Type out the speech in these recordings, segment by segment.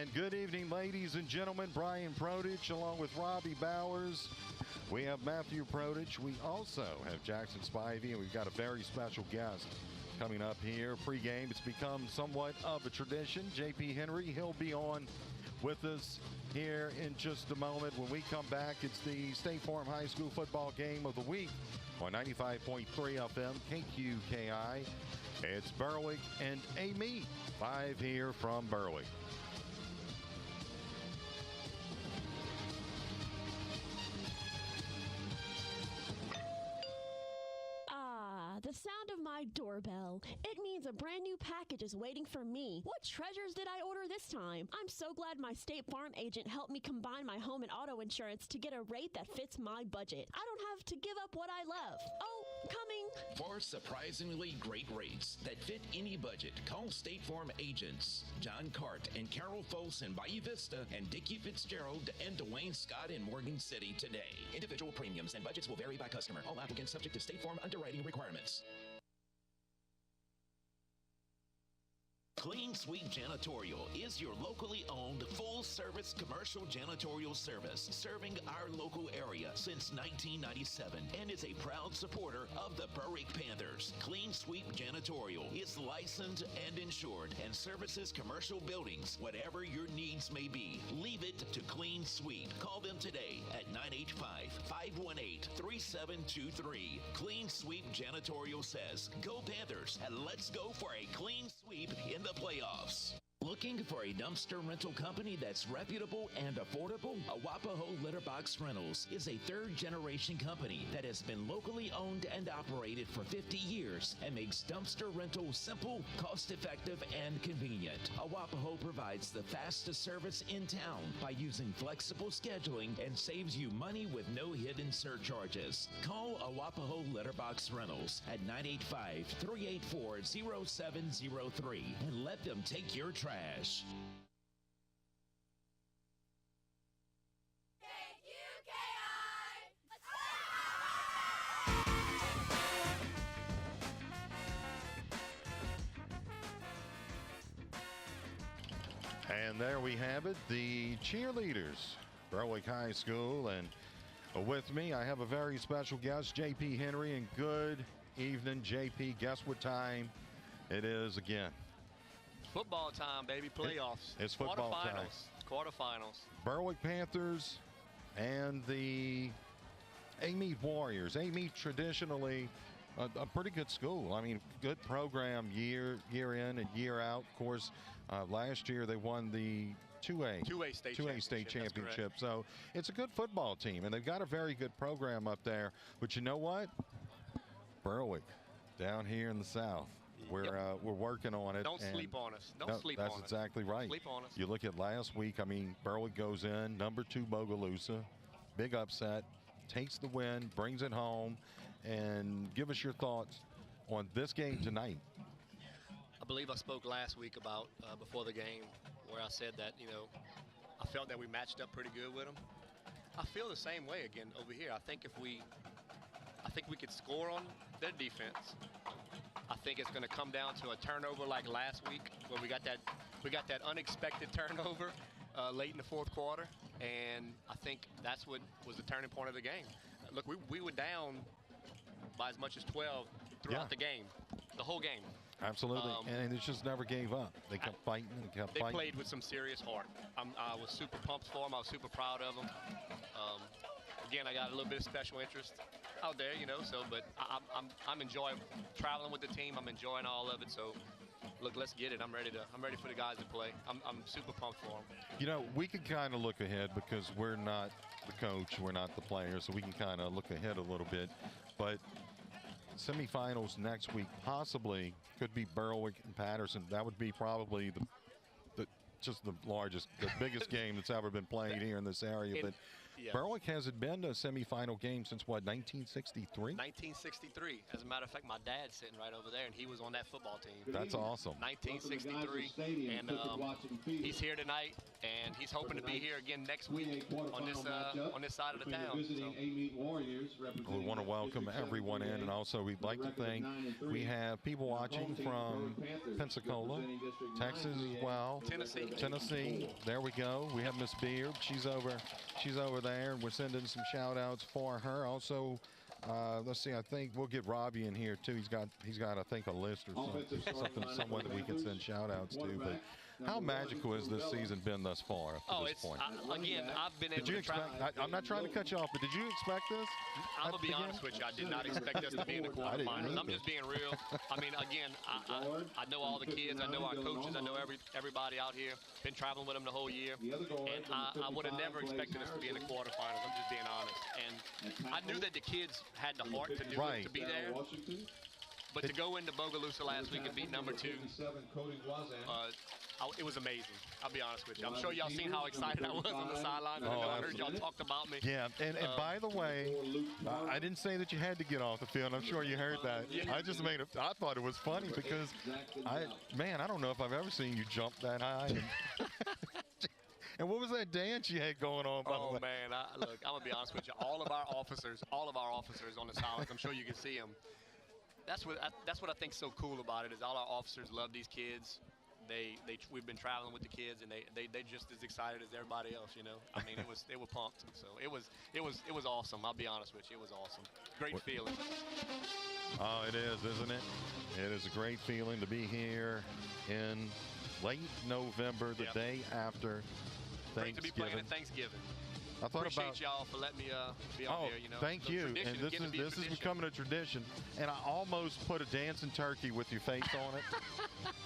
And good evening, ladies and gentlemen. Brian Prodich along with Robbie Bowers. We have Matthew Prodich. We also have Jackson Spivey, and we've got a very special guest coming up here. Pregame, it's become somewhat of a tradition. JP Henry, he'll be on with us here in just a moment. When we come back, it's the State Farm High School football game of the week on 95.3 FM KQKI. It's Berwick and Amite, live here from Berwick. The sound of my doorbell. It means a brand new package is waiting for me. What treasures did I order this time? I'm so glad my State Farm agent helped me combine my home and auto insurance to get a rate that fits my budget. I don't have to give up what I love. Oh, coming. For surprisingly great rates that fit any budget, call State Farm agents John Cart and Carol Foss in Bayou Vista and Dickie Fitzgerald and Dwayne Scott in Morgan City today. Individual premiums and budgets will vary by customer. All applicants subject to State Farm underwriting requirements. Clean Sweep Janitorial is your locally owned full-service commercial janitorial service serving our local area since 1997 and is a proud supporter of the Berwick Panthers. Clean Sweep Janitorial is licensed and insured and services commercial buildings. Whatever your needs may be, leave it to Clean Sweep. Call them today at 985-518-3723. Clean Sweep Janitorial says, "Go Panthers, and let's go for a clean sweep in the playoffs." Looking for a dumpster rental company that's reputable and affordable? Awapaho Litterbox Rentals is a third-generation company that has been locally owned and operated for 50 years and makes dumpster rental simple, cost-effective, and convenient. Awapaho provides the fastest service in town by using flexible scheduling and saves you money with no hidden surcharges. Call Awapaho Litterbox Rentals at 985-384-0703 and let them take your trash. And there we have it, the cheerleaders, Berwick High School. And with me, I have a very special guest, JP Henry. And good evening, JP. Guess what time it is again? Football time, baby. Playoffs. It's football time. Quarterfinals. Berwick Panthers and the Amite Warriors. Amite traditionally a pretty good school. I mean, good program year in and year out. Of course, last year they won the 2A state championship. So it's a good football team, and they've got a very good program up there. But you know what? Berwick, down here in the South. We're working on it. Don't sleep on us. Don't sleep on us. That's exactly right. Sleep on us. You look at last week, I mean, Berwick goes in, number 2 Bogalusa, big upset, takes the win, brings it home, and give us your thoughts on this game tonight. I believe I spoke last week about, before the game, where I said that, I felt that we matched up pretty good with them. I feel the same way again over here. I think we could score on their defense. I think it's going to come down to a turnover like last week, where we got that unexpected turnover late in the fourth quarter, and I think that's what was the turning point of the game. Look, we were down by as much as 12 throughout the game, the whole game. Absolutely, and it just never gave up. They kept fighting and kept fighting. They played with some serious heart. I was super pumped for them. I was super proud of them. Again, I got a little bit of special interest out there, but I'm enjoying traveling with the team. I'm enjoying all of it. So, look, let's get it. I'm ready for the guys to play. I'm super pumped for them. We can kind of look ahead because we're not the coach, we're not the player, so we can kind of look ahead a little bit. But semifinals next week possibly could be Berwick and Patterson. That would be probably the biggest game that's ever been played here in this area. But Yes. Berwick hasn't been to a semifinal game since, what, 1963? 1963. As a matter of fact, my dad's sitting right over there, and he was on that football team. That's awesome. 1963, and he's here tonight, and he's hoping to be here again next week on this side of the town. Amite Warriors, We want to welcome everyone in, and also we'd like to thank, we have people watching from Pensacola, Texas as well. Tennessee. There we go. We have Miss Beard. She's over there, and we're sending some shout outs for her. Also, let's see, I think we'll get Robbie in here too. He's got I think a list or something, someone that we can send shout outs to. But how magical has this season been thus far up to this point? Again, I've been able to travel. I'm not trying to cut you off, but did you expect this? I'm going to be honest with you. I did not expect us to be in the quarterfinals. I'm just being real. I mean, again, I know all the kids. I know our coaches. I know everybody out here. Been traveling with them the whole year. And I would have never expected us to be in the quarterfinals. I'm just being honest. And I knew that the kids had the heart to do it, to be there. But to go into Bogalusa last week and beat number 2, it was amazing. I'll be honest with you. I'm sure y'all seen how excited I was on the sideline. I heard y'all talked about me. Yeah, and by the way, I didn't say that you had to get off the field. I'm sure you heard that. Yeah. I thought it was funny because, I don't know if I've ever seen you jump that high. And what was that dance you had going on? Oh man, look, I'm gonna be honest with you. All of our officers on the sidelines. I'm sure you can see them. That's what I think's so cool about it is all our officers love these kids. We've been traveling with the kids, and they just as excited as everybody else. You know, I mean, they were pumped. So it was awesome. I'll be honest with you, it was awesome. Great feeling. Oh, it is, isn't it? It is a great feeling to be here in late November, the day after Thanksgiving. Great to be playing at Thanksgiving. I thought Appreciate y'all for letting me be on here. You know, thank you. And this is becoming a tradition. And I almost put a dancing turkey with your face on it,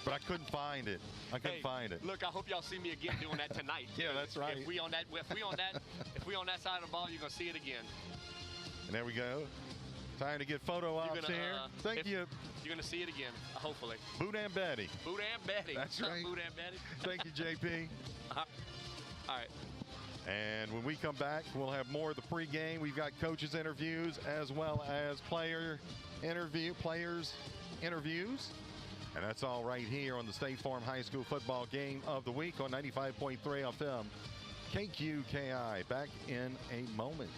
but I couldn't find it. Look, I hope y'all see me again doing that tonight. Yeah, that's right. If we on that side of the ball, you're gonna see it again. And there we go. Time to get photo ops here. Thank you. You're gonna see it again, hopefully. Boot and Betty. Boot and Betty. That's right. Boot and Betty. Thank you, JP. All right. And when we come back, we'll have more of the pregame. We've got coaches' interviews as well as players' interviews. And that's all right here on the State Farm High School Football Game of the Week on 95.3 FM. KQKI. Back in a moment.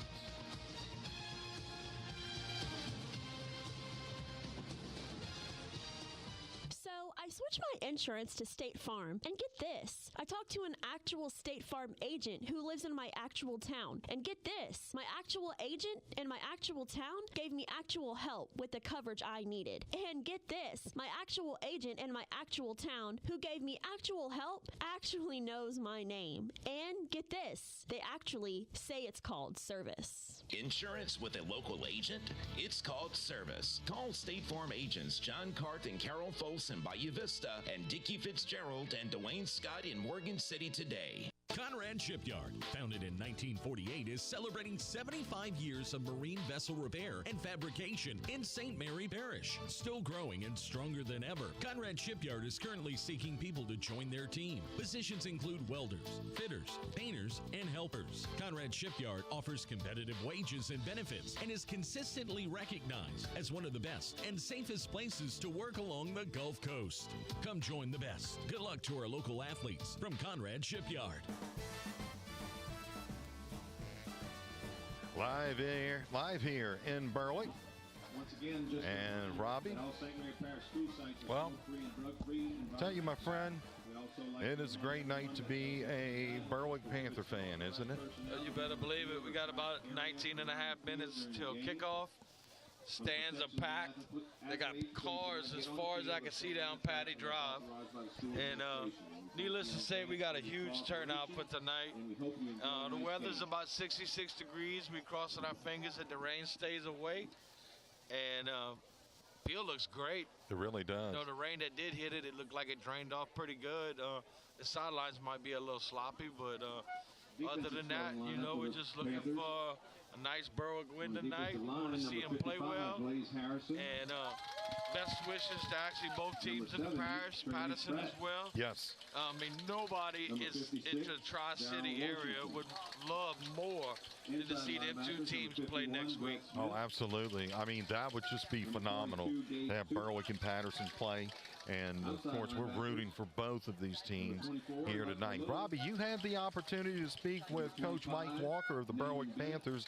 I switched my insurance to State Farm, and get this. I talked to an actual State Farm agent who lives in my actual town. And get this. My actual agent in my actual town gave me actual help with the coverage I needed. And get this. My actual agent in my actual town who gave me actual help actually knows my name. And get this. They actually say it's called service. Insurance with a local agent? It's called service. Call State Farm agents John Cart and Carol Folsom by Vista and Dickie Fitzgerald and Dwayne Scott in Morgan City today. Conrad Shipyard, founded in 1948, is celebrating 75 years of marine vessel repair and fabrication in St. Mary Parish. Still growing and stronger than ever, Conrad Shipyard is currently seeking people to join their team. Positions include welders, fitters, painters, and helpers. Conrad Shipyard offers competitive wages and benefits and is consistently recognized as one of the best and safest places to work along the Gulf Coast. Come join the best. Good luck to our local athletes from Conrad Shipyard. Live here in Berwick. Once again, just and Robbie. Well, tell you, my friend, it is a great night to be a Berwick Panther fan, isn't it? You better believe it. We got about 19 and a half minutes till kickoff. Stands are packed. They got cars as far as I can see down Patty Drive. And needless to say, we got a huge turnout for tonight. The weather's about 66 degrees. We're crossing our fingers that the rain stays away. And field looks great. It really does. You know, the rain that did hit it, it looked like it drained off pretty good. The sidelines might be a little sloppy, but other than that, you know, we're just looking for a nice Berwick win tonight. We want to see them play well. And best wishes to actually both teams in the parish, Patterson as well. Yes. I mean, nobody is in the Tri-City area would love more than to see them two teams play next week. Oh, absolutely. I mean, that would just be phenomenal to have Berwick and Patterson play. And, of course, we're rooting for both of these teams here tonight. Robbie, you had the opportunity to speak with Coach Mike Walker of the Berwick Panthers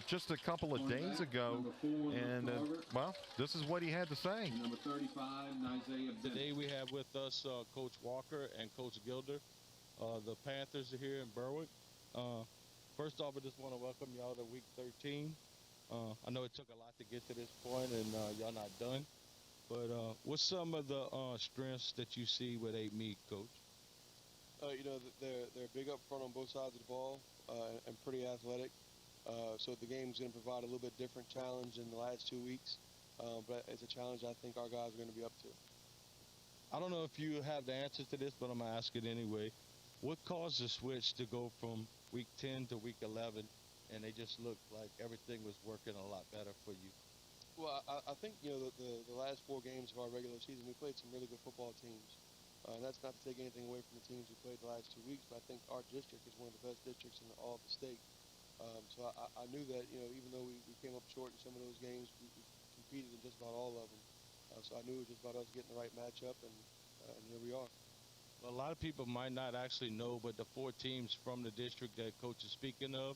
just a couple of days ago. And, well, this is what he had to say. Today we have with us Coach Walker and Coach Gilder. The Panthers are here in Berwick. First off, I just want to welcome y'all to Week 13. I know it took a lot to get to this point, and y'all not done. But what's some of the strengths that you see with Amite, Coach? They're big up front on both sides of the ball and pretty athletic. So the game's going to provide a little bit different challenge in the last 2 weeks. But it's a challenge I think our guys are going to be up to. I don't know if you have the answer to this, but I'm going to ask it anyway. What caused the switch to go from Week 10 to Week 11, and they just looked like everything was working a lot better for you? Well, I think, the last 4 games of our regular season, we played some really good football teams. And that's not to take anything away from the teams we played the last 2 weeks, but I think our district is one of the best districts in all of the state. So I knew that, even though we came up short in some of those games, we competed in just about all of them. So I knew it was just about us getting the right matchup, and here we are. Well, a lot of people might not actually know, but the 4 teams from the district that Coach is speaking of,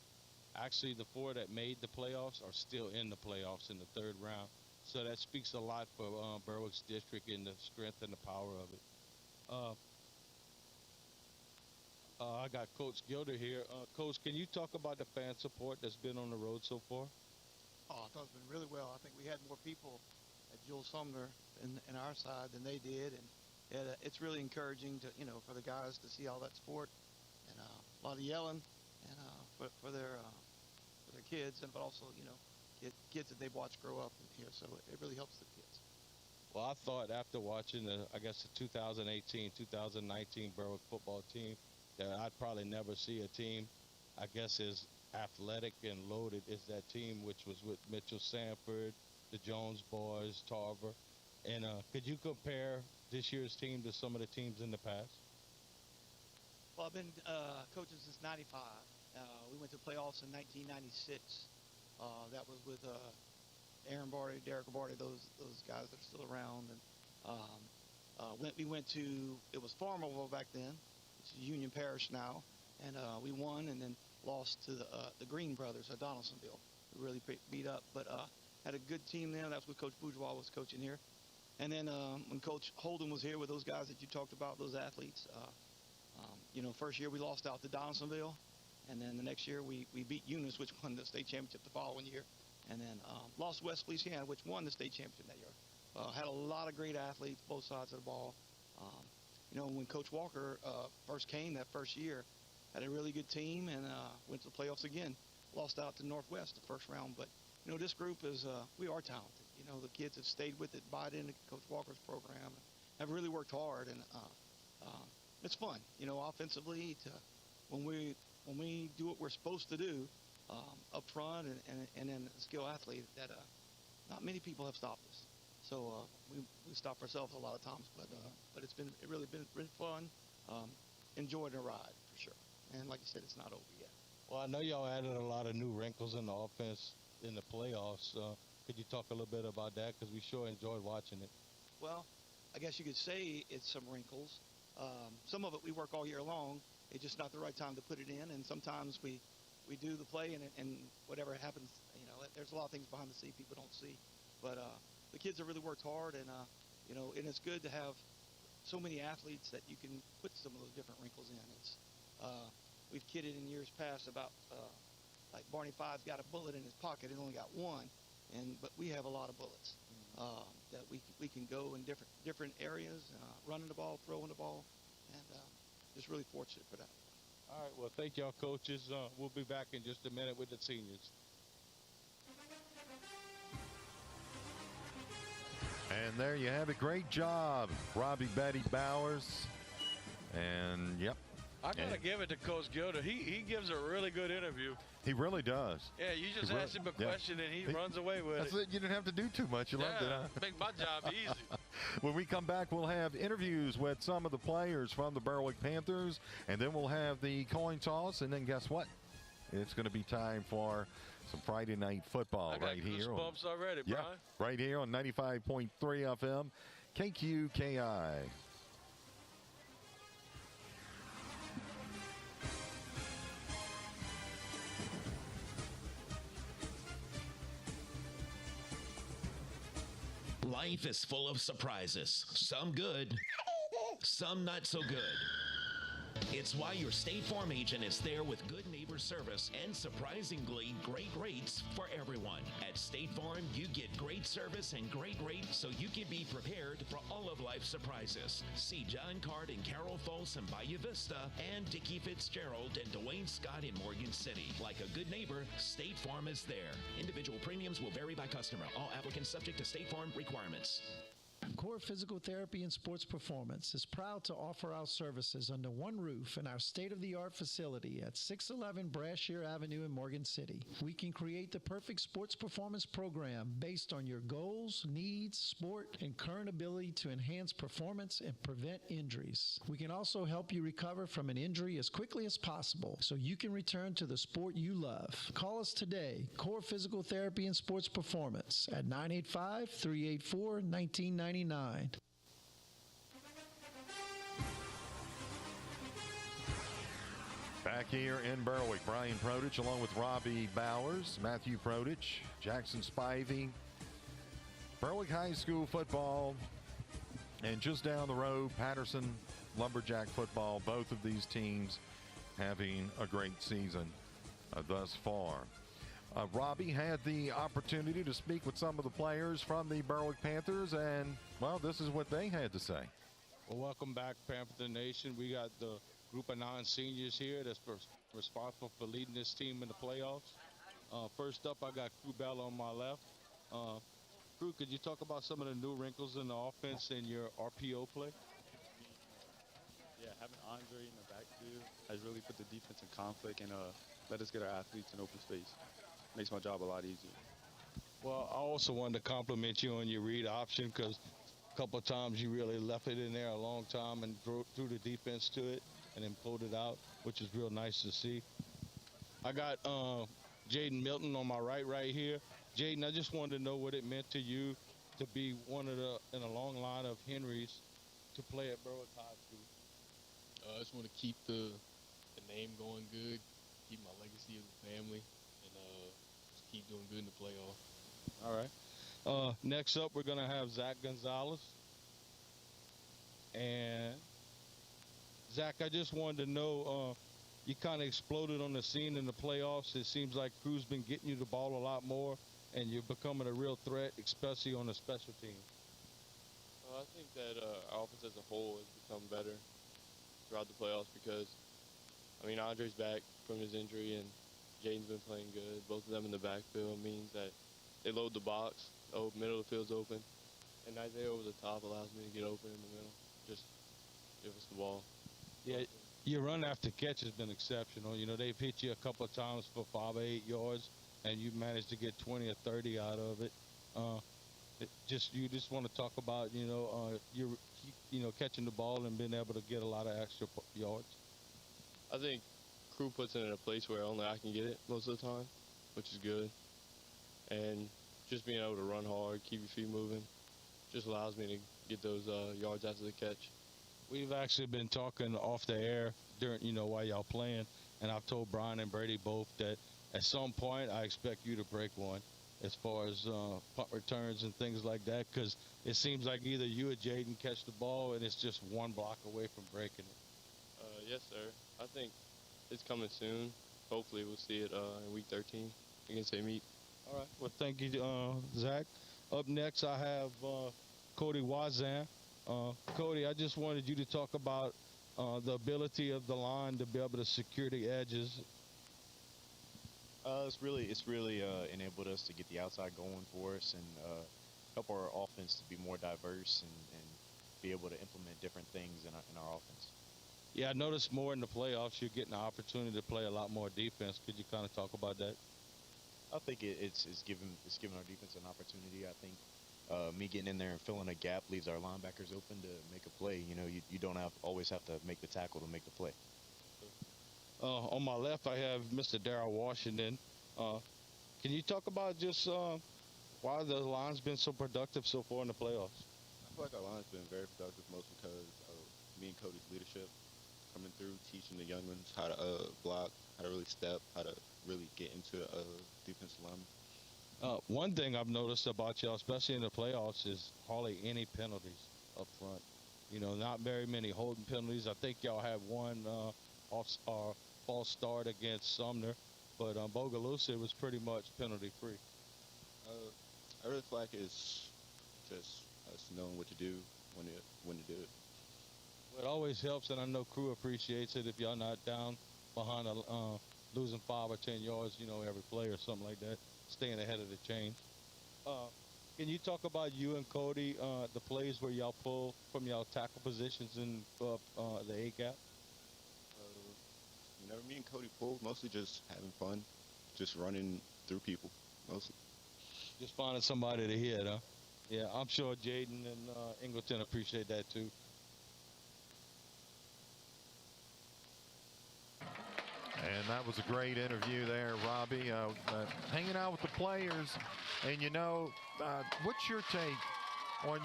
actually the 4 that made the playoffs are still in the playoffs in the 3rd round. So that speaks a lot for Berwick's district and the strength and the power of it. I got Coach Gilder here. Coach, can you talk about the fan support that's been on the road so far? Oh, I thought it's been really well. I think we had more people at Jewel Sumner in our side than they did, and it's really encouraging to for the guys to see all that support and a lot of yelling and for their kids, and but also kids that they've watched grow up here. So it really helps the kids. Well, I thought after watching the 2018-2019 Berwick football team that I'd probably never see a team, I guess, as athletic and loaded as that team, which was with Mitchell Sanford, the Jones boys, Tarver. And could you compare this year's team to some of the teams in the past? Well, I've been coaching since '95. We went to playoffs in 1996. That was with Aaron Barty, Derek Barty, those guys that are still around. And we went to, it was Farmerville back then. It's Union Parish now. And we won and then lost to the Green brothers at Donaldsonville. We really beat up, but had a good team there. That's when Coach Bourgeois was coaching here. And then when Coach Holden was here with those guys that you talked about, those athletes, first year we lost out to Donaldsonville. And then the next year we beat Eunice, which won the state championship the following year. And then lost West Feliciana, which won the state championship that year. Had a lot of great athletes, both sides of the ball. When Coach Walker first came that first year, had a really good team and went to the playoffs again. Lost out to Northwest the first round. But, this group is, we are talented. The kids have stayed with it, bought into Coach Walker's program, have really worked hard. And it's fun, offensively, when we do what we're supposed to do up front and then a skill athlete that not many people have stopped us. So we stop ourselves a lot of times, but it's really been fun. Enjoyed the ride for sure. And like you said, it's not over yet. Well, I know y'all added a lot of new wrinkles in the offense in the playoffs. Could you talk a little bit about that? Because we sure enjoyed watching it. Well, I guess you could say it's some wrinkles. Some of it we work all year long. It's just not the right time to put it in. And sometimes we do the play and whatever happens, there's a lot of things behind the scenes people don't see. But the kids have really worked hard, and and it's good to have so many athletes that you can put some of those different wrinkles in. We've kidded in years past about like Barney Five's got a bullet in his pocket and only got one, but we have a lot of bullets that we can go in different areas, running the ball, throwing the ball, and just really fortunate for that. All right, well, thank y'all, coaches. We'll be back in just a minute with the seniors. And there you have it. Great job, Robbie Betty Bowers. And, yep, I got to give it to Coach Gilder. He gives a really good interview. He really does. Yeah, you just ask him a question and he runs away with That's it. You didn't have to do too much. You loved it, huh? Make my job easy. When we come back, we'll have interviews with some of the players from the Berwick Panthers, and then we'll have the coin toss, and then guess what? It's going to be time for some Friday night football right here. Goosebumps already, Brian. Yeah, right here on 95.3 FM, KQKI. Life is full of surprises. Some good, some not so good. It's why your State Farm agent is there with good neighbor service and surprisingly great rates for everyone. At State Farm, you get great service and great rates so you can be prepared for all of life's surprises. See John Card and Carol Folsom in Bayou Vista and Dickie Fitzgerald and Dwayne Scott in Morgan City. Like a good neighbor, State Farm is there. Individual premiums will vary by customer. All applicants subject to State Farm requirements. Core Physical Therapy and Sports Performance is proud to offer our services under one roof in our state-of-the-art facility at 611 Brashear Avenue in Morgan City. We can create the perfect sports performance program based on your goals, needs, sport, and current ability to enhance performance and prevent injuries. We can also help you recover from an injury as quickly as possible so you can return to the sport you love. Call us today, Core Physical Therapy and Sports Performance at 985-384-1999. Back here in Berwick, Brian Prodich along with Robbie Bowers, Matthew Prodich, Jackson Spivey, Berwick High School football, and just down the road, Patterson Lumberjack football. Both of these teams having a great season thus far. Robbie had the opportunity to speak with some of the players from the Berwick Panthers, and, well, this is what they had to say. Well, welcome back, Panther Nation. We got the group of non-seniors here that's responsible for leading this team in the playoffs. First up, I got Crew Bell on my left. Crew, could you talk about some of the new wrinkles in the offense and your RPO play? Yeah, having Andre in the backfield has really put the defense in conflict and let us get our athletes in open space. Makes my job a lot easier. Well, I also wanted to compliment you on your read option because a couple of times you really left it in there a long time and threw the defense to it and then pulled it out, which is real nice to see. I got Jaden Milton on my right here. Jaden, I just wanted to know what it meant to you to be one of in a long line of Henrys to play at Berwick High School. I just want to keep the name going good, keep my legacy as a family, and just keep doing good in the playoff. All right. Next up, we're going to have Zach Gonzalez. And Zach, I just wanted to know, you kind of exploded on the scene in the playoffs. It seems like Crew's been getting you the ball a lot more, and you're becoming a real threat, especially on the special team. I think that our offense as a whole has become better throughout the playoffs because, I mean, Andre's back from his injury and Jaden's been playing good. Both of them in the backfield means that they load the box, the middle of the field's open, and Isaiah over the top allows me to get open in the middle. Just give us the ball. Yeah, your run after catch has been exceptional. You know, they've hit you a couple of times for 5 or 8 yards, and you managed to get 20 or 30 out of it. You just want to talk about, you're catching the ball and being able to get a lot of extra yards. I think Crew puts it in a place where only I can get it most of the time, which is good. And just being able to run hard, keep your feet moving, just allows me to get those yards after the catch. We've actually been talking off the air during, while y'all playing, and I've told Brian and Brady both that at some point I expect you to break one as far as punt returns and things like that, because it seems like either you or Jaden catch the ball and it's just one block away from breaking it. Yes, sir. I think it's coming soon. Hopefully we'll see it in week 13 against Amite. All right. Well, thank you, Zach. Up next, I have Cody Wazan. Cody, I just wanted you to talk about the ability of the line to be able to secure the edges. It's really enabled us to get the outside going for us and help our offense to be more diverse and be able to implement different things in our offense. Yeah, I noticed more in the playoffs. You're getting the opportunity to play a lot more defense. Could you kind of talk about that? I think it's giving our defense an opportunity. I think me getting in there and filling a gap leaves our linebackers open to make a play. You know, you don't always have to make the tackle to make the play. On my left, I have Mr. Darryl Washington. Can you talk about just why the line's been so productive so far in the playoffs? I feel like our line's been very productive, mostly because of me and Cody's leadership, coming through, teaching the young ones how to block, how to really step, how to really get into defensive lineman. One thing I've noticed about y'all, especially in the playoffs, is hardly any penalties up front. You know, not very many holding penalties. I think y'all had one false start against Sumner, but Bogalusa, it was pretty much penalty-free. I really feel like it's just us knowing what to do when to do it. It always helps, and I know crew appreciates it if y'all not down behind losing 5 or 10 yards, you know, every play or something like that, staying ahead of the chain. Can you talk about you and Cody, the plays where y'all pull from y'all tackle positions in the A-gap? Whenever me and Cody pull, mostly just having fun, just running through people, mostly. Just finding somebody to hit, huh? Yeah, I'm sure Jaden and Ingleton appreciate that too. And that was a great interview there, Robbie, hanging out with the players. And, you know, what's your take on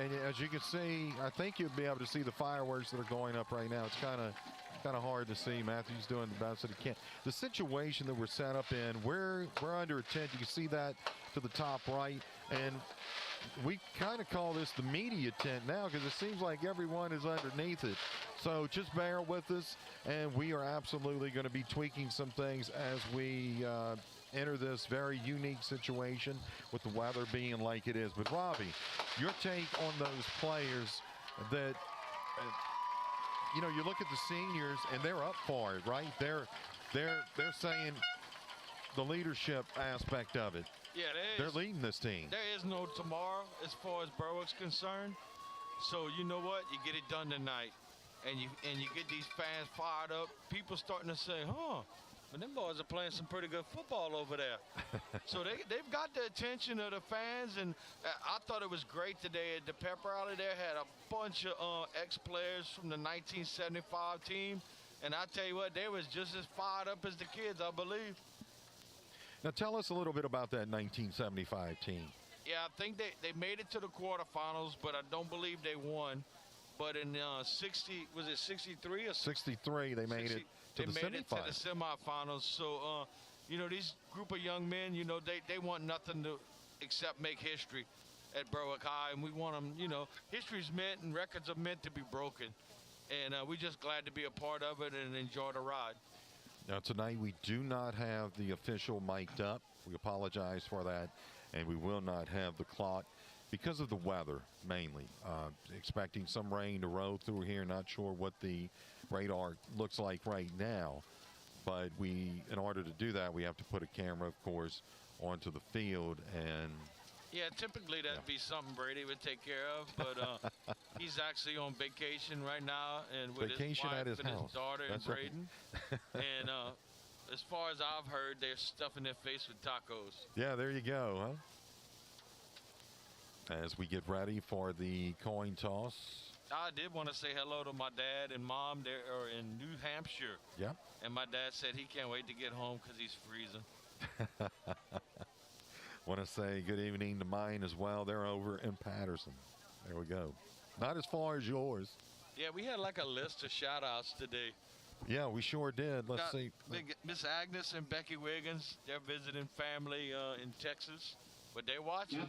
and as you can see, I think you'll be able to see the fireworks that are going up right now. It's kind of hard to see. Matthew's doing the best that he can. The situation that we're set up in, we're under a tent. You can see that to the top right. And we kind of call this the media tent now because it seems like everyone is underneath it. So just bear with us, and we are absolutely going to be tweaking some things as we enter this very unique situation with the weather being like it is. But Robbie, your take on those players that, you know, you look at the seniors and they're up for it, right? They're saying the leadership aspect of it. Yeah, they're leading this team. There is no tomorrow as far as Berwick's concerned. So you know what? You get it done tonight, and you get these fans fired up. People starting to say, but them boys are playing some pretty good football over there. So they've got the attention of the fans, and I thought it was great today at the pep rally. They had a bunch of ex-players from the 1975 team, and I tell you what, they was just as fired up as the kids, I believe. Now tell us a little bit about that 1975 team. Yeah, I think they made it to the quarterfinals, but I don't believe they won. But in 63 or 63, they made it to the semifinals. So, you know, these group of young men, you know, they want nothing to except make history at Berwick High, and we want them, you know, history's meant and records are meant to be broken. And we're just glad to be a part of it and enjoy the ride. Now tonight we do not have the official mic'd up. We apologize for that, and we will not have the clock because of the weather mainly. Expecting some rain to roll through here. Not sure what the radar looks like right now, but in order to do that, we have to put a camera, of course, onto the field. And yeah, typically that'd be something Brady would take care of, but he's actually on vacation right now, and with vacation his wife at his and house. his daughter That's in Braden. Right. And as far as I've heard, they're stuffing their face with tacos. Yeah, there you go, huh? As we get ready for the coin toss. I did want to say hello to my dad and mom. They are in New Hampshire. Yeah. And my dad said he can't wait to get home because he's freezing. Want to say good evening to mine as well. They're over in Patterson. There we go. Not as far as yours. Yeah, we had like a list of shout-outs today. Yeah, we sure did. Let's see. Miss Agnes and Becky Wiggins, they're visiting family in Texas, but they're watching.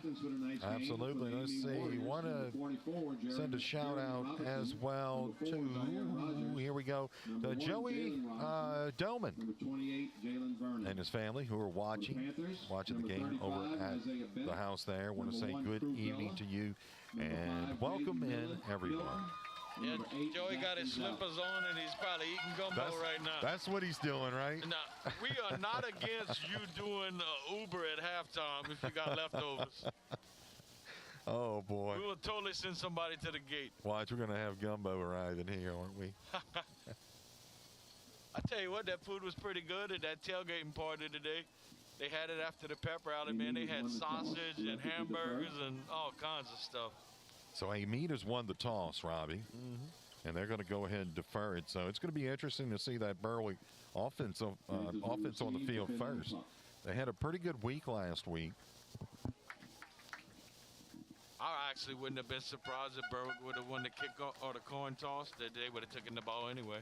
Absolutely. Let's see. We want to send a shout-out as well to, here we go, to Joey Doman and his family who are watching the game over at the house there. Want to say good evening to you and welcome in everyone. Yeah, Joey got his slippers on and he's probably eating gumbo right now. That's what he's doing, right? Now, we are not against you doing Uber at halftime if you got leftovers. Oh, boy. We will totally send somebody to the gate. Watch, we're going to have gumbo arriving here, aren't we? I tell you what, that food was pretty good at that tailgating party today. They had it after the pep rally, man. They had sausage and hamburgers and all kinds of stuff. So Amite has won the toss, Robbie. And they're going to go ahead and defer it. So it's going to be interesting to see that Berwick offense on the field first. They had a pretty good week last week. I actually wouldn't have been surprised if Berwick would have won the kick or the coin toss. That they would have taken the ball anyway.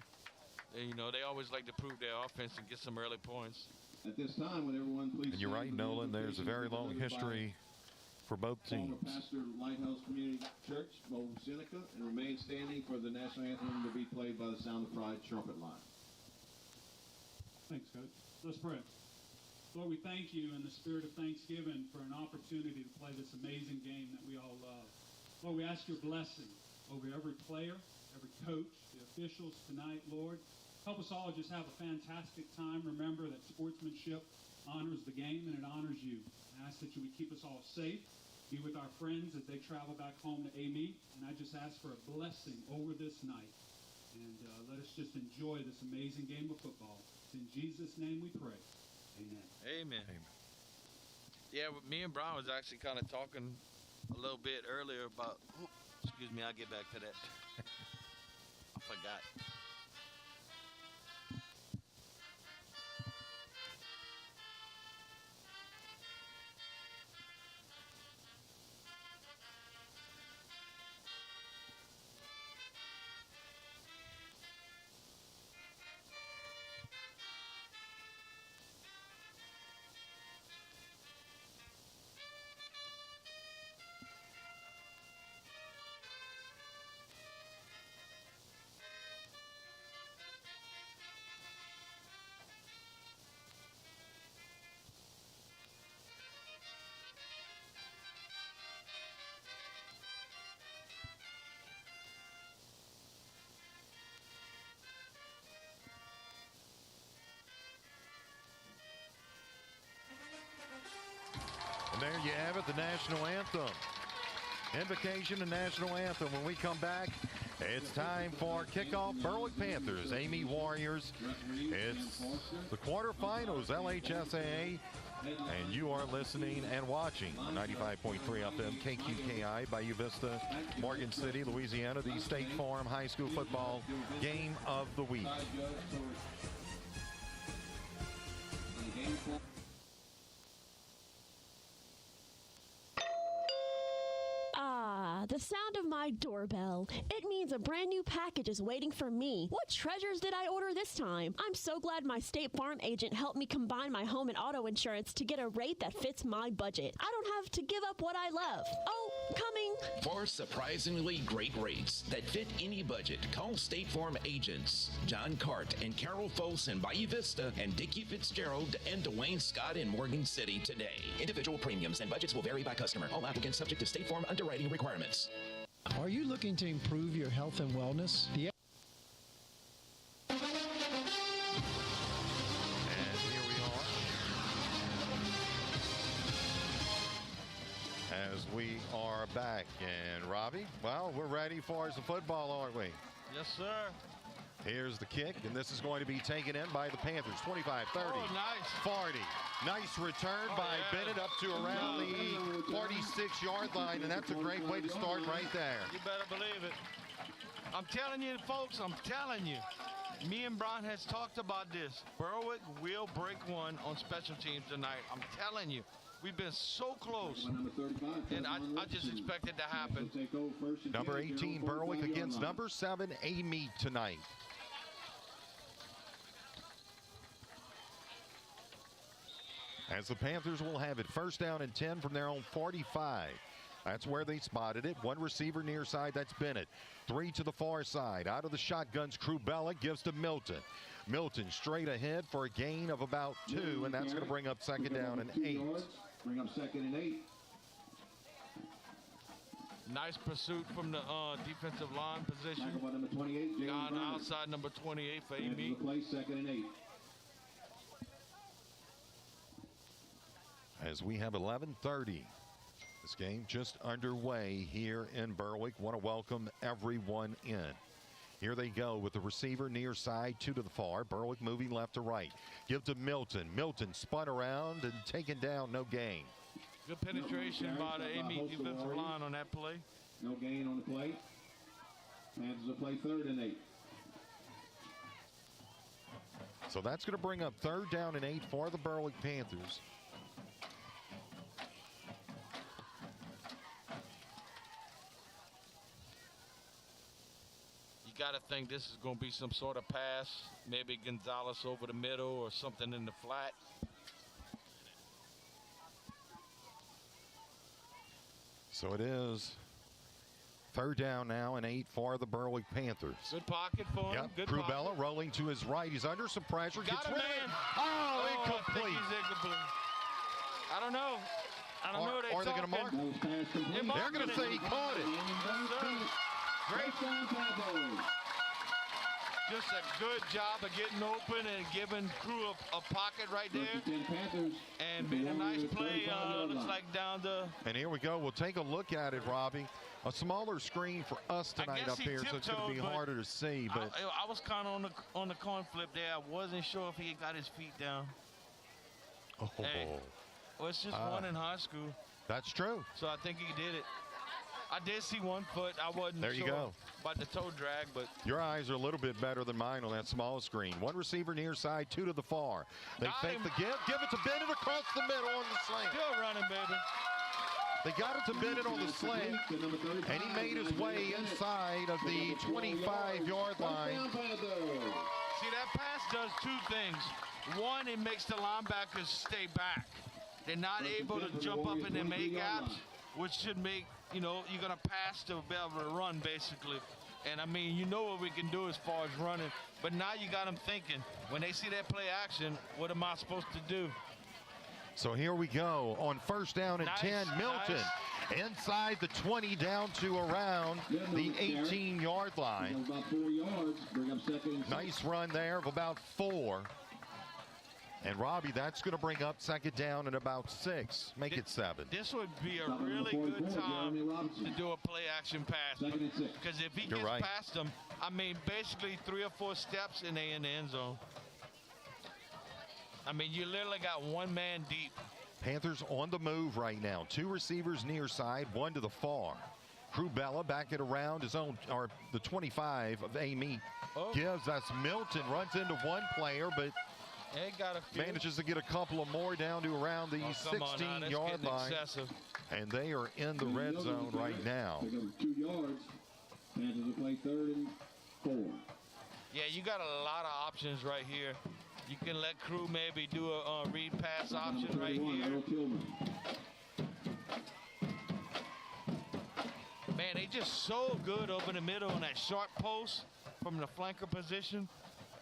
You know, they always like to prove their offense and get some early points. At this time, would everyone please. And you're right, Nolan. There's a very long history for both teams. Pastor Lighthouse Community Church, Mo Seneca, and remain standing for the national anthem to be played by the Sound of Pride trumpet line. Thanks, Coach. Let's pray. Lord, we thank you in the spirit of thanksgiving for an opportunity to play this amazing game that we all love. Lord, we ask your blessing over every player, every coach, the officials tonight, Lord. Help us all just have a fantastic time. Remember that sportsmanship honors the game and it honors you. I ask that you would keep us all safe, be with our friends as they travel back home to Amite, and I just ask for a blessing over this night. And let us just enjoy this amazing game of football. It's in Jesus' name we pray. Amen. Amen. Yeah, me and Brian was actually kind of talking a little bit earlier about, excuse me, I'll get back to that. I forgot. And there you have it, the national anthem. Invocation and national anthem. When we come back, it's time for kickoff. Berwick Panthers, Amite Warriors. It's the quarterfinals, LHSAA. And you are listening and watching on 95.3 FM KQKI, Bayou Vista, Morgan City, Louisiana, the State Farm High School Football Game of the Week. The sound of my doorbell. It means a brand new package is waiting for me. What treasures did I order this time? I'm so glad my State Farm agent helped me combine my home and auto insurance to get a rate that fits my budget. I don't have to give up what I love. Oh, coming. For surprisingly great rates that fit any budget, call State Farm agents John Cart and Carol Foss in Bayou Vista and Dickie Fitzgerald and Dwayne Scott in Morgan City today. Individual premiums and budgets will vary by customer. All applicants subject to State Farm underwriting requirements. Are you looking to improve your health and wellness? And here we are. As we are back. And Robbie, well, we're ready for some football, aren't we? Yes, sir. Here's the kick, and this is going to be taken in by the Panthers. 25, 30, oh, nice. 40. Nice return by Bennett up to around the 46-yard line, and that's a great way to start right there. You better believe it. I'm telling you, folks, I'm telling you. Me and Brian has talked about this. Berwick will break one on special teams tonight. I'm telling you. We've been so close, and I just expect it to happen. Number 18, Berwick against number 7, Amite tonight. As the Panthers will have it first down and 10 from their own 45. That's where they spotted it. One receiver near side, that's Bennett. 3 to the far side. Out of the shotguns, Krubella gives to Milton. Milton straight ahead for a gain of about 2, and that's going to bring up second down and 8. Bring up second and 8. Nice pursuit from the defensive line position. Number 28, Gone outside number 28 for Amite. Play second and 8. As we have 11:30 This game just underway here in Berwick. Want to welcome everyone in. Here they go with the receiver near side, 2 to the far. Berwick moving left to right. Give to Milton. Milton spun around and taken down, no gain. Good penetration by the Amite defensive line on that play. No gain on the play. Panthers will play 3rd and 8. So that's going to bring up 3rd down and 8 for the Berwick Panthers. You got to think this is going to be some sort of pass, maybe Gonzalez over the middle or something in the flat. So it is 3rd down now and 8 for the Berwick Panthers. Good pocket for him. Yep. Good Crubella pocket. rolling to his right. He's under some pressure. Got him, man. Oh, I think incomplete. he's incomplete. I don't know. Are they going to mark? They're going to say he caught it. Great. Just a good job of getting open and giving Crew a pocket right there. And being a nice play, looks like down the... And here we go. We'll take a look at it, Robbie. A smaller screen for us tonight up here, so it's going to be harder to see. But I was kind of on the coin flip there. I wasn't sure if he got his feet down. Oh. Hey, well, it's just one in high school. That's true. So I think he did it. I did see 1 foot. I wasn't there you sure go. about the toe drag, but your eyes are a little bit better than mine on that small screen. 1 receiver near side, 2 to the far. They fake the give it to Bennett across the middle on the slant. Still running, baby. They got it to Bennett on the slant, and he made his way inside of the 25-yard line. See, that pass does 2 things. One, it makes the linebackers stay back. They're not able to jump up in them A-gaps, which should make, you're going to pass to be able to run, basically. And, I mean, you know what we can do as far as running. But now you got them thinking, when they see that play action, what am I supposed to do? So here we go on 1st down and 10. Milton inside the 20 down to around the 18-yard line. About 4 yards. Bring up 2nd. Nice run there of about 4. And Robbie, that's going to bring up 2nd down and about 6. Make it 7. This would be a really good time to do a play action pass. Because if he gets past them, I mean, basically 3 or 4 steps and they in the end zone. I mean, you literally got 1 man deep. Panthers on the move right now. 2 receivers near side, 1 to the far. Crubella back it around his own, or the 25 of Amite. Gives us Milton, runs into 1 player, but manages to get a couple of more down to around the 16-yard line. Excessive. And they are in the red zone right now. 2 yards. Panthers will play 3rd and 4. Yeah, you got a lot of options right here. You can let Crew maybe do a read pass option right here. Man, they just so good over the middle on that short post from the flanker position.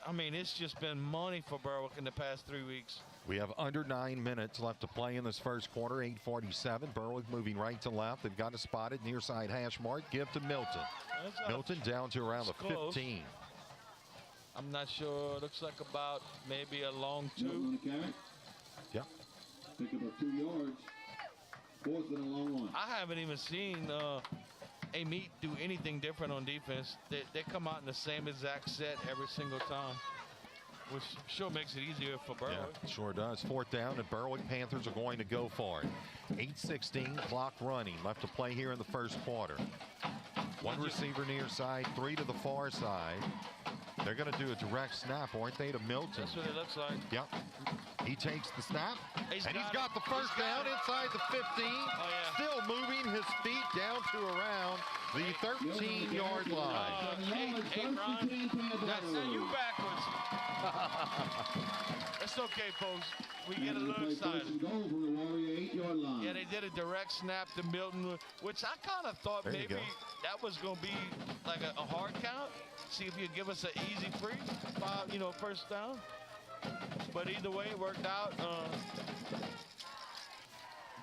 I mean, it's just been money for Berwick in the past 3 weeks. We have under 9 minutes left to play in this first quarter. 8:47. Berwick moving right to left. They've got it spotted near side hash mark. Give to Milton. Milton down to around the 15. I'm not sure. It looks like about maybe a long 2. Yep. Pick up 2 yards. 4th and a long 1. I haven't even seen Amite do anything different on defense. They come out in the same exact set every single time, which sure makes it easier for Berwick. Yeah, sure does. 4th down, and Berwick Panthers are going to go for it. 8:16, clock running. Left to play here in the first quarter. 1 receiver near side, 3 to the far side. They're going to do a direct snap, aren't they, to Milton? That's what it looks like. Yep. He takes the snap, he's got the first down inside the 15. Still moving his feet down to around the 13-yard line. Hey, Ron, you backwards. It's okay, folks. We get a little excited. Yeah, they did a direct snap to Milton, which I kind of thought maybe that was going to be like a hard count. See if you give us an easy free, 1st down. But either way, it worked out.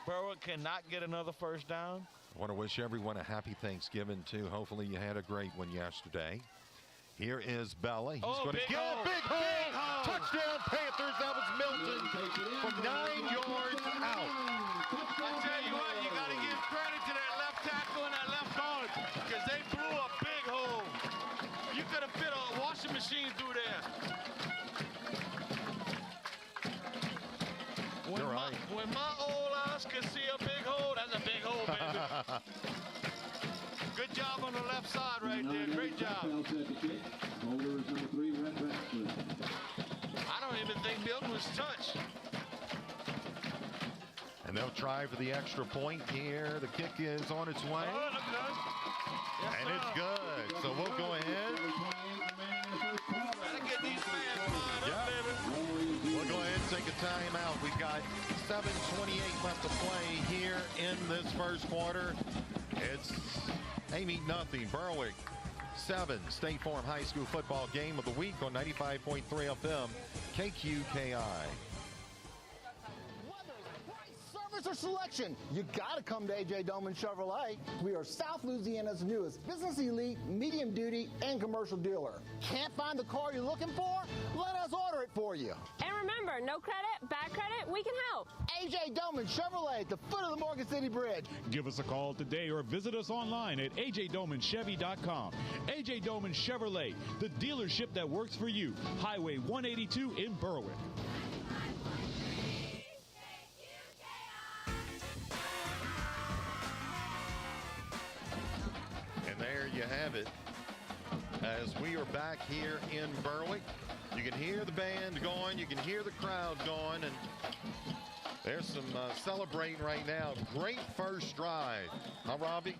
Berwick cannot get another 1st down. I want to wish everyone a happy Thanksgiving, too. Hopefully you had a great one yesterday. Here is Bella. He's going to get a big hole. Touchdown, Panthers. That was Milton from 9 yards out. I tell you what, you got to give fit a washing machine through there. When my old eyes can see a big hole, that's a big hole, baby. Good job on the left side right there. Great job. Holder is number 3, Red Ratcliffe. I don't even think Milton was touched. And they'll try for the extra point here. The kick is on its way. Oh, look good. Yes, and sir. it's good. So we'll go ahead. Gotta get these fans fired up, baby. We'll go ahead and take a timeout. We've got 7:28 left to play here in this first quarter. It's Amite nothing, Berwick 7. State Farm High School football game of the week on 95.3 FM KQKI. Service or selection, you gotta come to AJ Doman Chevrolet. We are South Louisiana's newest business elite, medium duty, and commercial dealer. Can't find the car you're looking for? Let us order it for you. And remember, no credit, bad credit, we can help. AJ Doman Chevrolet at the foot of the Morgan City Bridge. Give us a call today or visit us online at ajdomanchevy.com. AJ Doman Chevrolet, the dealership that works for you. Highway 182 in Berwick. And there you have it. As we are back here in Berwick, you can hear the band going, you can hear the crowd going, and there's some celebrating right now. Great first drive. Huh, Robbie?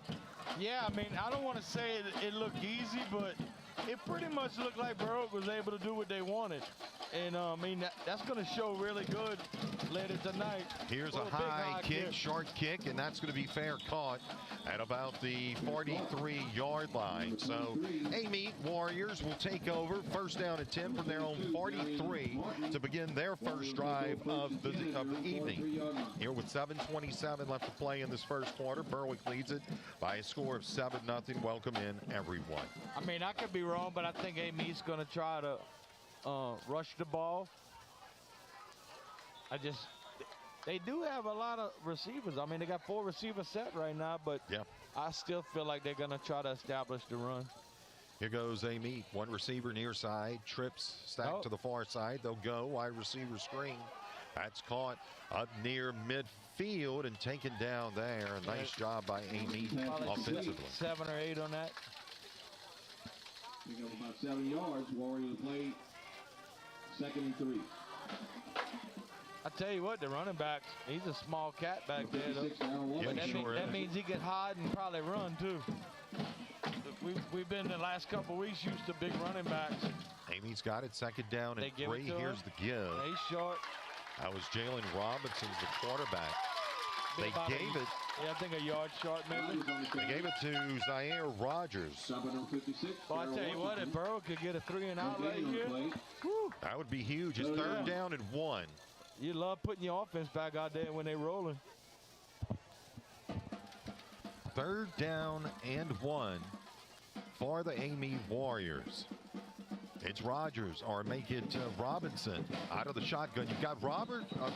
Yeah, I mean, I don't want to say it looked easy, but it pretty much looked like Berwick was able to do what they wanted. And, I mean, that's going to show really good later tonight. Here's a high kick, short kick, and that's going to be fair caught at about the 43-yard line. So Amite Warriors will take over. First down and 10 from their own 43 to begin their first drive of the evening. Here with 7:27 left to play in this first quarter. Berwick leads it by a score of 7-0. Welcome in, everyone. I mean, I could be wrong, but I think Amite's going to try to rush the ball. They do have a lot of receivers. I mean, they got 4 receivers set right now, but I still feel like they're going to try to establish the run. Here goes Amite. One receiver near side, trips, stacked to the far side. They'll go wide receiver screen. That's caught up near midfield and taken down there. A nice job by Amite offensively. 7 or 8 on that. We go about 7 yards. Warriors play 2nd and 3. I tell you what, the running back, he's a small cat back there, though. Yeah, that means he can hide and probably run, too. We've been the last couple weeks used to big running backs. Amite's got it, 2nd down and 3. Here's the give. He's short. That was Jalen Robinson's the quarterback. They gave it. Yeah, I think a yard short, maybe. They gave it to Zaire Rogers. Well, I tell you what, if Berwick could get a 3-and-out right here, that would be huge. It's 3rd down and 1. You love putting your offense back out there when they're rolling. 3rd down and 1 for the Amite Warriors. It's Rogers, or make it Robinson out of the shotgun. You've got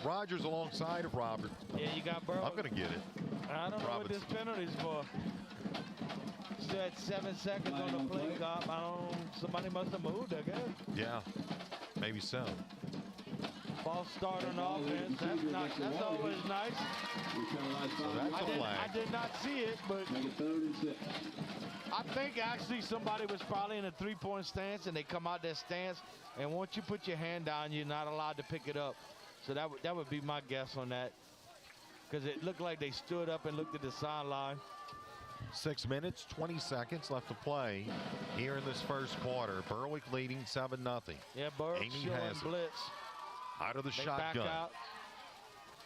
Rogers alongside of Robert. Yeah, you got Berwick. I'm going to get it. I don't know what this penalty's for. Still at 7 seconds on the play clock. Somebody must have moved, I guess. Yeah, maybe so. False start on offense. That's always nice. So that's a flag. I did not see it, but I think actually somebody was probably in a 3-point stance, and they come out their stance, and once you put your hand down, you're not allowed to pick it up. So that would be my guess on that, because it looked like they stood up and looked at the sideline. 6 minutes, 20 seconds left to play here in this first quarter. Berwick leading 7-0. Yeah, Berwick showing blitz. Out of the shotgun.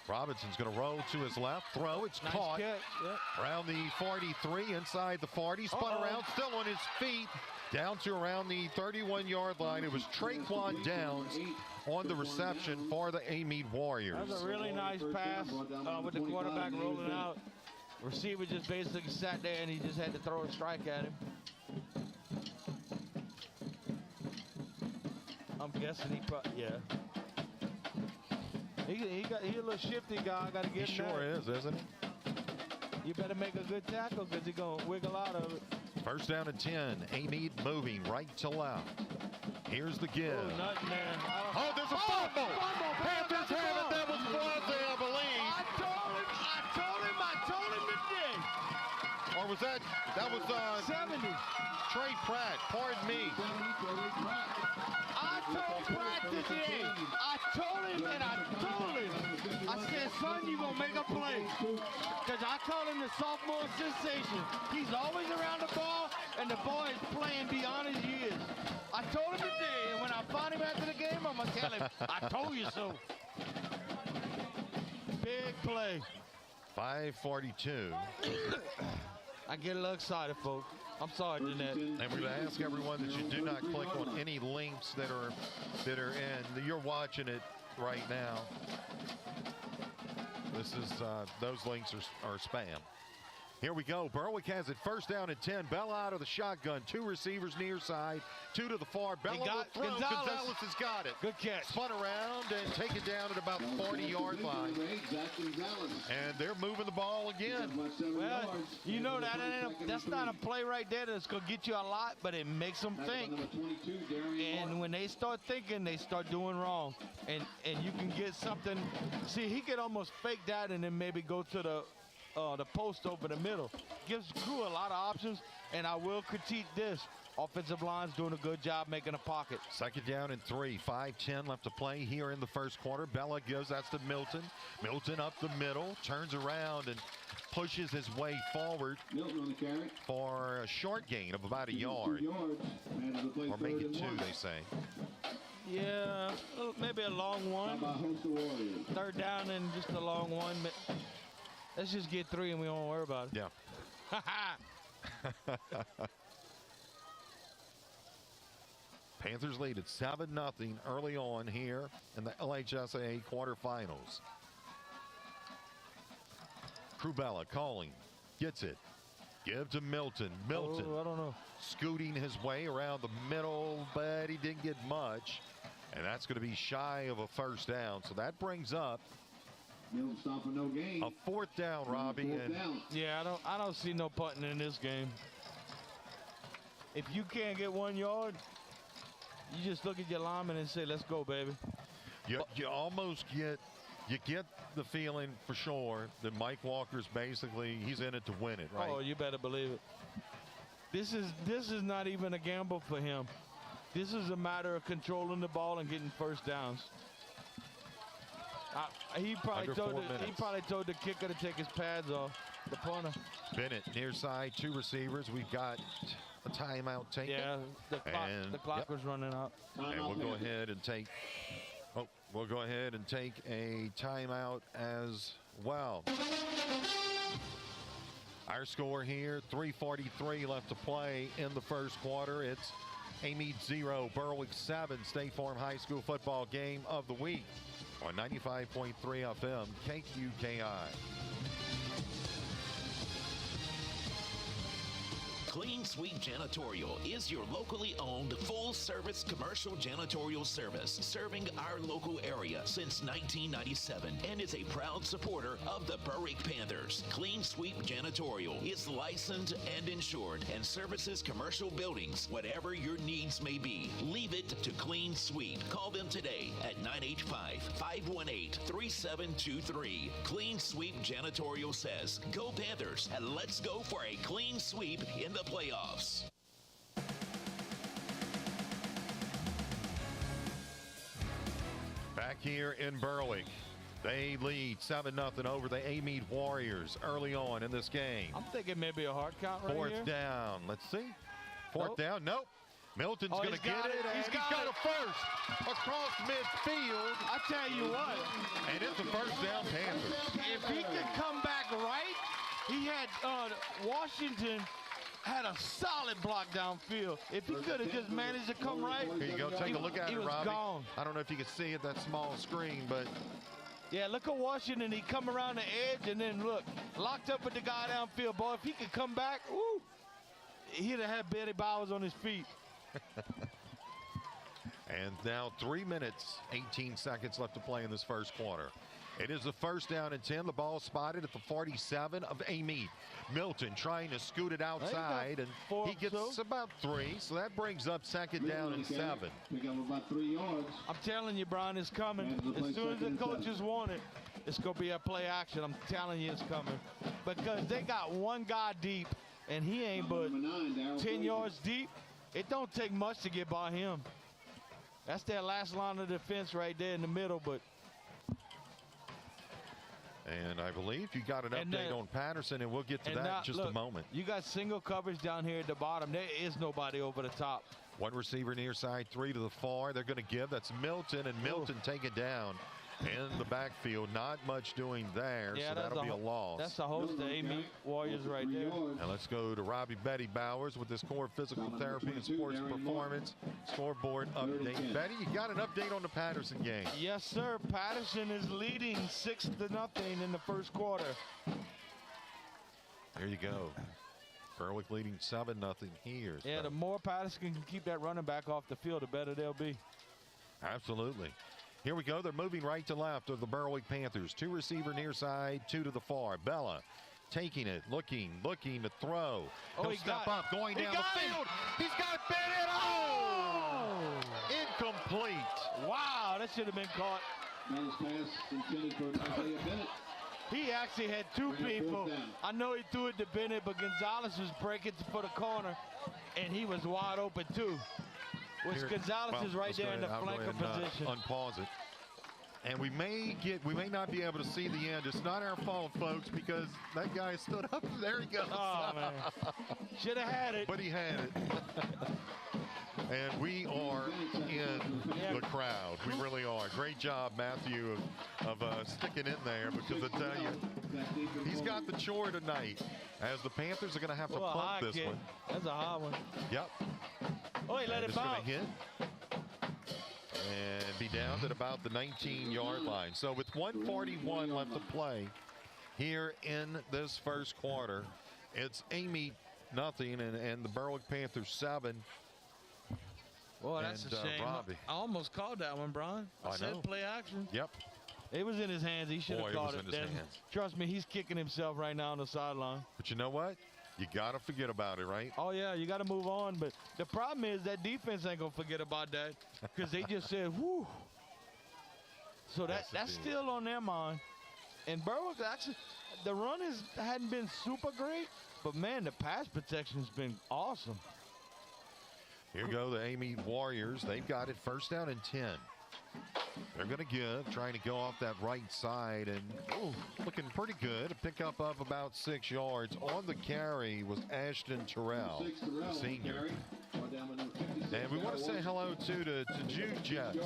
Robinson's going to roll to his left. Throw. It's nice caught. Catch. Yep. Around the 43, inside the 40. Spun around, still on his feet. Down to around the 31-yard line. It was Traquan Downs on the reception for the Amite Warriors. That was a really nice pass with the quarterback rolling out. Receiver just basically sat there, and he just had to throw a strike at him. I'm guessing he probably, He's a little shifty guy. Got to get him. He sure is, isn't he? You better make a good tackle because he's going to wiggle out of it. First down and 10. Amite moving right to left. Here's the give. Oh, there's a fumble. Panthers have it. That was Blase, I believe. I told him today. Or was that was 70. Trey Pratt, pardon me. I told Pratt today. I told him. I said, son, you gonna make a play. Because I call him the sophomore sensation. He's always around the ball, and the boy is playing beyond his years. I told him today, and when I find him after the game, I'm gonna tell him, I told you so. Big play. 5:42. I get a little excited, folks. I'm sorry, Jeanette. And we're going to ask everyone that you do not click on any links that are in. You're watching it right now. This is those links are spam. Here we go. Berwick has it. First down and 10. Bella out of the shotgun. 2 receivers near side. 2 to the far. Bella will throw. Gonzalez has got it. Good catch. Spun around and take it down at about 40-yard line. And they're moving the ball again. Well, you know that's not a play right there that's going to get you a lot, but it makes them think. And when they start thinking, they start doing wrong. And you can get something. See, he could almost fake that and then maybe go to the post over the middle. Gives Crew a lot of options, and I will critique this. Offensive line's doing a good job making a pocket. Second down and 3. 5:10 left to play here in the first quarter. Bella gives that's to Milton. Milton up the middle, turns around and pushes his way forward for a short gain of about a yard. Or make it 2, they say. Yeah, maybe a long one. Third down and just a long one. Let's just get 3 and we won't worry about it. Yeah. Panthers lead at 7-0 early on here in the LHSAA quarterfinals. Crubella calling. Gets it. Give to Milton. Milton. I don't know. Scooting his way around the middle, but he didn't get much. And that's going to be shy of a first down. So that brings up a fourth down, Robbie. Yeah, I don't see no punting in this game. If you can't get 1 yard, you just look at your lineman and say, let's go, baby. You almost get the feeling for sure that Mike Walker's basically, he's in it to win it, right? Oh, you better believe it. This is not even a gamble for him. This is a matter of controlling the ball and getting first downs. He probably told the kicker to take his pads off. The punter. Bennett near side, 2 receivers. We've got a timeout taken. Yeah, the clock was running out. And we'll go ahead and take. We'll go ahead and take a timeout as well. Our score here: 3:43 left to play in the first quarter. It's Amite 0, Berwick 7. State Farm High School football game of the week on 95.3 FM KQKI. Clean Sweep Janitorial is your locally owned full-service commercial janitorial service serving our local area since 1997 and is a proud supporter of the Berwick Panthers. Clean Sweep Janitorial is licensed and insured and services commercial buildings. Whatever your needs may be, leave it to Clean Sweep. Call them today at 985-518-3723. Clean Sweep Janitorial says, go Panthers, and let's go for a clean sweep in the playoffs. Back here in Berwick, they lead 7-0 over the Amite Warriors early on in this game. I'm thinking maybe a hard count right Fourth here. down. Let's see. Fourth down. Nope. Milton's going to get it, and he's got a first across midfield. I tell you what. And it's a first down Panthers. If he could come back right, he had Washington had a solid block downfield. If he could have just managed to come right. Here you go. Take a look at it, Robbie. Gone. I don't know if you can see it, that small screen, but. Yeah, look at Washington. He come around the edge and then look, locked up with the guy downfield. Boy, if he could come back, woo, he'd have had Betty Bowers on his feet. And now 3 minutes, 18 seconds left to play in this first quarter. It is a first down and 10. The ball spotted at the 47 of Amite. Milton trying to scoot it outside, and he gets about 3. So that brings up second down and 7. Pick up about 3 yards. I'm telling you, Brian, it's coming. As soon as the coaches want it, it's going to be a play action. I'm telling you it's coming. Because they got one guy deep, and he ain't but 10 yards deep. It don't take much to get by him. That's their last line of defense right there in the middle, but. And I believe you got an update on Patterson, and we'll get to that in just a moment. You got single coverage down here at the bottom. There is nobody over the top. One receiver near side, 3 to the far. They're going to give. That's Milton, and Milton taken down in the backfield. Not much doing there, so that'll be a loss. That's a host of Amite Warriors right there. And let's go to Betty Bowers with this core physical therapy and sports performance scoreboard update. Betty, you got an update on the Patterson game? Yes, sir. Patterson is leading 6-0 in the first quarter. There you go. Berwick leading 7-0 here. Yeah, the more Patterson can keep that running back off the field, the better they'll be. Absolutely. Here we go. They're moving right to left of the Berwick Panthers. 2 receiver near side, 2 to the far. Bella taking it, looking to throw. He'll step up, going down the field. He's got Bennett. Oh! Incomplete. Wow, that should have been caught. Nice pass intended for Isaiah Bennett. He actually had 2 people. I know he threw it to Bennett, but Gonzalez was breaking for the corner, and he was wide open too. Gonzalez is right there in the flanker position. Unpause it. And we may not be able to see the end. It's not our fault, folks, because that guy stood up. There he goes. Oh, man. Should have had it. But he had it. And we are in the crowd. We really are. Great job, Matthew, of sticking in there, because I tell you, he's got the chore tonight, as the Panthers are going to have to punt this one. That's a high one. Yep. Oh, he let it bounce. Hit and be down at about the 19-yard line. So with 1:41 left to play here in this first quarter, it's Amite nothing and the Berwick Panthers 7. Boy, that's a shame. Robbie. I almost called that one, Brian. I said play action. Yep. It was in his hands. He should have caught it. Trust me, he's kicking himself right now on the sideline. But you know what? You got to forget about it, right? Oh, yeah, you got to move on. But the problem is that defense ain't going to forget about that, because they just said, whoo. So that's still on their mind. And Berwick, actually, the run hadn't been super great, but, man, the pass protection's been awesome. Here go the Amite Warriors. They've got it first down and 10. They're going to give, trying to go off that right side, and looking pretty good. A pickup of about 6 yards. On the carry was Ashton Terrell, the senior. And we want to say hello to Jude Jets.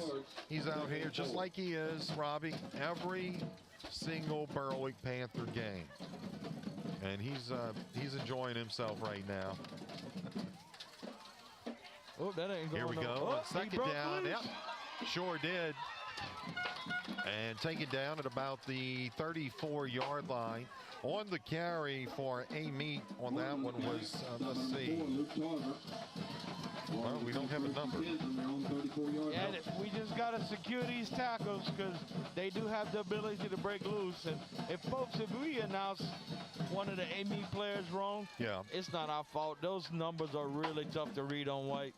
He's out here just like he is, Robbie, every single Berwick Panther game. And he's enjoying himself right now. Oh, that ain't going. Here we go. Second down. Yep. Sure did. And take it down at about the 34-yard line. On the carry for Amite on that one was, let's see. Well, we don't have a number. Yeah, we just got to secure these tackles, because they do have the ability to break loose. And if we announce one of the Amite players wrong, it's not our fault. Those numbers are really tough to read on white.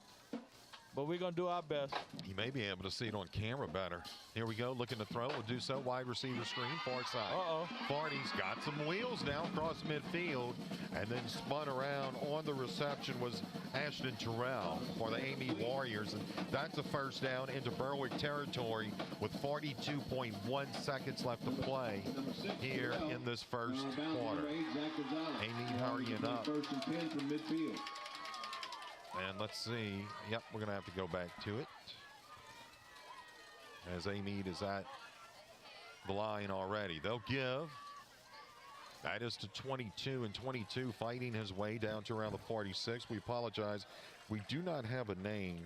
But we're going to do our best. You may be able to see it on camera better. Here we go, looking to throw. We'll do so. Wide receiver screen, far side. Farney's got some wheels now across midfield, and then spun around. On the reception was Ashton Terrell for the Amite Warriors. And that's a first down into Berwick territory with 42.1 seconds left to play here in this first quarter. Amite hurrying up. First and 10 from midfield. And let's see. Yep, we're going to have to go back to it, as Amite is at the line already. They'll give. That is to 22, and 22 fighting his way down to around the 46. We apologize. We do not have a name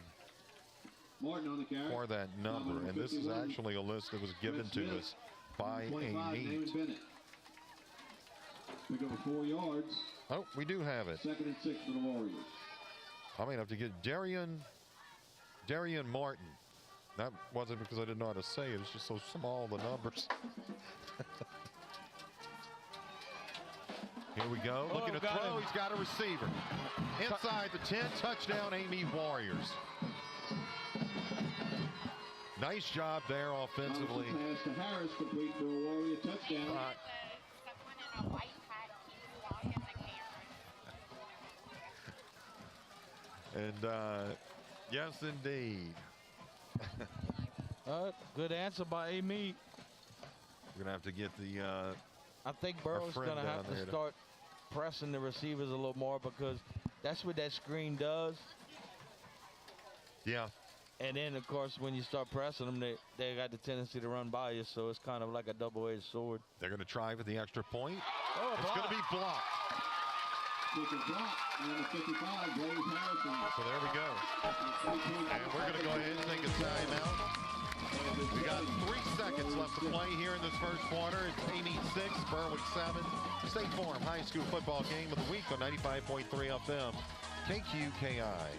for that number, and this is actually a list that was given to us by Amite. Pick up 4 yards. Oh, we do have it. 2nd and 6 for the Warriors. I may have to get Darian Martin. That wasn't because I didn't know how to say it. It's just so small, the numbers. Here we go. Looking to throw. He's got a receiver. Inside the 10. Touchdown, Amite Warriors. Nice job there offensively. Pass to Harris, complete for a Warrior touchdown. And yes, indeed. Good answer by Amite. We're gonna have to get the. I think Burrow's gonna have to start pressing the receivers a little more because that's what that screen does. Yeah. And then, of course, when you start pressing them, they got the tendency to run by you, so it's kind of like a double-edged sword. They're going to try for the extra point. Oh, it's going to be blocked. So there we go. And we're going to go ahead and take a timeout. We got 3 seconds left to play here in this first quarter. It's Amite 6, Berwick 7. State Farm High School football game of the week on 95.3 FM. KQKI.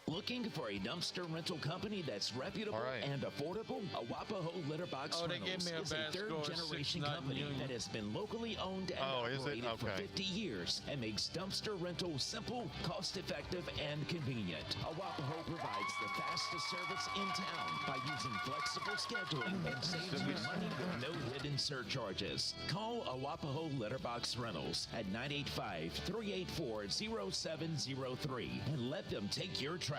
Looking for a dumpster rental company that's reputable and affordable? Awapaho Litter Box Rentals is a third-generation company that has been locally owned and operated for 50 years and makes dumpster rental simple, cost-effective, and convenient. Awapaho provides the fastest service in town by using flexible scheduling and saves you money with no hidden surcharges. Call Awapaho Litter Box Rentals at 985-384-0703 and let them take your trash.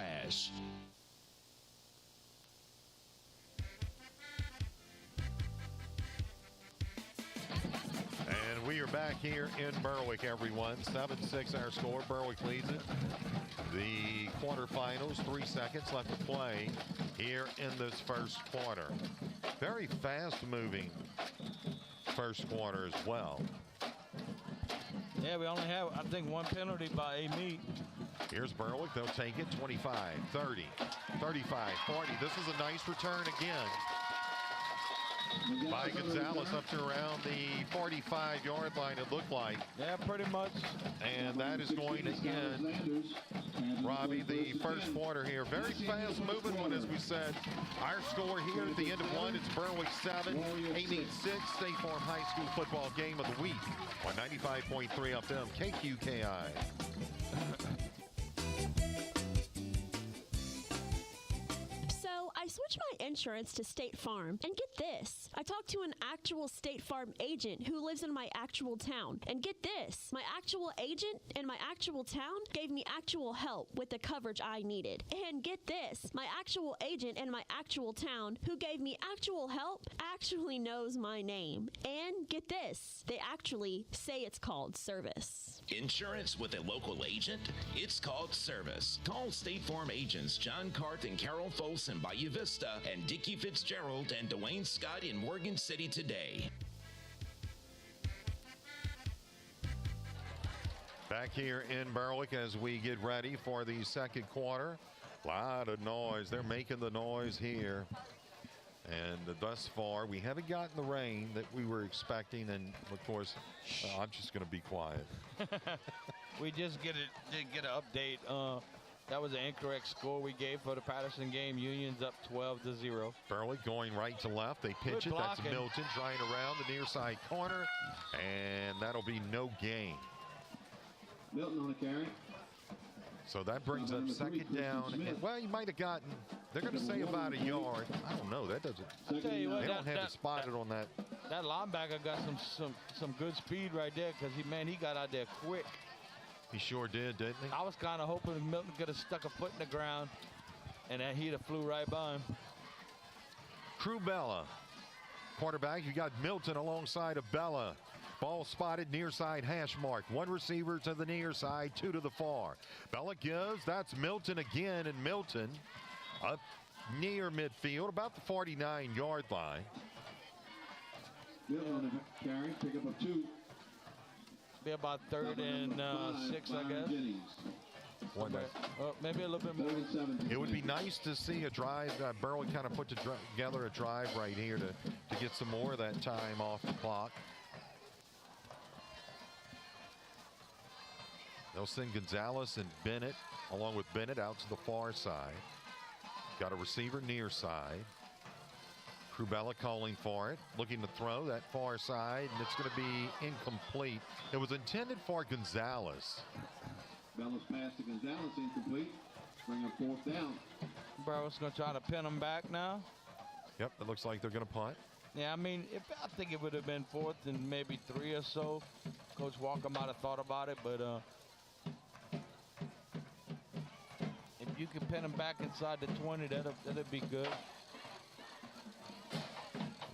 And we are back here in Berwick, everyone. 7-6 our score. Berwick leads it. The quarterfinals, 3 seconds left to play here in this first quarter. Very fast-moving first quarter as well. Yeah, we only have, I think, 1 penalty by Amite. Here's Berwick. They'll take it. 25, 30, 35, 40. This is a nice return again by Gonzalez up to around the 45-yard line, it looked like. Yeah, pretty much. And that is going to end, Robbie, the first quarter here. Very fast-moving one, as we said. Our score here at the end of one, it's Berwick 7, Amite 6, State Farm High School football game of the week on 95.3 FM, KQKI. I switched my insurance to State Farm, and get this. I talked to an actual State Farm agent who lives in my actual town. And get this. My actual agent in my actual town gave me actual help with the coverage I needed. And get this. My actual agent in my actual town who gave me actual help actually knows my name. And get this. They actually say it's called service. Insurance with a local agent? It's called service. Call State Farm agents John Cart and Carol Folsom by Vista and Dickie Fitzgerald and Dwayne Scott in Morgan City today. Back here in Berwick as we get ready for the second quarter. A lot of noise. They're making the noise here. And thus far, we haven't gotten the rain that we were expecting. And, of course, I'm just going to be quiet. We just did get an update. That was an incorrect score we gave for the Patterson game. Union's up 12-0. Berwick going right to left. They pitch it. That's Milton trying around the near side corner. And that'll be no gain. Milton on the carry. So that brings up second down. And, well, you might have gotten, they're going to say about a yard. I don't know. That doesn't. I tell you what, they don't have it spotted on that. That linebacker got some good speed right there because he got out there quick. He sure did, didn't he? I was kind of hoping Milton could have stuck a foot in the ground, and then he'd have flew right by him. Crew Bella, quarterback. You got Milton alongside of Bella. Ball spotted near side hash mark. One receiver to the near side, two to the far. Bella gives. That's Milton again, and Milton up near midfield, about the 49-yard line. Milton on the carry, pick up a 2. Be about 3rd and 6, I guess. Maybe a little bit more. It would be nice to see a drive. Berwick kind of put together a drive right here to get some more of that time off the clock. They'll send Gonzalez and Bennett, along with Bennett, out to the far side. Got a receiver near side. Krubella calling for it, looking to throw that far side, and it's going to be incomplete. It was intended for Gonzalez. Bella's pass to Gonzalez incomplete. Bring up 4th down. Berwick's going to try to pin them back now. Yep, it looks like they're going to punt. Yeah, I mean, I think it would have been 4th and maybe 3 or so. Coach Walker might have thought about it, but if you can pin them back inside the 20, that'd be good.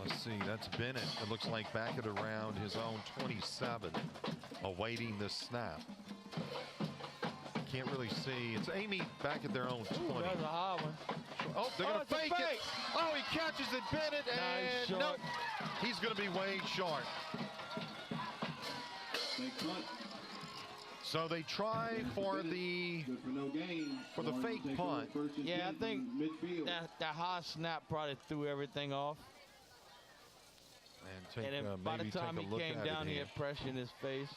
Let's see, that's Bennett. It looks like back at around his own 27, awaiting this snap. Can't really see. It's Amite back at their own 20. Ooh, that's a high one. Oh, they're going to fake it. Oh, he catches it, Bennett, Nice and short. nope. He's going to be way short. So they try for the fake punt. Yeah, I think that high snap probably threw everything off. And then by the time he came down, he had pressure in his face.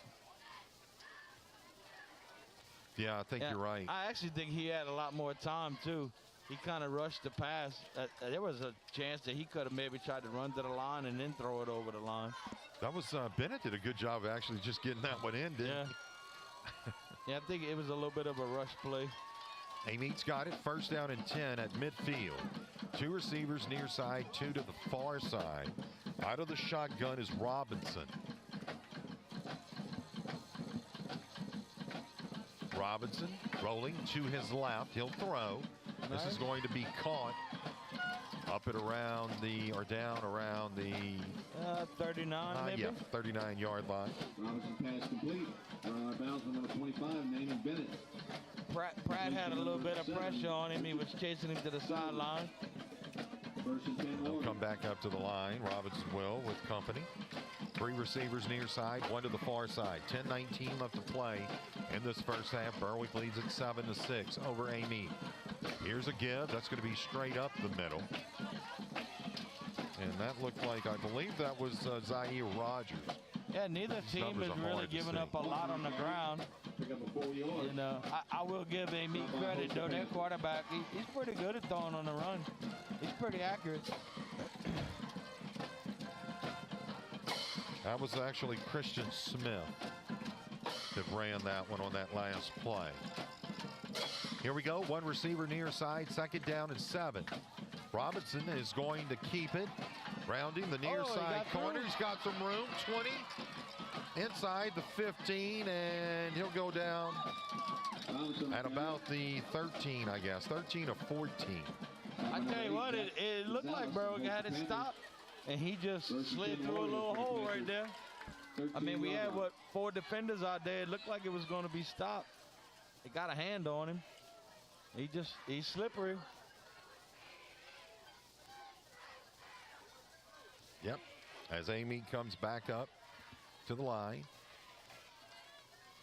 Yeah, I think you're right. I actually think he had a lot more time, too. He kind of rushed the pass. There was a chance that he could have maybe tried to run to the line and then throw it over the line. That was Bennett did a good job of actually just getting that one in, didn't he? Yeah, I think it was a little bit of a rush play. Amite's got it. 1st down and 10 at midfield. 2 receivers near side, 2 to the far side. Out of the shotgun is Robinson. Robinson rolling to his left. He'll throw. Nice. This is going to be caught up at around the, or down around the 39 maybe? Yeah, 39-yard line. Robinson pass complete. Bounds on number 25, Naaman Bennett. Pratt had a little bit of pressure on him. He was chasing him to the sideline. He'll come back up to the line. Robinson will with company. 3 receivers near side, 1 to the far side. 10-19 left to play in this first half. Berwick leads at 7-6 over Amite. Here's a give. That's going to be straight up the middle. And that looked like, I believe that was Zaire Rogers. Yeah, neither team is really giving up a lot on the ground. And I will give Amite credit, though. Their quarterback, he's pretty good at throwing on the run. He's pretty accurate. That was actually Christian Smith that ran that one on that last play. Here we go. 1 receiver near side. 2nd down and 7. Robinson is going to keep it. Rounding the near side corner. He's got some room. 20 inside the 15, and he'll go down at about the 13, I guess. 13 or 14. I tell you what, it looked like Berwick had it stopped, and he just slid through a little hole right there. I mean, we had, 4 defenders out there. It looked like it was going to be stopped. They got a hand on him. He's slippery. Yep. As Amite comes back up to the line.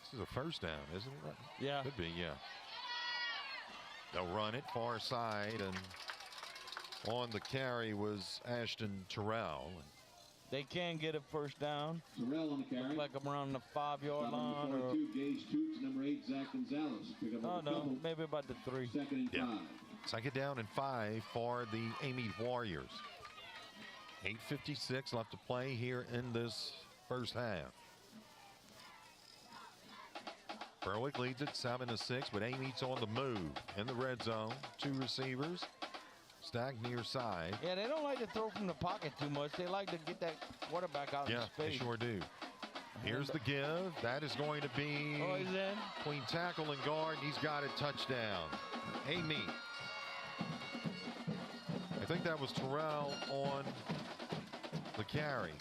This is a 1st down, isn't it? Yeah. Could be, yeah. They'll run it far side, and on the carry was Ashton Terrell. They can get a 1st down. Terrell on the carry. Looks like I'm around the 5-yard line. Number 42, Gage Toots, number 8, Zach Gonzalez. Pick up No, maybe about the 3. 2nd and 5. 2nd down and 5 for the Amite Warriors. 8:56 left to play here in this first half. Berwick leads at 7-6, but Amite's on the move in the red zone. 2 receivers stacked near side. Yeah, they don't like to throw from the pocket too much. They like to get that quarterback out in space. Yeah, they sure do. Here's the give. That is going to be he's in. Between tackle and guard. He's got a touchdown. Amite. I think that was Terrell on the carry.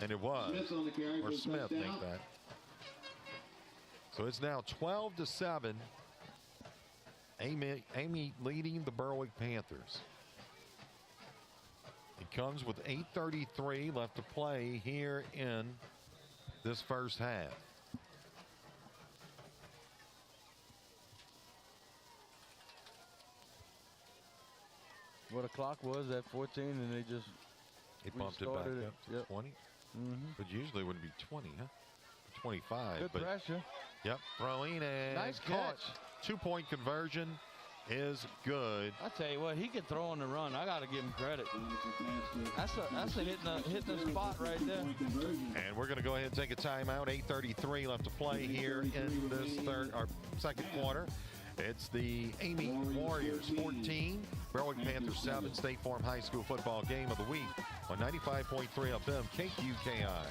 And it was. Smith on the carry or for Smith, touchdown. think that. So it's now 12-7. Amite leading the Berwick Panthers. It comes with 8:33 left to play here in this first half. What the clock was at 14, and they just bumped it back restarted up to 20. But usually it wouldn't be 20, huh? 25. Good but pressure. Yep, throwing and Nice caught. catch. 2-point conversion. is good. I tell you what, he can throw on the run. I got to give him credit. That's a hitting the spot right there. And we're going to go ahead and take a timeout. 8:33 left to play here in this second quarter. It's the Amite Warriors 14, Berwick Panthers 7, State Farm High School football game of the week on 95.3 FM KQKI.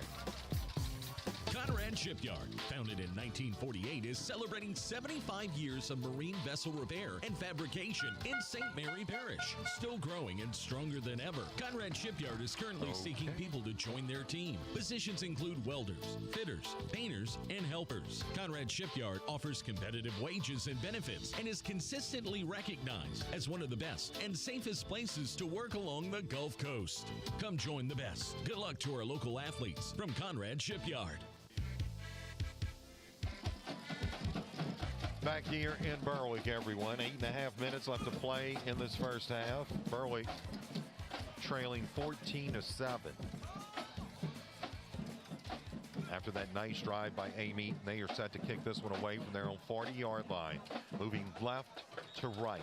Conrad Shipyard, founded in 1948, is celebrating 75 years of marine vessel repair and fabrication in St. Mary Parish. Still growing and stronger than ever, Conrad Shipyard is currently seeking people to join their team. Positions include welders, fitters, painters, and helpers. Conrad Shipyard offers competitive wages and benefits and is consistently recognized as one of the best and safest places to work along the Gulf Coast. Come join the best. Good luck to our local athletes from Conrad Shipyard. Back here in Berwick, everyone. 8.5 minutes left to play in this first half. Berwick trailing 14-7. After that nice drive by Amite, they are set to kick this one away from their own 40-yard line, moving left to right.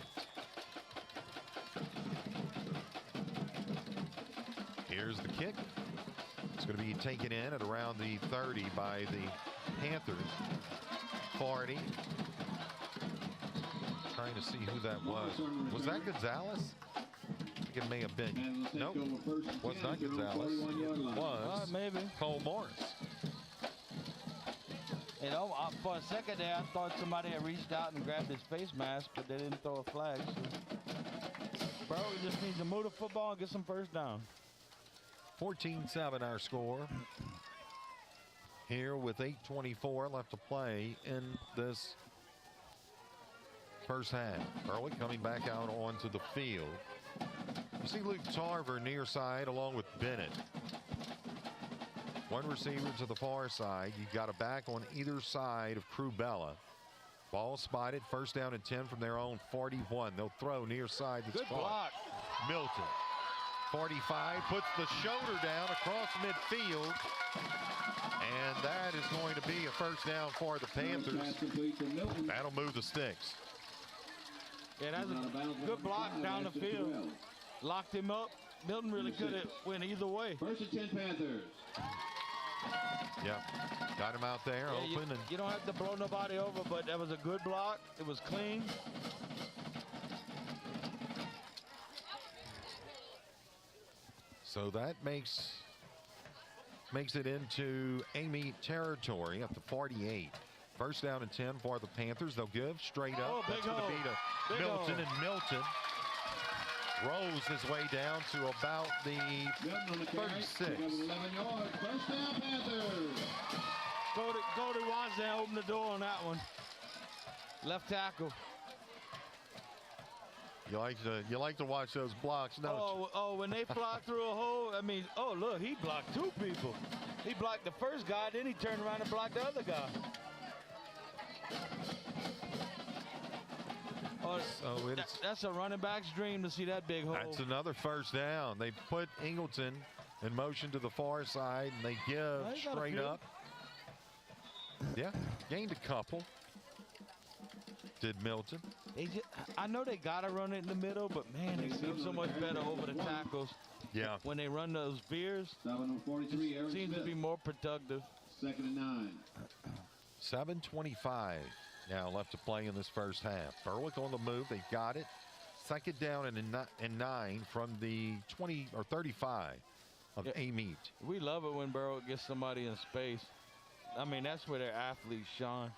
Here's the kick. It's going to be taken in at around the 30 by the Panthers. 40. Trying to see who that was. Was that Gonzalez? I think it may have been. Nope. Was not Gonzalez. It was maybe Cole Morris. You know, for a second there, I thought somebody had reached out and grabbed his face mask, but they didn't throw a flag. So Berwick just needs to move the football and get some first down. 14-7 our score. Here with 8:24 left to play in this first half. Berwick coming back out onto the field. You see Luke Tarver near side along with Bennett. One receiver to the far side. You've got a back on either side of Crubella. Ball spotted. First down and 10 from their own 41. They'll throw near side. Good block. Milton. 45 puts the shoulder down across midfield. And that is going to be a first down for the Panthers. That'll move the sticks. Yeah, that's a good block down the field. Locked him up. Milton really could have went either way. First and 10 Panthers. Yeah, got him out there open. You don't have to blow nobody over, but that was a good block. It was clean. So that makes it into Amite territory at the 48. First down and 10 for the Panthers. They'll give straight up. That's going to be to Milton, and Milton rolls his way down to about the 36. 11 yards. First down Panthers. Go to Wanza and open the door on that one. Left tackle. You like to watch those blocks, don't you? Oh, when they fly through a hole, I mean, oh, look, he blocked two people. He blocked the first guy, then he turned around and blocked the other guy. Oh, so that's a running back's dream to see that big hole. That's another first down. They put Ingleton in motion to the far side, and they give straight up. Yeah, gained a couple. Did Milton. I know they got to run it in the middle, but, man, they seem so much better over the tackles. Yeah. When they run those veers, it seems to be more productive. Second and 9. 7:25 now left to play in this first half. Berwick on the move. They've got it. Second down and 9 from the 20 or 35 of Amite. We love it when Berwick gets somebody in space. I mean, that's where their athletes shine.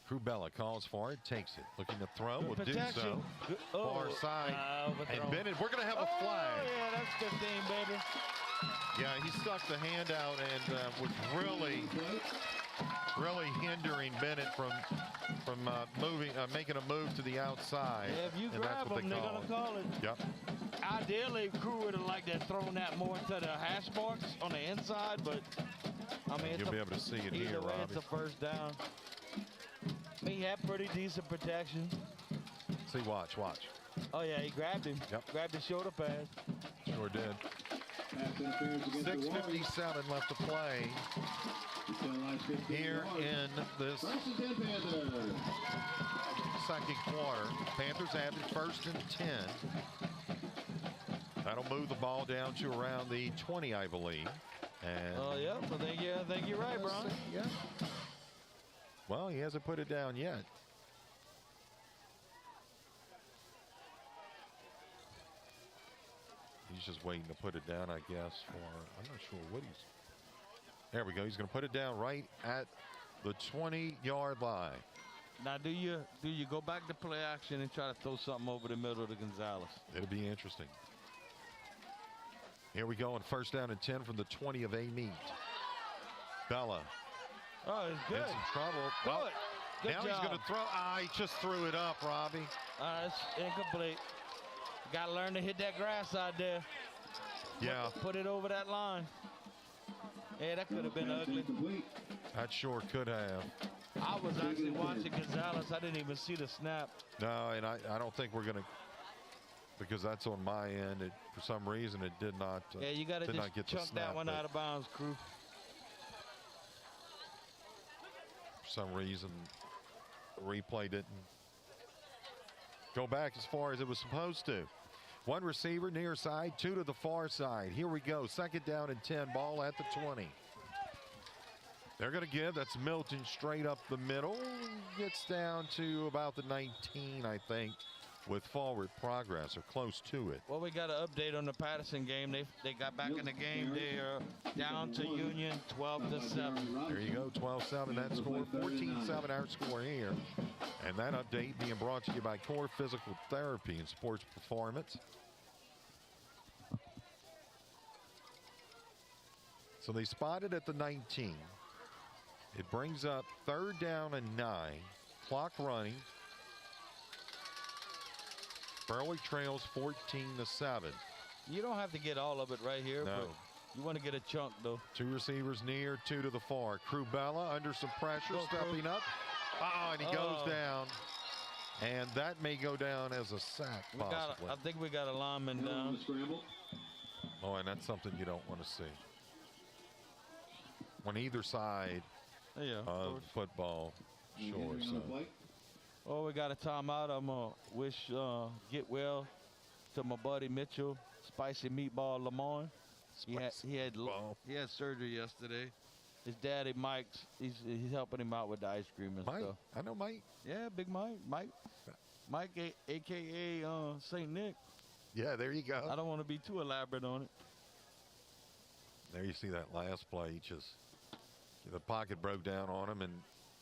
Crubella calls for it, takes it. Looking to throw, will do so. Far side. And Bennett, we're going to have a flag. Oh, yeah, that's 15, baby. Yeah, he stuck the hand out and was really hindering Bennett from making a move to the outside. Yeah, if you grab them, they're going to call it. Yep. Ideally, Crew would have liked that thrown that more to the hash marks on the inside, but I mean, you'll be able to see it here, either way, Robbie. it's a first down. He had pretty decent protection. See, watch. Oh, yeah, he grabbed him. Yep. Grabbed his shoulder pad. Sure did. 6:57 left to play. here in this second quarter. Panthers have it 1st and 10. That'll move the ball down to around the 20, I believe. And yeah, I think you're right, Brian. Yeah. Well, he hasn't put it down yet. He's just waiting to put it down, I guess, for, I'm not sure what he's. There we go. He's going to put it down right at the 20-yard line. Now, do you go back to play action and try to throw something over the middle to Gonzalez? It'll be interesting. Here we go on 1st down and 10 from the 20 of Amite. Bella. Oh, it's good. In some trouble. Well, Good now job. he's going to throw. He just threw it up, Robbie. It's incomplete. Got to learn to hit that grass out there. Yeah. Put it over that line. Yeah, that could have been ugly. That sure could have. I was actually watching Gonzalez. I didn't even see the snap. No, and I don't think we're going to, because that's on my end. For some reason, it did not. Yeah, you got to did just not get the chunk snap, that one but out of bounds, crew. For some reason, the replay didn't go back as far as it was supposed to. One receiver near side, 2 to the far side. Here we go. 2nd down and 10. Ball at the 20. They're going to give. That's Milton straight up the middle. Gets down to about the 19, I think, with forward progress or close to it. Well, we got an update on the Patterson game. They got back in the game. They are down to Union 12-7. There you go, 12-7 that score. 14-7 our score here. And that update being brought to you by Core Physical Therapy and Sports Performance. So they spotted at the 19. It brings up 3rd down and 9. Clock running. Berwick trails 14-7. You don't have to get all of it right here, No. but you want to get a chunk, though. 2 receivers near, 2 to the far. Crubella under some pressure, stepping up. And he goes down. And that may go down as a sack, possibly. I think we got a lineman down. Oh, and that's something you don't want to see. On either side of football, sure. So. Oh, we got a timeout. I'm going to wish get well to my buddy Mitchell, Spicy Meatball Lamar. He had surgery yesterday. His daddy, Mike's, he's helping him out with the ice cream and Mike, stuff. I know Mike. Yeah, Big Mike. Mike, a.k.a. St. Nick. Yeah, there you go. I don't want to be too elaborate on it. There you see that last play. The pocket broke down on him, and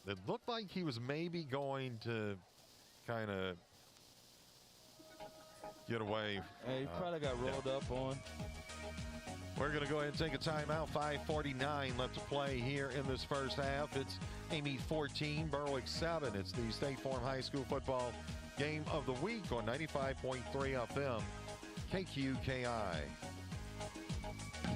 it looked like he was maybe going to kind of get away. Hey, he probably got rolled up on. We're going to go ahead and take a timeout. 5:49 left to play here in this first half. It's Amite 14, Berwick 7. It's the State Farm High School football game of the week on 95.3 FM, KQKI.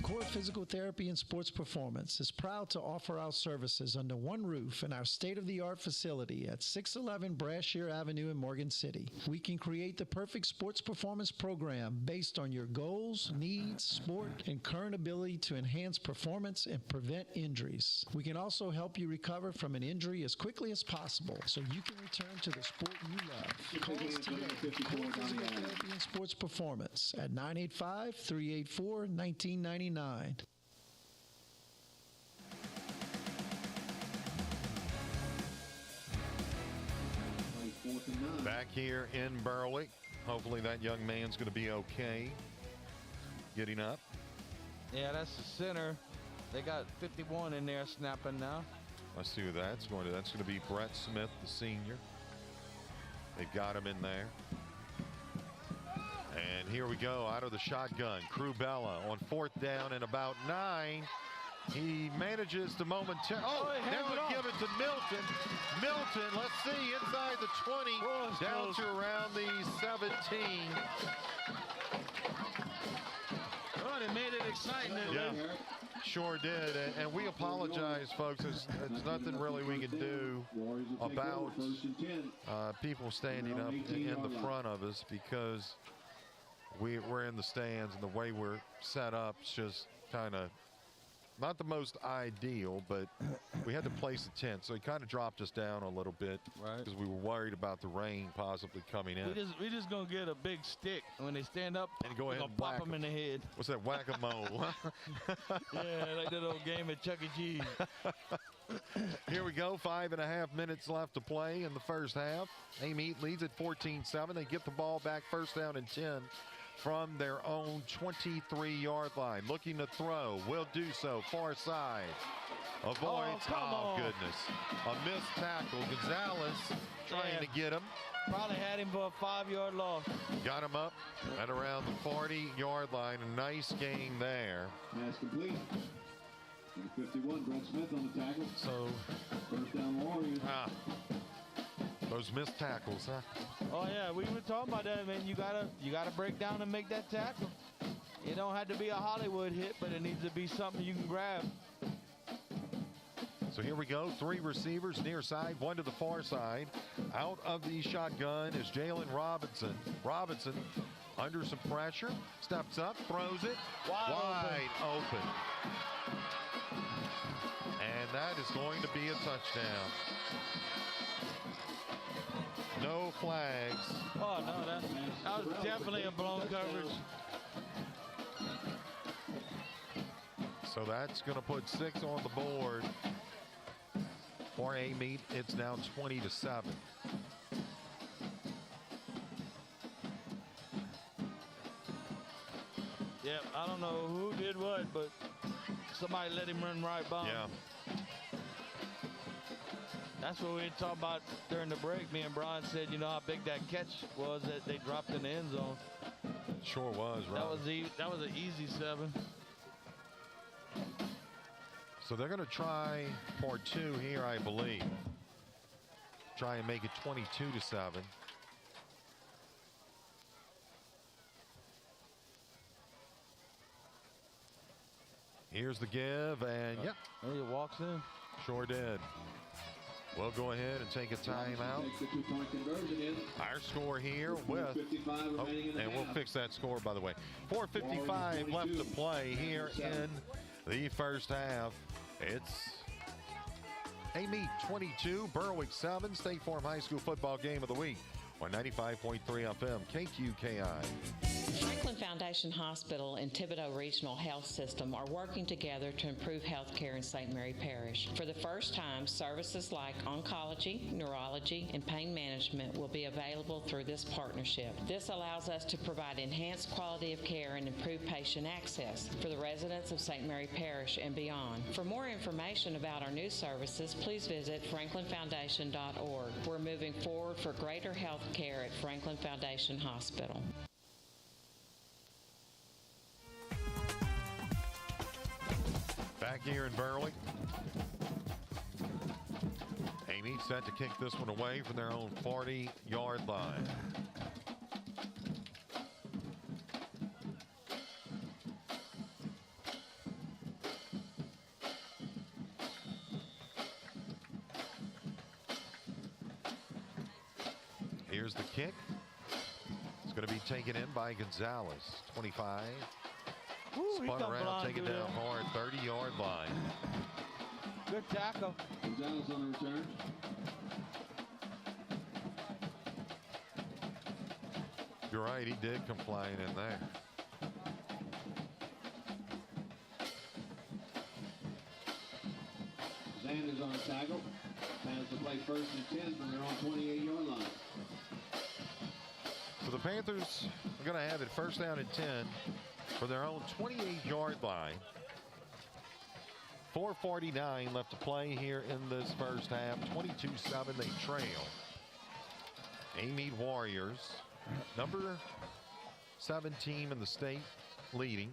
Core Physical Therapy and Sports Performance is proud to offer our services under one roof in our state-of-the-art facility at 611 Brashear Avenue in Morgan City. We can create the perfect sports performance program based on your goals, needs, sport, and current ability to enhance performance and prevent injuries. We can also help you recover from an injury as quickly as possible so you can return to the sport you love. Call us today, Core Physical Therapy and Sports Performance at 985-384-1999. Back here in Berwick. Hopefully that young man's going to be okay getting up. Yeah, that's the center. They got 51 in there snapping now. Let's see who that's going to. That's going to be Brett Smith, the senior. They've got him in there. And here we go out of the shotgun. Crubella on 4th down and about 9. He manages to momentarily. Now give it to Milton. Milton, let's see, inside the 20, down to around the 17. Oh, they made it exciting. Yeah, sure did. And we apologize, folks. There's nothing really we can do about people standing up in the front of us because we're in the stands, and the way we're set up is just kind of not the most ideal, but we had to place a tent, so he kind of dropped us down a little bit because we were worried about the rain possibly coming in. We just gonna get a big stick when they stand up and go ahead and pop them in the head. What's that, whack-a-mole? Yeah, like that old game at Chuck E. Cheese. Here we go. 5.5 minutes left to play in the first half. Amite leads at 14-7. They get the ball back, first down and 10 from their own 23-yard line. Looking to throw. Will do so. Far side. Avoids. Oh, goodness. A missed tackle. Gonzalez trying to get him. Probably had him for a 5-yard loss. Got him up at around the 40-yard line. A nice gain there. Pass complete. 51, Brett Smith on the tackle. So, first down Warriors. Those missed tackles, huh? Oh yeah, we were talking about that, man. You gotta break down and make that tackle. It don't have to be a Hollywood hit, but it needs to be something you can grab. So here we go. 3 receivers near side, 1 to the far side. Out of the shotgun is Jalen Robinson. Robinson under some pressure, steps up, throws it wide open. And that is going to be a touchdown. No flags. Oh, no, that was definitely a blown coverage. So that's going to put 6 on the board for Amite. It's now 20-7. Yeah, I don't know who did what, but somebody let him run right by him. Yeah. That's what we were talking about during the break. Me and Brian said, you know how big that catch was that they dropped in the end zone. Sure was, right? That was an easy 7. So they're going to try for 2 here, I believe. Try and make it 22-7. Here's the give, and yep. He walks in. Sure did. We'll go ahead and take a timeout. Our score here with, and we'll fix that score, by the way. 4:55 left to play here in the first half. It's Amite 22, Berwick 7, State Farm High School football game of the week on 95.3 FM, KQKI. Franklin Foundation Hospital and Thibodeau Regional Health System are working together to improve health care in St. Mary Parish. For the first time, services like oncology, neurology, and pain management will be available through this partnership. This allows us to provide enhanced quality of care and improve patient access for the residents of St. Mary Parish and beyond. For more information about our new services, please visit franklinfoundation.org. We're moving forward for greater health care at Franklin Foundation Hospital. Back here in Berwick. Amite set to kick this one away from their own 40-yard line. Here's the kick. It's going to be taken in by Gonzalez. 25. Spun around, take it down hard, 30-yard line. Good tackle. Gonzalez on the return. You're right, he did come flying in there. Sanders on the tackle. Plans to play first and 10 from their own 28-yard line. So the Panthers are going to have it first down and 10 for their own 28-yard line. 4:49 left to play here in this first half. 22-7, they trail. Amite Warriors, number 7 team in the state, leading.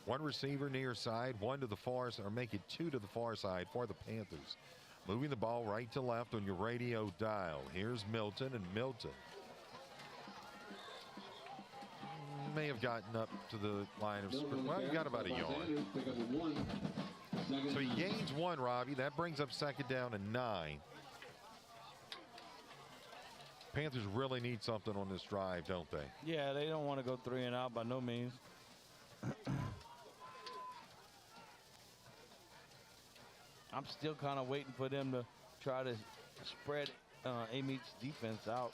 1 receiver near side, 1 to the far side, or make it 2 to the far side for the Panthers. Moving the ball right to left on your radio dial. Here's Milton, and Milton may have gotten up to the line of scrimmage. Well, he got about a yard. So he gains 1, Robbie. That brings up second down and 9. Panthers really need something on this drive, don't they? Yeah, they don't want to go 3 and out by no means. I'm still kind of waiting for them to try to spread Amite's defense out.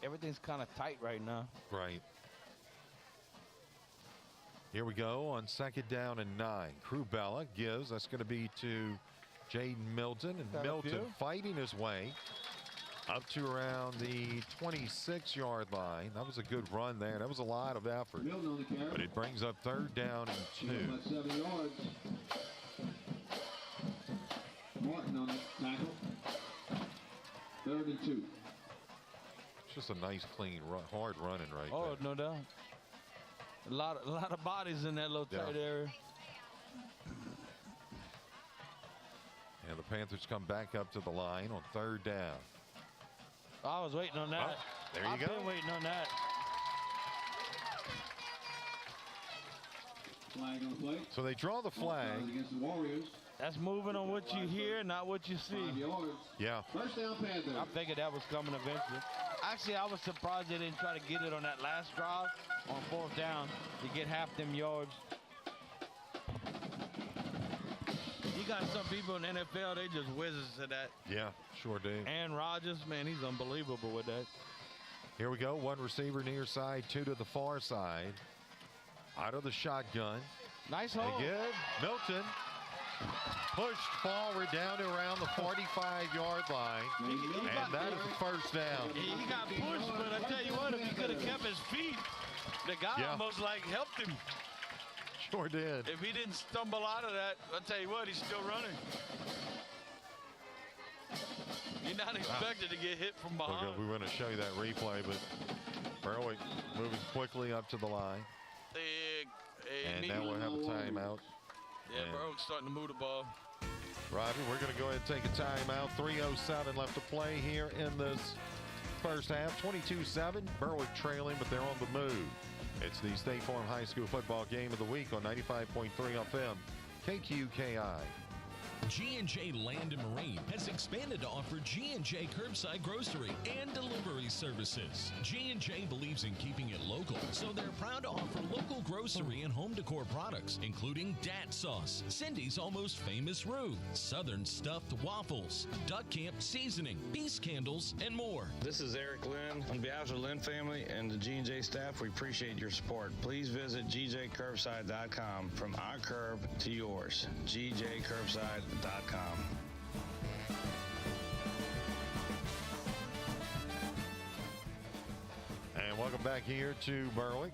Everything's kind of tight right now. Right. Here we go on 2nd down and 9. Crubella gives. That's going to be to Jaden Milton. And Got a Milton few. fighting his way up to around the 26-yard line. That was a good run there. That was a lot of effort. Milton on the carry. But it brings up 3rd down and 2. About 7 yards. Martin on the tackle. 3rd and 2. It's just a nice, clean, hard running right there. Oh, no doubt. A lot of bodies in that little tight area. And the Panthers come back up to the line on 3rd down. I was waiting on that. Oh, there you I've go. been waiting on that. Flag on the play. So they draw the flag. Against the Warriors. That's moving on what you hear, not what you see. 5 yards. Yeah. 1st down, Panthers. I figured that was coming eventually. Actually, I was surprised they didn't try to get it on that last drive on 4th down to get half them yards. You got some people in the NFL, they just whizzes to that. Yeah, sure do. Aaron Rodgers, man, he's unbelievable with that. Here we go. 1 receiver near side, 2 to the far side. Out of the shotgun. Nice They hold. good. Milton pushed forward down to around the 45-yard line. And that is the 1st down. He got pushed, but I tell you what, if he could have kept his feet, the guy almost like helped him. Sure did. If he didn't stumble out of that, I tell you what, he's still running. You're not expected to get hit from behind. We want to show you that replay, but Berwick moving quickly up to the line. And now we'll have a timeout. Yeah, Berwick's starting to move the ball. Robbie, we're going to go ahead and take a timeout. 3:07 left to play here in this first half. 22-7. Berwick trailing, but they're on the move. It's the State Farm High School football game of the week on 95.3 FM, KQKI. G&J Land and Marine has expanded to offer G&J curbside grocery and delivery services. G&J believes in keeping it local, so they're proud to offer local grocery and home decor products, including Dat Sauce, Cindy's Almost Famous Roux, Southern Stuffed Waffles, Duck Camp Seasoning, Peace Candles, and more. This is Eric Lynn. On behalf of the Lynn family and the G&J staff, we appreciate your support. Please visit gjcurbside.com. From our curb to yours. gjcurbside.com. And welcome back here to Berwick.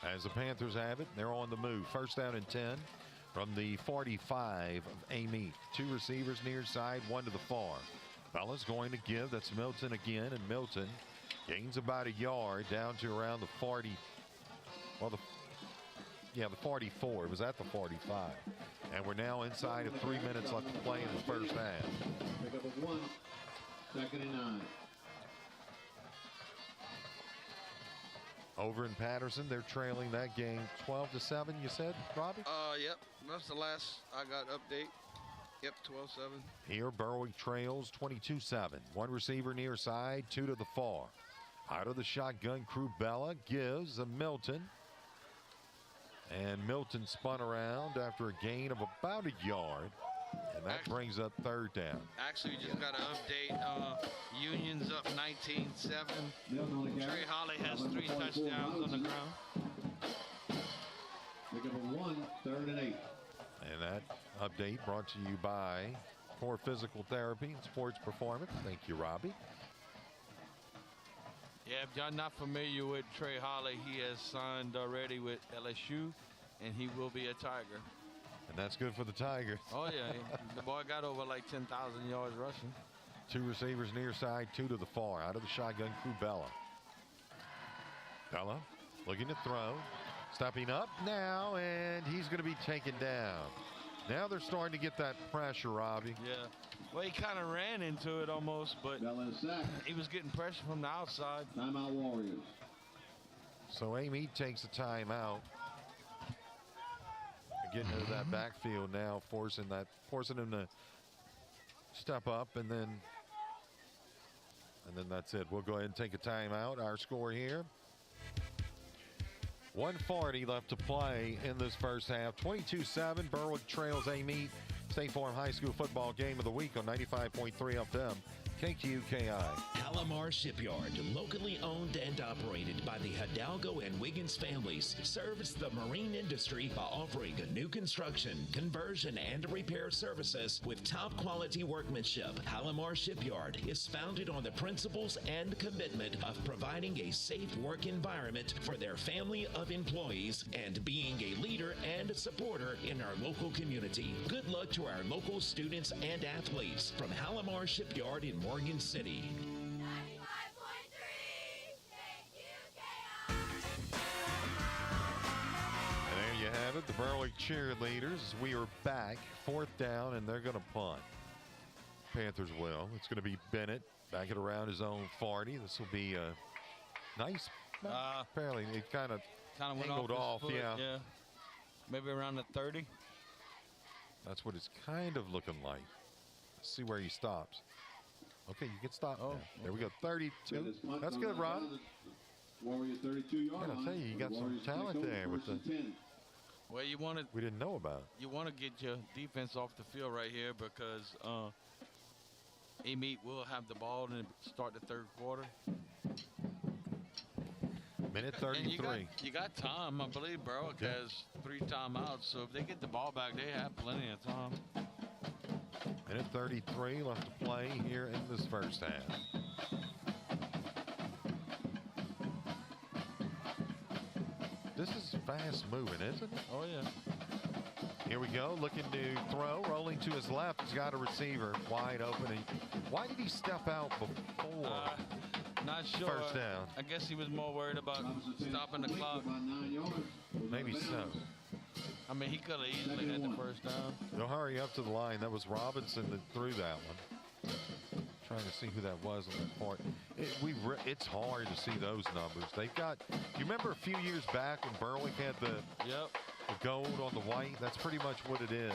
As the Panthers have it, they're on the move. 1st down and 10 from the 45 of Amite. 2 receivers near side, 1 to the far. Bella's going to give. That's Milton again, and Milton gains about a yard down to around the 40. Well, the 44. It was at the 45. And we're now inside of 3 minutes left to play in the first half. Pick up a 1. 2nd and 9. Over in Patterson, they're trailing that game 12-7, you said, Robbie? Yep. That's the last I got update. Yep, 12-7. Here, Berwick trails 22-7. 1 receiver near side, 2 to the far. Out of the shotgun, Crubella gives a Milton. And Milton spun around after a gain of about a yard. And that brings up 3rd down. Actually, we just got an update. Union's up 19-7. Trey Holly has 3 touchdowns on the ground. Pick up a 1. 3rd and 8. And that update brought to you by Core Physical Therapy and Sports Performance. Thank you, Robbie. Yeah, if y'all not familiar with Trey Holly, he has signed already with LSU, and he will be a Tiger. And that's good for the Tigers. Oh, yeah. The boy got over like 10,000 yards rushing. 2 receivers near side, 2 to the far. Out of the shotgun, Crubella. Bella looking to throw. Stepping up now, and he's going to be taken down. Now they're starting to get that pressure, Robbie. Yeah. Well, he kind of ran into it almost, but he was getting pressure from the outside. Timeout Warriors. So Amite takes a timeout. Getting into that backfield now, forcing him to step up, and then that's it. We'll go ahead and take a timeout. Our score here, 1:40 left to play in this first half. 22-7, Berwick trails Amite. State Farm High School football game of the week on 95.3 FM. KQKI. Palomar Shipyard, locally owned and operated by the Hidalgo and Wiggins families, serves the marine industry by offering new construction, conversion, and repair services with top quality workmanship. Palomar Shipyard is founded on the principles and commitment of providing a safe work environment for their family of employees and being a leader and supporter in our local community. Good luck to our local students and athletes from Palomar Shipyard in Morgan City. And there you have it, the Berwick cheerleaders. We are back, 4th down, and they're going to punt. Panthers will. It's going to be Bennett back at around his own 40. This will be a nice, fairly, it kind of angled off. Yeah. Maybe around the 30. That's what it's kind of looking like. Let's see where he stops. Okay, you can stop now. There we go, 32. That's good, Ron. Warriors 32-yard line. I tell you got some talent there with the. Well, you want to. We didn't know about. You want to get your defense off the field right here because Amite will have the ball and start the third quarter. Minute 33. And you got time, I believe. Berwick has 3 timeouts, so if they get the ball back, they have plenty of time. Minute 33 left to play here in this first half. This is fast moving, isn't it? Oh, yeah. Here we go, looking to throw, rolling to his left. He's got a receiver wide open. Why did he step out before? Not sure. First down. I guess he was more worried about stopping the clock. Maybe so. I mean, he could have easily had the first down. They'll hurry up to the line. That was Robinson that threw that one. Trying to see who that was on that part. It's hard to see those numbers. They've got. You remember a few years back when Berwick had the gold on the white? That's pretty much what it is.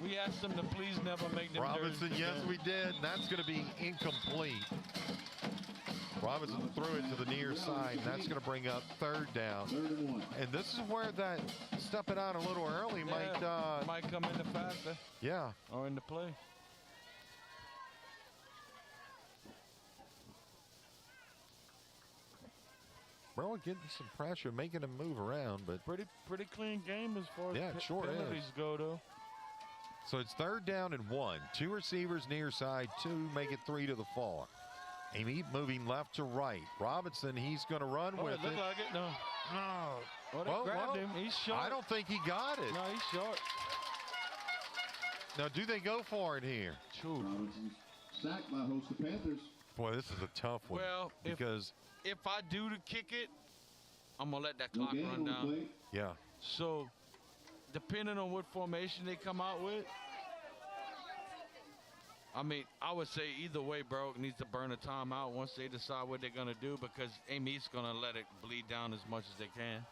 We asked them to please never make them Robinson, jerseys yes, again. we did. And that's going to be incomplete. Robinson threw it to the near side, and that's going to bring up 3rd down. And this is where that stepping out a little early might come into factor. Yeah. Or into play. Berwick getting some pressure, making him move around, but pretty clean game as far as sure penalties go, though. So it's 3rd down and 1. 2 receivers near side, 2 make it 3 to the far. Amite moving left to right. Robinson, he's going to run with it. Looked like it. No. Well, they grabbed him. He's short. I don't think he got it. No, he's short. Now, do they go for it here? Sacked by host the Panthers. Boy, this is a tough one. Well, because if I do to kick it, I'm going to let that clock run down. Yeah. So, depending on what formation they come out with, I mean, I would say either way, Berwick needs to burn a timeout once they decide what they're going to do because Amite's going to let it bleed down as much as they can.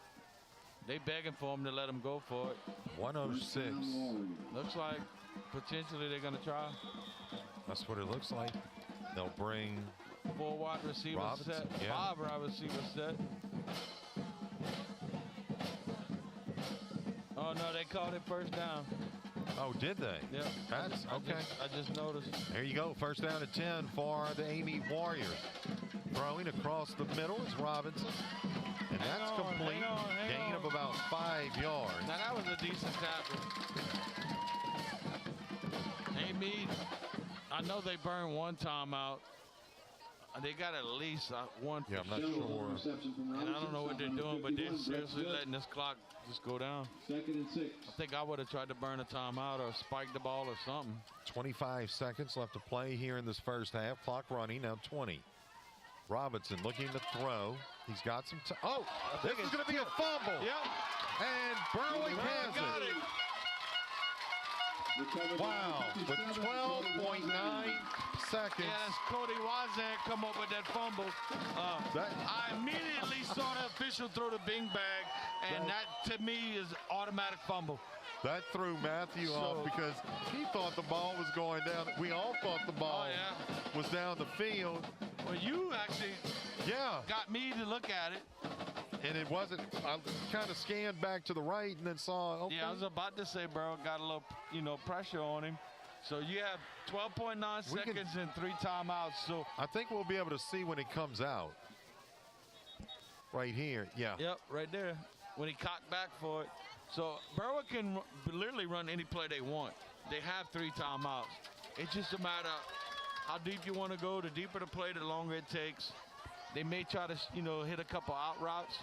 They begging for him to let him go for it. 106. Looks like potentially they're going to try. That's what it looks like. They'll bring 4 wide receivers set, 5 wide receivers set. Oh, no, they called it first down. Oh, did they? Yeah. That's okay. I just noticed. There you go. First down and 10 for the Amite Warriors. Throwing across the middle is Robinson. And that's complete. Gain of about 5 yards. Now, that was a decent tackle. Amite, I know they burned 1 timeout. They got at least 1 for I'm not sure. And I don't know what they're doing, but they're seriously letting this clock just go down. 2nd and 6. I think I would have tried to burn a timeout or spike the ball or something. 25 seconds left to play here in this first half. Clock running, now 20. Robinson looking to throw. He's got some time. Oh, this is going to be a fumble. Yep. And Berwick has it. Wow, with 12.9 seconds. Yes, Cody Wazan come up with that fumble. I immediately saw the official throw the bing bag, and that to me is automatic fumble. That threw Matthew off because he thought the ball was going down. We all thought the ball was down the field. Well, you actually got me to look at it. And it wasn't, I kind of scanned back to the right and then saw, okay. Yeah, I was about to say Berwick got a little, pressure on him. So you have 12.9 seconds and 3 timeouts. So I think we'll be able to see when it comes out. Right here, yeah. Yep, right there. When he cocked back for it. So Berwick can literally run any play they want. They have 3 timeouts. It's just a matter of how deep you want to go. The deeper the play, the longer it takes. They may try to, hit a couple out routes,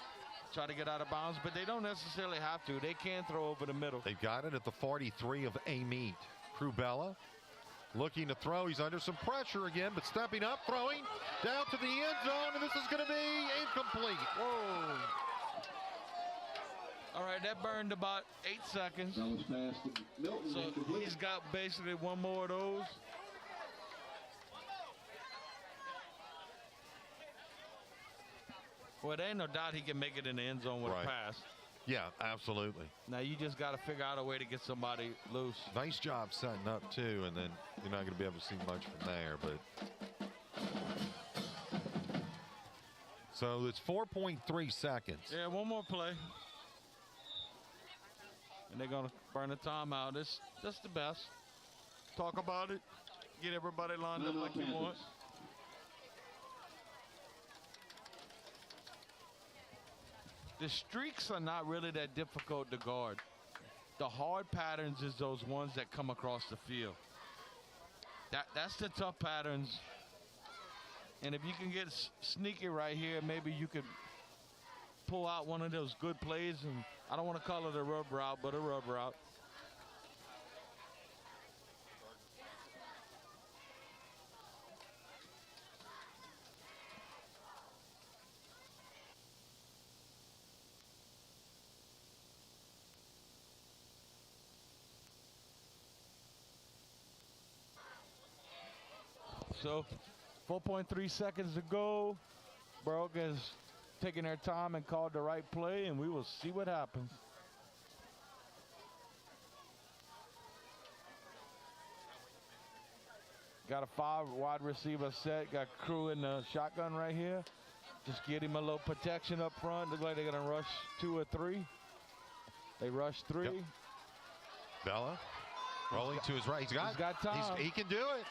try to get out of bounds, but they don't necessarily have to. They can throw over the middle. They've got it at the 43 of Amite. Crubella looking to throw. He's under some pressure again, but stepping up, throwing down to the end zone, and this is going to be incomplete. Whoa. All right, that burned about 8 seconds. So he's got basically one more of those. Well, there ain't no doubt he can make it in the end zone with a pass. Yeah, absolutely. Now you just got to figure out a way to get somebody loose. Nice job setting up, too, and then you're not going to be able to see much from there. But so it's 4.3 seconds. Yeah, one more play. And they're going to burn a timeout. That's the best. Talk about it. Get everybody lined up like you want. The streaks are not really that difficult to guard. The hard patterns is those ones that come across the field. That's the tough patterns. And if you can get sneaky right here, maybe you could pull out one of those good plays. And I don't want to call it a rub route, but a rub route. So 4.3 seconds to go. Berwick is taking their time and called the right play, and we will see what happens. Got a 5 wide receiver set. Got crew in the shotgun right here. Just get him a little protection up front. Look like they're going to rush 2 or 3. They rush 3. Yep. Bella rolling to his right. He's got time. He can do it.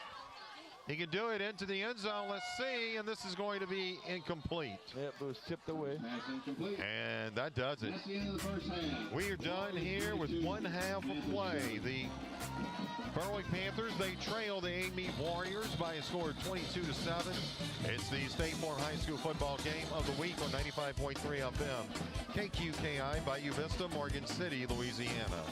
He can do it into the end zone. Let's see. And this is going to be incomplete. Yep, it was tipped away. And that does it. That's the end of the first half. We are done here with one half of play. The Berwick Panthers, they trail the Amite Warriors by a score of 22-7. It's the State Farm High School football game of the week on 95.3 FM. KQKI, Bayou Vista, Morgan City, Louisiana.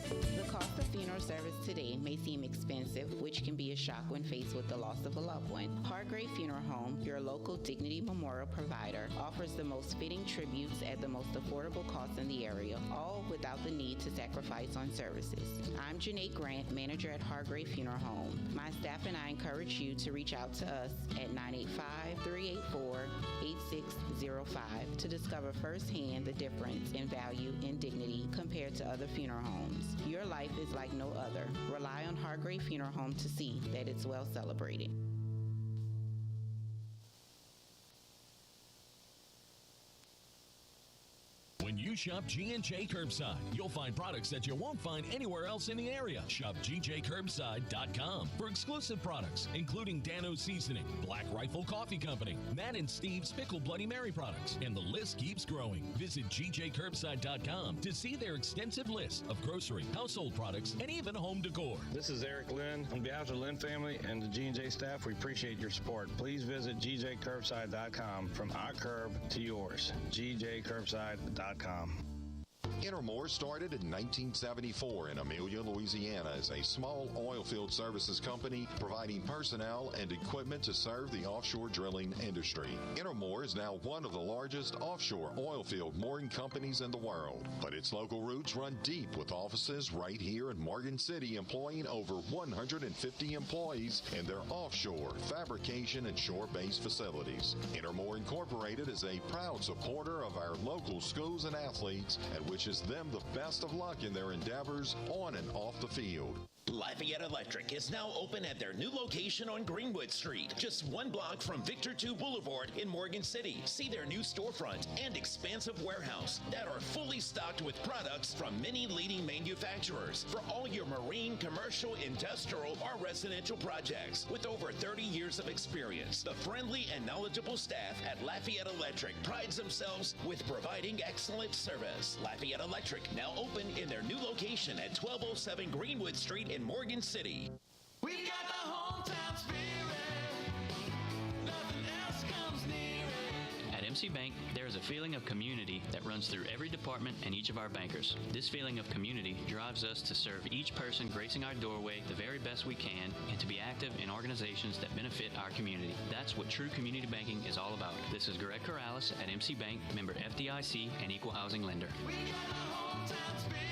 The cost of funeral service today may seem expensive, which can be a shock when faced with the loss of a loved one. Hargrave Funeral Home, your local Dignity Memorial provider, offers the most fitting tributes at the most affordable cost in the area, all without the need to sacrifice on services. I'm Janae Grant, manager at Hargrave Funeral Home. My staff and I encourage you to reach out to us at 985-384-8605 to discover firsthand the difference in value and dignity compared to other funeral homes. Your life is like no other. Rely on Hargrave Funeral Home to see that it's well celebrated. When you shop G&J Curbside, you'll find products that you won't find anywhere else in the area. Shop GJCurbside.com for exclusive products, including Dano's Seasoning, Black Rifle Coffee Company, Matt and Steve's Pickle Bloody Mary products, and the list keeps growing. Visit GJCurbside.com to see their extensive list of grocery, household products, and even home decor. This is Eric Lynn. On behalf of the Lynn family and the G&J staff, we appreciate your support. Please visit GJCurbside.com. From our curb to yours. GJCurbside.com. Intermore started in 1974 in Amelia, Louisiana as a small oil field services company providing personnel and equipment to serve the offshore drilling industry. Intermore is now one of the largest offshore oil field mooring companies in the world, but its local roots run deep with offices right here in Morgan City employing over 150 employees in their offshore fabrication and shore-based facilities. Intermore Incorporated is a proud supporter of our local schools and athletes and wishes them the best of luck in their endeavors on and off the field. Lafayette Electric is now open at their new location on Greenwood Street, just 1 block from Victor II Boulevard in Morgan City. See their new storefront and expansive warehouse that are fully stocked with products from many leading manufacturers for all your marine, commercial, industrial, or residential projects. With over 30 years of experience, the friendly and knowledgeable staff at Lafayette Electric prides themselves with providing excellent service. Lafayette Electric now open in their new location at 1207 Greenwood Street in Morgan City. We got the hometown spirit. Nothing else comes near it. At MC Bank, there is a feeling of community that runs through every department and each of our bankers. This feeling of community drives us to serve each person gracing our doorway the very best we can and to be active in organizations that benefit our community. That's what true community banking is all about. This is Greg Corrales at MC Bank, member FDIC and equal housing lender. We got the hometown spirit.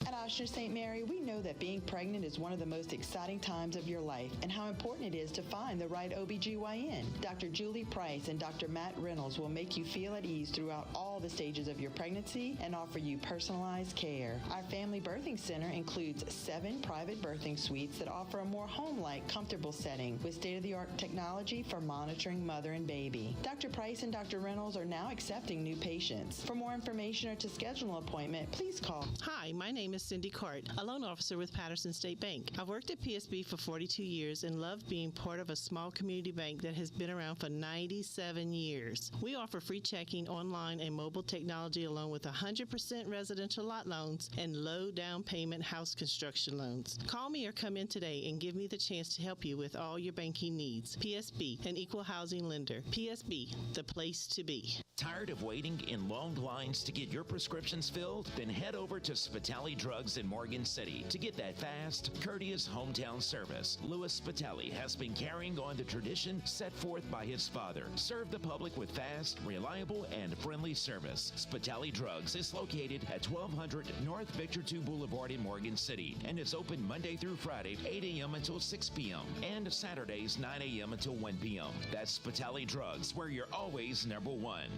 At Ochsner St. Mary, we know that being pregnant is one of the most exciting times of your life and how important it is to find the right OBGYN. Dr. Julie Price and Dr. Matt Reynolds will make you feel at ease throughout all the stages of your pregnancy and offer you personalized care. Our family birthing center includes 7 private birthing suites that offer a more home-like, comfortable setting with state-of-the-art technology for monitoring mother and baby. Dr. Price and Dr. Reynolds are now accepting new patients. For more information or to schedule an appointment, please call. Hi, my name is Cindy Cart, a loan officer with Patterson State Bank. I've worked at PSB for 42 years and love being part of a small community bank that has been around for 97 years. We offer free checking, online, and mobile technology along with 100% residential lot loans and low down payment house construction loans. Call me or come in today and give me the chance to help you with all your banking needs. PSB, an equal housing lender. PSB, the place to be. Tired of waiting in long lines to get your prescriptions filled? Then head over to Spitali Drugs in Morgan City to get that fast, courteous hometown service. Louis Spitali has been carrying on the tradition set forth by his father. Serve the public with fast, reliable, and friendly service. Spitali Drugs is located at 1200 North Victor II Boulevard in Morgan City and is open Monday through Friday, 8 a.m. until 6 p.m. and Saturdays, 9 a.m. until 1 p.m. That's Spitali Drugs, where you're always number one.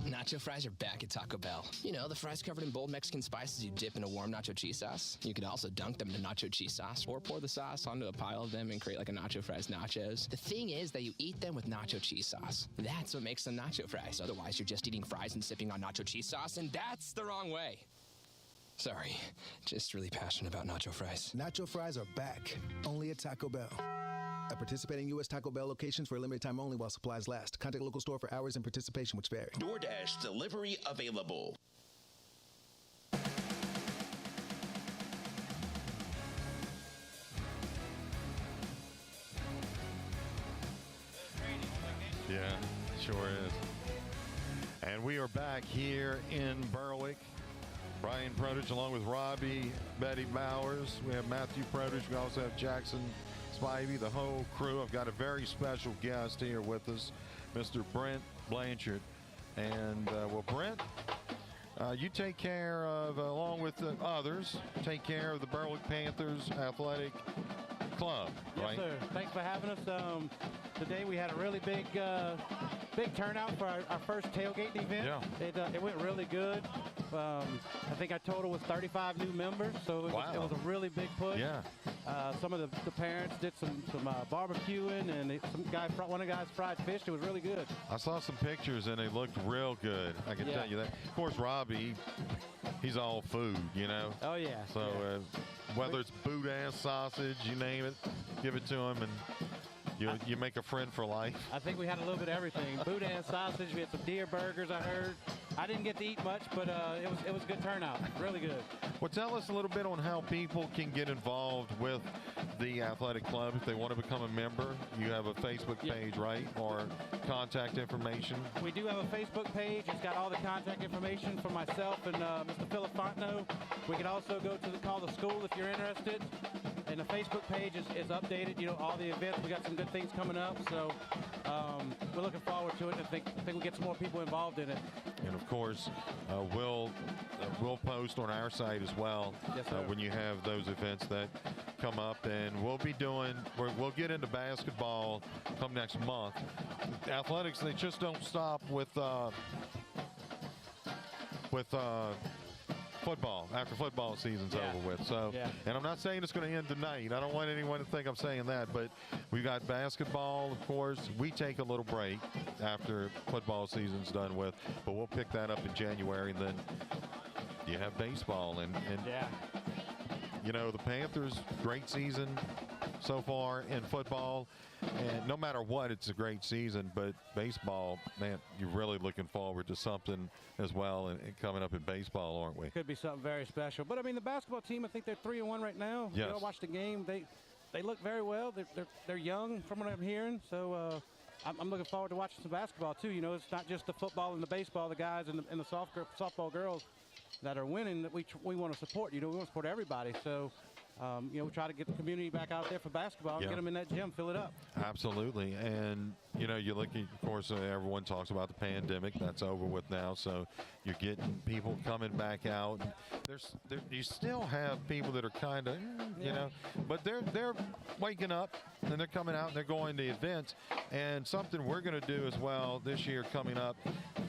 Nacho fries are back at Taco Bell. You know, the fries covered in bold Mexican spices you dip in a warm nacho cheese sauce. You could also dunk them in nacho cheese sauce or pour the sauce onto a pile of them and create like a nacho fries nachos. The thing is that you eat them with nacho cheese sauce. That's what makes them nacho fries. Otherwise, you're just eating fries and sipping on nacho cheese sauce, and that's the wrong way. Sorry, just really passionate about nacho fries. Nacho fries are back, only at Taco Bell. At participating U.S. Taco Bell locations for a limited time only while supplies last. Contact local store for hours and participation which vary. DoorDash delivery available. Yeah, sure is. And we are back here in Berwick. Brian Protich along with Robbie, Betty Bowers. We have Matthew Protich. We also have Jackson Spivey, the whole crew. I've got a very special guest here with us, Mr. Brent Blanchard. And, well, Brent, you take care of, along with the others, take care of the Berwick Panthers Athletic Club, right? Yes, sir. Thanks for having us. Today we had a really big turnout for our first tailgate event. Yeah. It went really good. I think our total was 35 new members, so it was a really big push. Yeah. Some of the parents did some barbecuing, and one of the guys fried fish. It was really good. I saw some pictures, and they looked real good. I can tell you that. Of course, Robbie, he's all food, you know. Oh, yeah. So whether it's boudin sausage, you name it, give it to him, and you make a friend for life. I think we had a little bit of everything. Boudin sausage. We had some deer burgers, I heard. I didn't get to eat much, but it was a good turnout. Really good. Well, tell us a little bit on how people can get involved with the athletic club if they want to become a member. You have a Facebook page, right? Or contact information? We do have a Facebook page. It's got all the contact information for myself and Mr. Philip Fontenot. We can also go to call the school if you're interested. And the Facebook page is updated. You know, all the events. We got some good things coming up. So we're looking forward to it. I think we'll get some more people involved in it. And of course, we'll post on our site as well when you have those events that come up, and we'll get into basketball come next month. Athletics, they just don't stop with with football after football season's over with. So, and I'm not saying it's going to end tonight. I don't want anyone to think I'm saying that, but we've got basketball, of course. We take a little break after football season's done with, but we'll pick that up in January, and then you have baseball. And you know, the Panthers, great season so far in football. And no matter what, it's a great season. But baseball, man, you're really looking forward to something as well. And coming up in baseball, aren't we? Could be something very special. But I mean, the basketball team, I think they're 3-1 right now. Yes. You know, watch the game. They look very well. They're young, from what I'm hearing. So I'm looking forward to watching some basketball too. You know, it's not just the football and the baseball, the guys and the softball girls that are winning that we want to support. You know, we want to support everybody. So. You know, we try to get the community back out there for basketball and get them in that gym, fill it up. Absolutely. And, you know, you look at, of course, everyone talks about the pandemic. That's over with now. So you're getting people coming back out. You still have people that are kind of, you know, but they're waking up and they're coming out and they're going to events. And something we're going to do as well this year coming up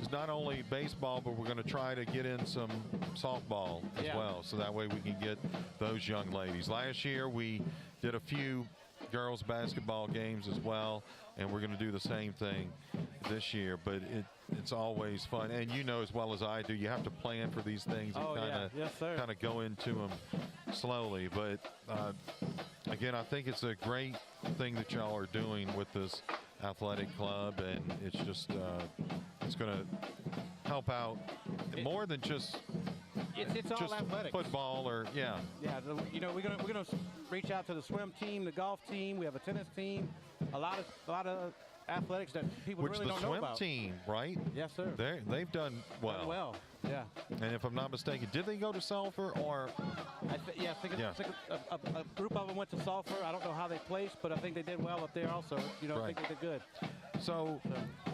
is not only baseball, but we're going to try to get in some softball as well. So that way we can get those young ladies. Last year we did a few girls basketball games as well, and we're going to do the same thing this year. But it's always fun, and you know as well as I do, you have to plan for these things and kind of go into them slowly. But again, I think it's a great thing that y'all are doing with this athletic club, and it's just it's going to help out more than just. It's all athletics. Football or you know, we're gonna reach out to the swim team, the golf team. We have a tennis team. A lot of athletics that people really don't know about. Which the swim team, right? Yes, sir. They've done well. Done well, yeah. And if I'm not mistaken, did they go to Sulphur or? I think a group of them went to Sulphur. I don't know how they placed, but I think they did well up there also. You know, I think they did good. So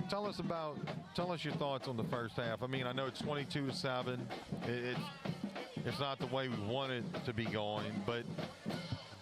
tell us your thoughts on the first half. I mean, I know it's 22-7. It's not the way we want it to be going, but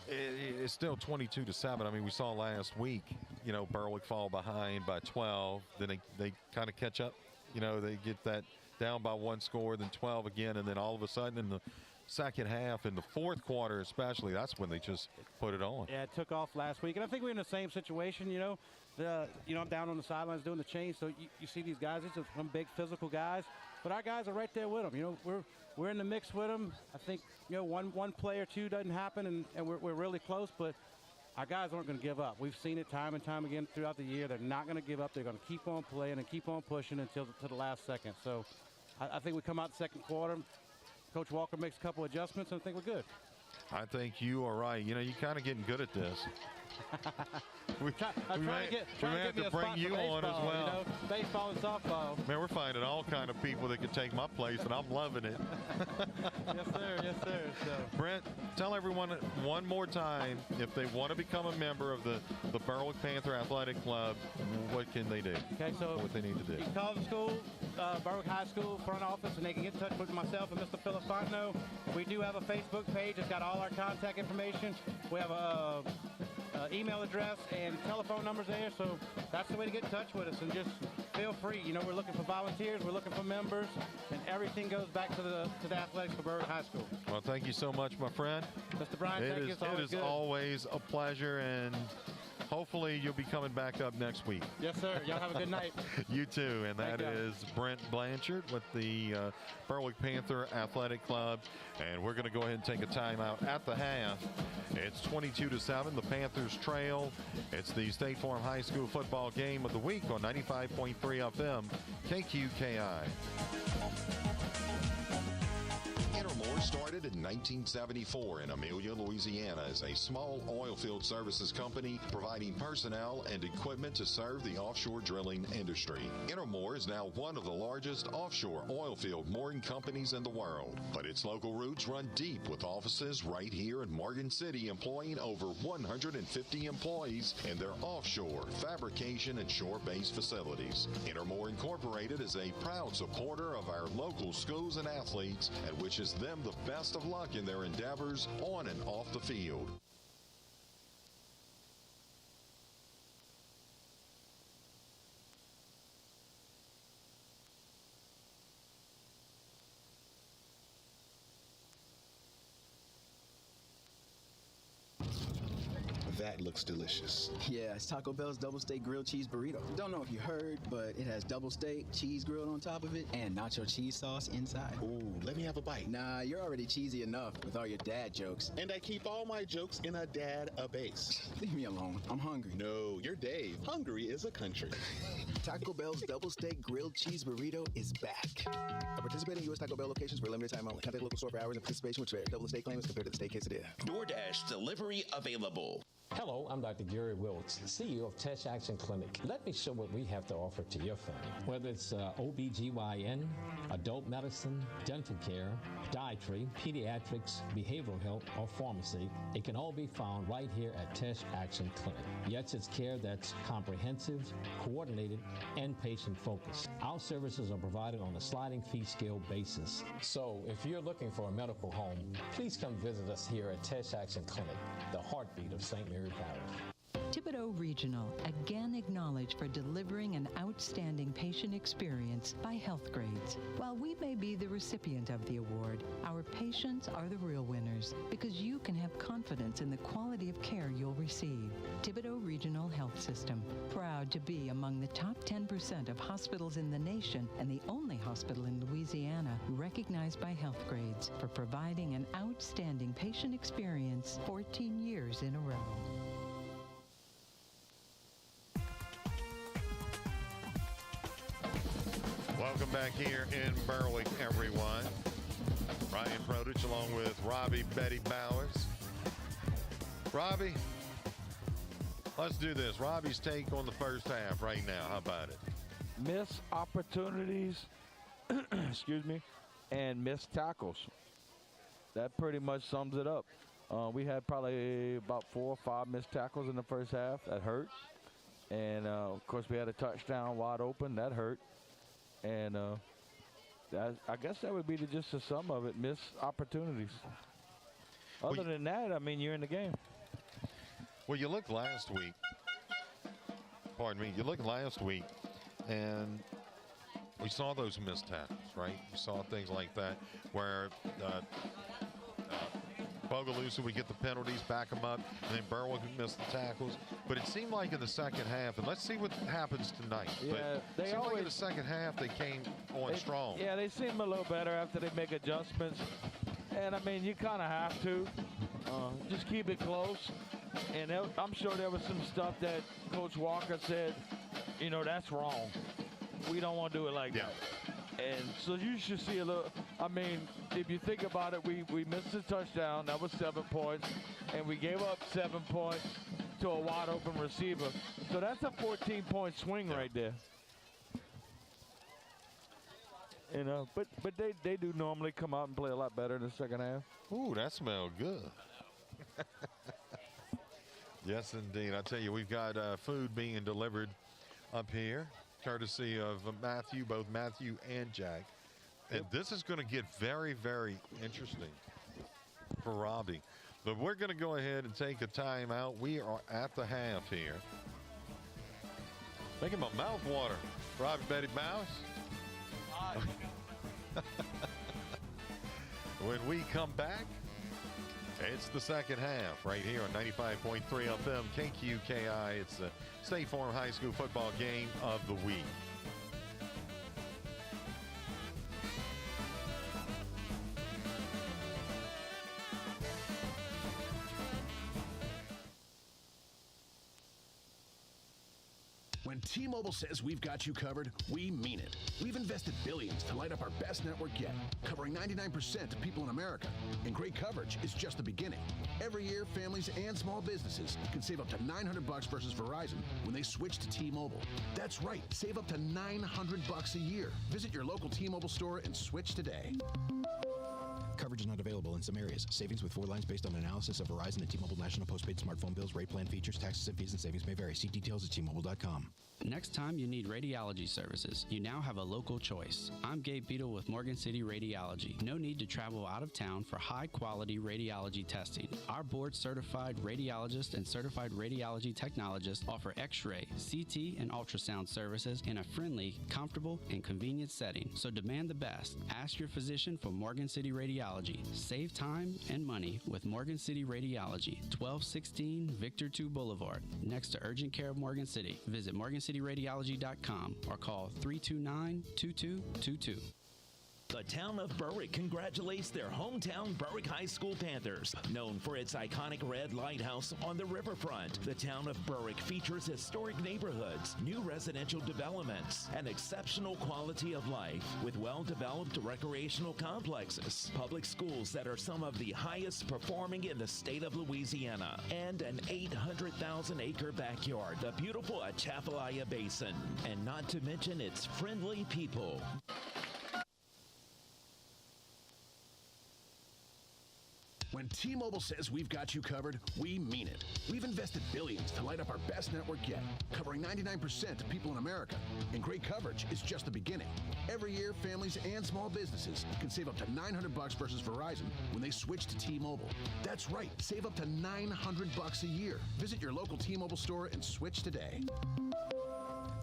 it's still 22-7. I mean, we saw last week, you know, Berwick fall behind by 12. Then they kind of catch up. You know, they get that down by one score, then 12 again, and then all of a sudden in the second half, in the fourth quarter especially, that's when they just put it on. Yeah, it took off last week, and I think we're in the same situation. You know, I'm down on the sidelines doing the change, so you see these guys. These are some big physical guys, but our guys are right there with them. You know, we're in the mix with them. I think, you know, one play or two doesn't happen, and we're really close, but our guys aren't going to give up. We've seen it time and time again throughout the year. They're not going to give up. They're going to keep on playing and keep on pushing until the last second. So I think we come out the second quarter. Coach Walker makes a couple adjustments, and I think we're good. I think you are right. You know, you're kind of getting good at this. we may have to bring you on as well. You know, baseball and softball. Man, we're finding all kind of people that can take my place, and I'm loving it. Yes, sir. Yes, sir. So. Brent, tell everyone one more time, if they want to become a member of the Berwick Panther Athletic Club, what can they do? Okay, so what they need to do. You can call the school, Berwick High School front office, and they can get in touch with myself and Mr. Philip Fontenot. We do have a Facebook page. It's got all our contact information. We have a email address and telephone numbers there, so that's the way to get in touch with us, and just feel free. You know, we're looking for volunteers, we're looking for members, and everything goes back to the athletics for Berwick High School. Well, thank you so much, my friend. Mr. Brian, thank you. It is always a pleasure, and hopefully you'll be coming back up next week. Yes, sir. Y'all have a good night. You too. And that is Brent Blanchard with the Berwick Panther Athletic Club. And we're going to go ahead and take a timeout at the half. It's 22-7. The Panthers trail. It's the State Farm High School football game of the week on 95.3 FM KQKI. Started in 1974 in Amelia, Louisiana as a small oil field services company providing personnel and equipment to serve the offshore drilling industry. Intermore is now one of the largest offshore oil field mooring companies in the world, but its local roots run deep with offices right here in Morgan City employing over 150 employees in their offshore fabrication and shore-based facilities. Intermore Incorporated is a proud supporter of our local schools and athletes and wishes them the best of luck in their endeavors on and off the field. That looks delicious. Yeah, it's Taco Bell's double steak grilled cheese burrito. Don't know if you heard, but it has double steak, cheese grilled on top of it, and nacho cheese sauce inside. Ooh, let me have a bite. Nah, you're already cheesy enough with all your dad jokes. And I keep all my jokes in a dad-a-base. Leave me alone. I'm hungry. No, you're Dave. Hungry is a country. Taco Bell's double steak grilled cheese burrito is back. At participating U.S. Taco Bell locations for a limited time only. Contact local store for hours and participation, which vary. Double the steak claim is compared to the steak quesadilla. DoorDash delivery available. Hello, I'm Dr. Gary Wilkes, CEO of Tesh Action Clinic. Let me show what we have to offer to your family. Whether it's OBGYN, adult medicine, dental care, dietary, pediatrics, behavioral health, or pharmacy, it can all be found right here at Tesh Action Clinic. Yes, it's care that's comprehensive, coordinated, and patient-focused. Our services are provided on a sliding fee scale basis. So if you're looking for a medical home, please come visit us here at Tesh Action Clinic, the heartbeat of St. Mary Parish. Thibodeau Regional, again acknowledged for delivering an outstanding patient experience by Health Grades. While we may be the recipient of the award, our patients are the real winners because you can have confidence in the quality of care you'll receive. Thibodeau Regional Health System, proud to be among the top 10% of hospitals in the nation and the only hospital in Louisiana recognized by Health Grades for providing an outstanding patient experience 14 years in a row. Welcome back here in Berwick, everyone. Brian Prodich along with Robbie Betty Bowers. Robbie, let's do this. Robbie's take on the first half right now. How about it? Missed opportunities, excuse me, and missed tackles. That pretty much sums it up. We had probably about 4 or 5 missed tackles in the first half. That hurt. And, of course, we had a touchdown wide open. That hurt. And I guess that would be just the sum of it, missed opportunities. Other than that, I mean, you're in the game. Well, you looked last week. Pardon me. You looked last week, and we saw those missed tackles, right? We saw things like that where Bogalusa would get the penalties, back them up, and then Berwick would miss the tackles. But it seemed like in the second half, and let's see what happens tonight. Yeah, but it seemed like in the second half they came on strong. Yeah, they seem a little better after they make adjustments. And, I mean, you kind of have to. Just keep it close. And I'm sure there was some stuff that Coach Walker said, you know, that's wrong. We don't want to do it like that. And so you should see a little, I mean, if you think about it, we missed a touchdown. That was 7 points. And we gave up 7 points to a wide open receiver. So that's a 14-point swing right there. You know, but they do normally come out and play a lot better in the second half. Ooh, that smelled good. Yes, indeed. I tell you, we've got food being delivered up here, courtesy of Matthew, both Matthew and Jack. And this is going to get very, very interesting for Robbie. But we're going to go ahead and take a timeout. We are at the half here. Making my mouth water. Robbie Betty Bowers. When we come back, it's the second half right here on 95.3 FM KQKI. It's the State Farm High School football game of the week. When T-Mobile says we've got you covered, we mean it. We've invested billions to light up our best network yet, covering 99% of people in America. And great coverage is just the beginning. Every year, families and small businesses can save up to $900 versus Verizon when they switch to T-Mobile. That's right, save up to $900 a year. Visit your local T-Mobile store and switch today. Coverage is not available in some areas. Savings with 4 lines based on analysis of Verizon and T-Mobile national postpaid smartphone bills. Rate plan features, taxes, and fees and savings may vary. See details at T-Mobile.com. Next time you need radiology services, you now have a local choice. I'm Gabe Beadle with Morgan City Radiology. No need to travel out of town for high-quality radiology testing. Our board-certified radiologists and certified radiology technologists offer X-ray, CT, and ultrasound services in a friendly, comfortable, and convenient setting. So demand the best. Ask your physician for Morgan City Radiology Radiology. Save time and money with Morgan City Radiology, 1216 Victor 2 Boulevard, next to Urgent Care of Morgan City. Visit morgancityradiology.com or call 329-2222. The town of Berwick congratulates their hometown Berwick High School Panthers. Known for its iconic red lighthouse on the riverfront, the town of Berwick features historic neighborhoods, new residential developments, and exceptional quality of life with well-developed recreational complexes, public schools that are some of the highest performing in the state of Louisiana, and an 800,000-acre backyard, the beautiful Atchafalaya Basin, and not to mention its friendly people. When T-Mobile says we've got you covered, we mean it. We've invested billions to light up our best network yet, covering 99% of people in America. And great coverage is just the beginning. Every year, families and small businesses can save up to $900 versus Verizon when they switch to T-Mobile. That's right, save up to $900 a year. Visit your local T-Mobile store and switch today.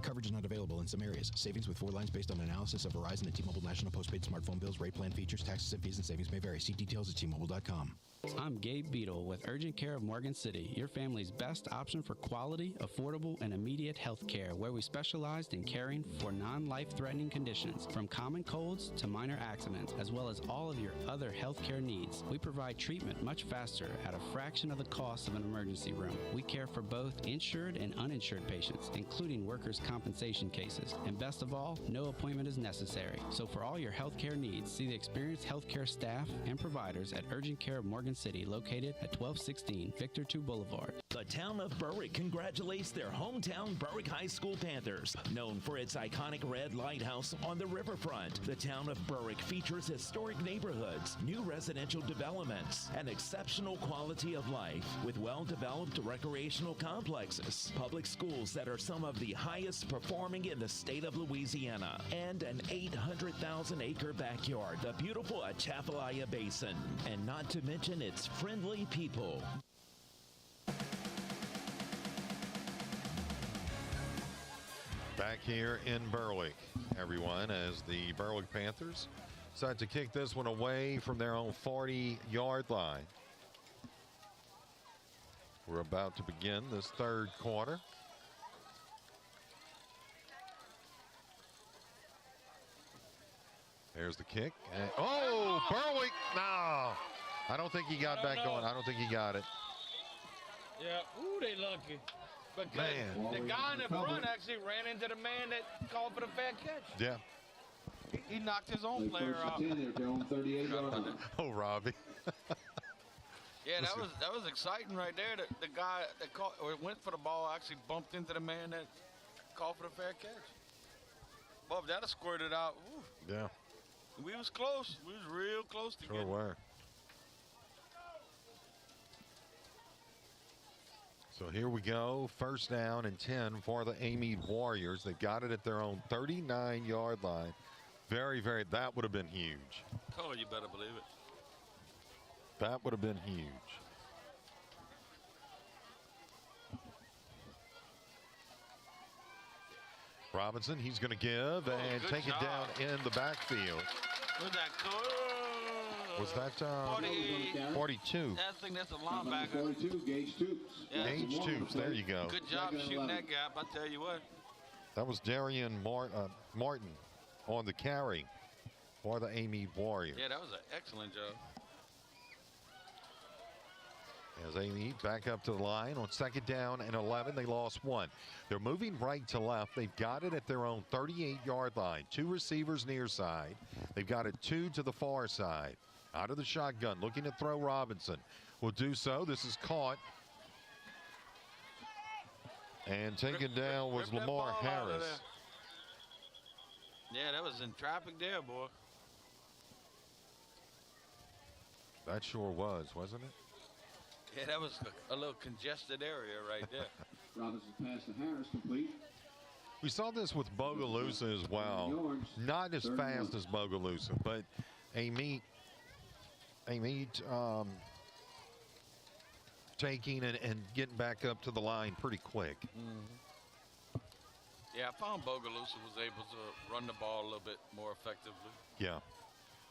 Coverage is not available in some areas. Savings with 4 lines based on analysis of Verizon and T-Mobile national postpaid smartphone bills. Rate plan features, taxes, and fees and savings may vary. See details at T-Mobile.com. I'm Gabe Beadle with Urgent Care of Morgan City, your family's best option for quality, affordable, and immediate health care, where we specialized in caring for non-life-threatening conditions, from common colds to minor accidents, as well as all of your other health care needs. We provide treatment much faster at a fraction of the cost of an emergency room. We care for both insured and uninsured patients, including workers' compensation cases. And best of all, no appointment is necessary. So for all your health care needs, see the experienced healthcare staff and providers at Urgent Care of Morgan City, located at 1216 Victor 2 Boulevard. The town of Berwick congratulates their hometown Berwick High School Panthers. Known for its iconic red lighthouse on the riverfront, the town of Berwick features historic neighborhoods, new residential developments, and exceptional quality of life with well-developed recreational complexes, public schools that are some of the highest performing in the state of Louisiana, and an 800,000-acre backyard, the beautiful Atchafalaya Basin, and not to mention its friendly people. Back here in Berwick, everyone, as the Berwick Panthers decide to kick this one away from their own 40-yard line. We're about to begin this third quarter. There's the kick. And, oh, Berwick! No, I don't think he got back going. I don't think he got it. Yeah, ooh, they lucky. Because Man. the guy in the front actually ran into the man that called for the fair catch. Yeah. He knocked his own player out. Oh, Robbie. Yeah, that was exciting right there. The guy that caught or went for the ball actually bumped into the man that called for the fair catch. Bob, that have squirted out. Ooh. Yeah. We was close. We was real close to Sure getting. were. So here we go. First down and 10 for the Amite Warriors. They got it at their own 39-yard line. Very, that would have been huge. Oh, you better believe it. That would have been huge. Robinson, he's going to give and take it down in the backfield. Was that Was that 42? I think that's a linebacker. 42, Gage Toops. Yeah. Gage Toops, there you go. Good job shooting that gap, I tell you what. That was Darian Martin on the carry for the Amite Warriors. Yeah, that was an excellent job. As Amite back up to the line on second down and 11, they lost one. They're moving right to left. They've got it at their own 38-yard line. 2 receivers near side. They've got it 2 to the far side. Out of the shotgun, looking to throw Robinson. Will do so. This is caught. And taken down was Lamar Harris. Yeah, that was in traffic there, boy. That sure was, wasn't it? Yeah, that was a little congested area right there. Robinson pass to Harris, complete. We saw this with Bogalusa as well. Not as fast as Bogalusa, but Amite taking and getting back up to the line pretty quick. Mm-hmm. Yeah, I found Bogalusa was able to run the ball a little bit more effectively. Yeah.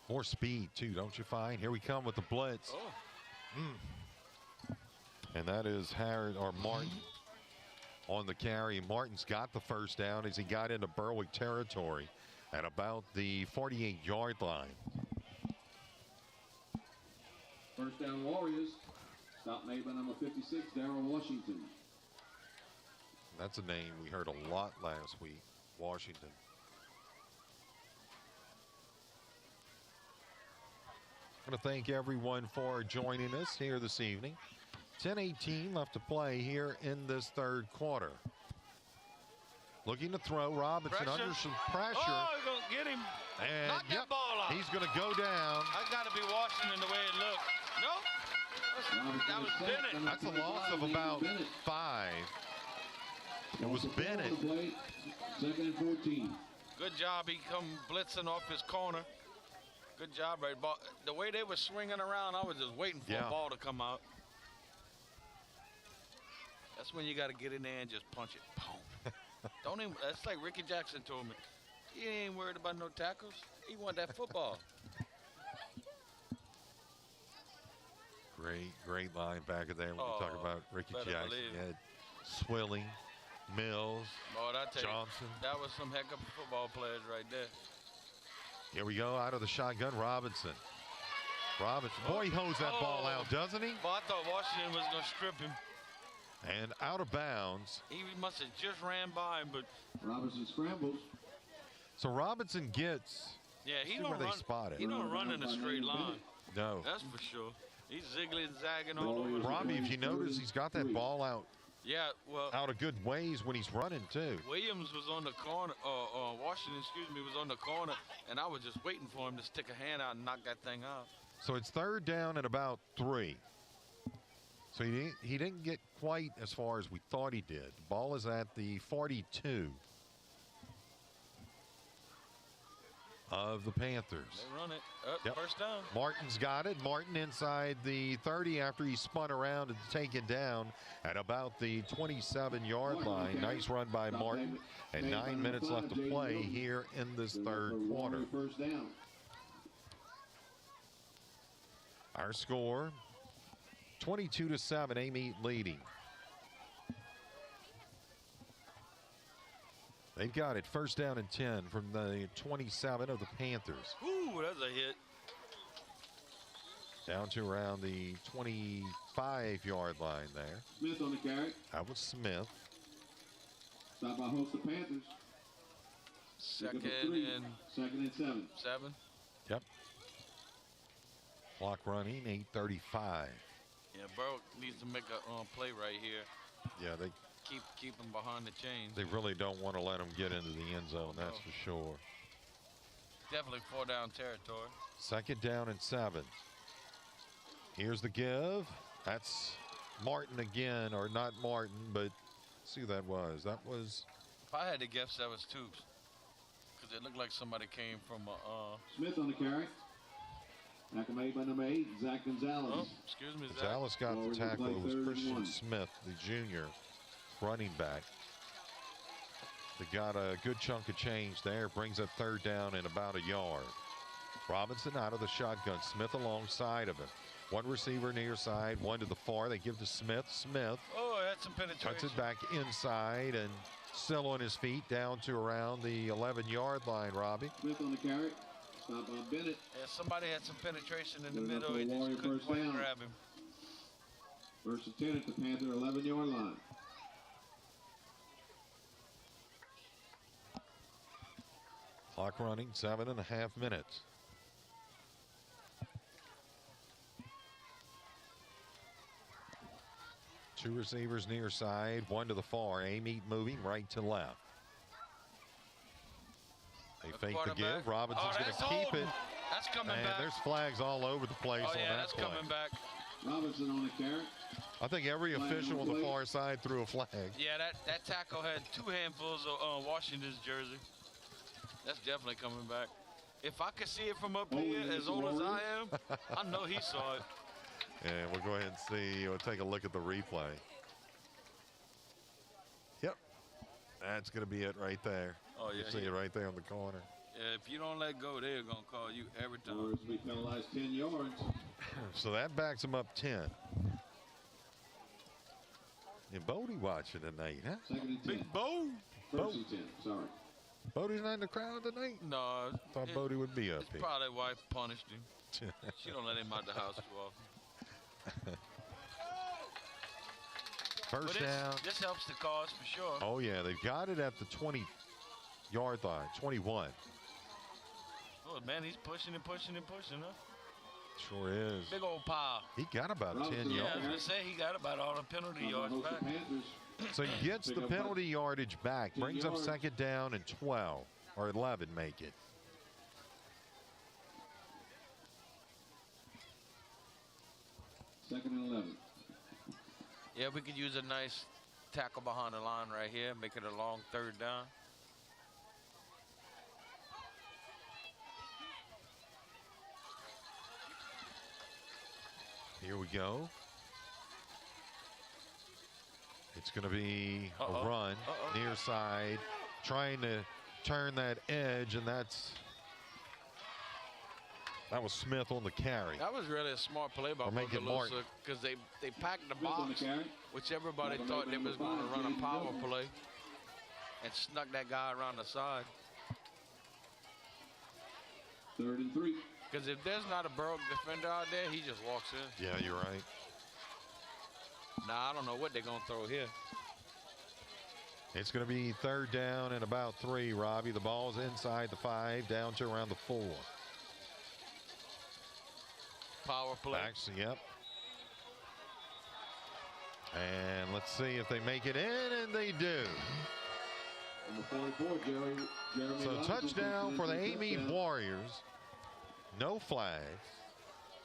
More speed, too, don't you find? Here we come with the blitz. And that is Harrod or Martin on the carry. Martin's got the first down as he got into Berwick territory at about the 48-yard line. First down Warriors. Stop made by number 56, Darrell Washington. That's a name we heard a lot last week, Washington. I want to thank everyone for joining us here this evening. 10:18 left to play here in this third quarter. Looking to throw. Robinson under some pressure. Oh, he's going to get him. And knock that ball out. he's going to go down. I got to be Washington the way it looked. Nope. That was Bennett. That's a loss of about 5. It was Bennett. Second and 14. Good job. He come blitzing off his corner. Good job, right? Ball. The way they were swinging around, I was just waiting for a ball to come out. That's when you got to get in there and just punch it. Boom. Don't even. That's like Ricky Jackson told me. He ain't worried about no tackles. He want that football. Great linebacker there when we talk about Ricky Jackson. You had Swilling, Mills, Johnson. That was some heck of football players right there. Here we go out of the shotgun, Robinson. Boy, he hosed that ball out, doesn't he? Well, I thought Washington was going to strip him. And out of bounds. He must have just ran by him, but Robinson scrambles. So Robinson gets. Yeah, he see don't where run. they spot it. He don't run in a straight line. No. That's for sure. He's ziggling and zagging all over. Robbie, if you notice, he's got that ball out. Yeah, well. Out of good ways when he's running too. Williams was on the corner. Washington, was on the corner, and I was just waiting for him to stick a hand out and knock that thing out. So it's third down at about 3. So he didn't get quite as far as we thought he did. Ball is at the 42 of the Panthers. They run it. First down. Martin's got it. Martin inside the 30 after he spun around and taken down at about the 27-yard line. Nice run by Martin. And 9 minutes left to play here in this third quarter. First down. Our score, 22-7, Amite leading. They've got it first down and 10 from the 27 of the Panthers. Ooh, that's a hit. Down to around the 25-yard line there. Smith on the carry. That was Smith. Stop by host the Panthers. Second and 7. 7. Yep. Clock running, 8:35. Yeah, Berwick needs to make a play right here. Yeah, they keep him behind the chains. They really don't want to let him get into the end zone, that's for sure. Definitely 4-down territory. Second down and 7. Here's the give. That's Martin again, or not Martin, but see who that was. That was. If I had to guess, that was Tubes, because it looked like somebody came from Smith on the carry. Tackle made by number 8, Zach Gonzalez. Oh, excuse me, Zach. Gonzalez got the tackle. It was Christian Smith, the junior running back. They got a good chunk of change there. Brings up third down in about a yard. Robinson out of the shotgun. Smith alongside of him. One receiver near side, one to the far. They give to Smith. Smith. Oh, that's some penetration. Cuts it back inside and still on his feet down to around the 11-yard line, Robbie. Smith on the carry. Stop by Bennett. Yeah, somebody had some penetration in the middle. He just couldn't quite grab him. First and 10 at the Panther 11-yard line. Clock running, 7.5 minutes. Two receivers near side, one to the far. Amite moving right to left. They fake the give. Robinson's going to keep it. That's coming and back. There's flags all over the place on that that's play. coming back. Robinson on the carry. I think every official on the far side threw a flag. Yeah, that tackle had 2 handfuls of Washington's jersey. That's definitely coming back. If I could see it from up here, as old as I am, I know he saw it. And we'll go ahead and see. We'll take a look at the replay. Yep. That's going to be it right there. Oh, yeah. You see it right there on the corner. If you don't let go, they're going to call you every time. Warriors will be penalized 10 yards. So that backs them up 10. And Bodie watching tonight, huh? Second and 10. Big Bo. First and 10, sorry. Bodie's not in the crowd tonight? No. Thought Bodie would be up here. Probably wife punished him. She don't let him out the house too often. First down. This helps the cause for sure. Oh, yeah. They've got it at the 20-yard line, 21. Oh, man, he's pushing and pushing and pushing, huh? Sure is. Big old pile. He got about 10 yards. Yeah, I was going to say, he got about all the penalty yards back. So he gets the penalty yardage back, brings up second down and 12, or 11 make it. Second and 11. Yeah, we could use a nice tackle behind the line right here, make it a long third down. Here we go. It's going to be a run, near side, trying to turn that edge, and that was Smith on the carry. That was really a smart play by Bogalusa because they packed the box, which everybody thought they was going to run a power play, and snuck that guy around the side. Third and 3. Because if there's not a Berwick defender out there, he just walks in. Yeah, you're right. Nah, I don't know what they're going to throw here. It's going to be third down and about 3, Robbie. The ball's inside the 5, down to around the 4. Power play. Yep. And let's see if they make it in, and they do. So touchdown for the Amite Warriors. No flags.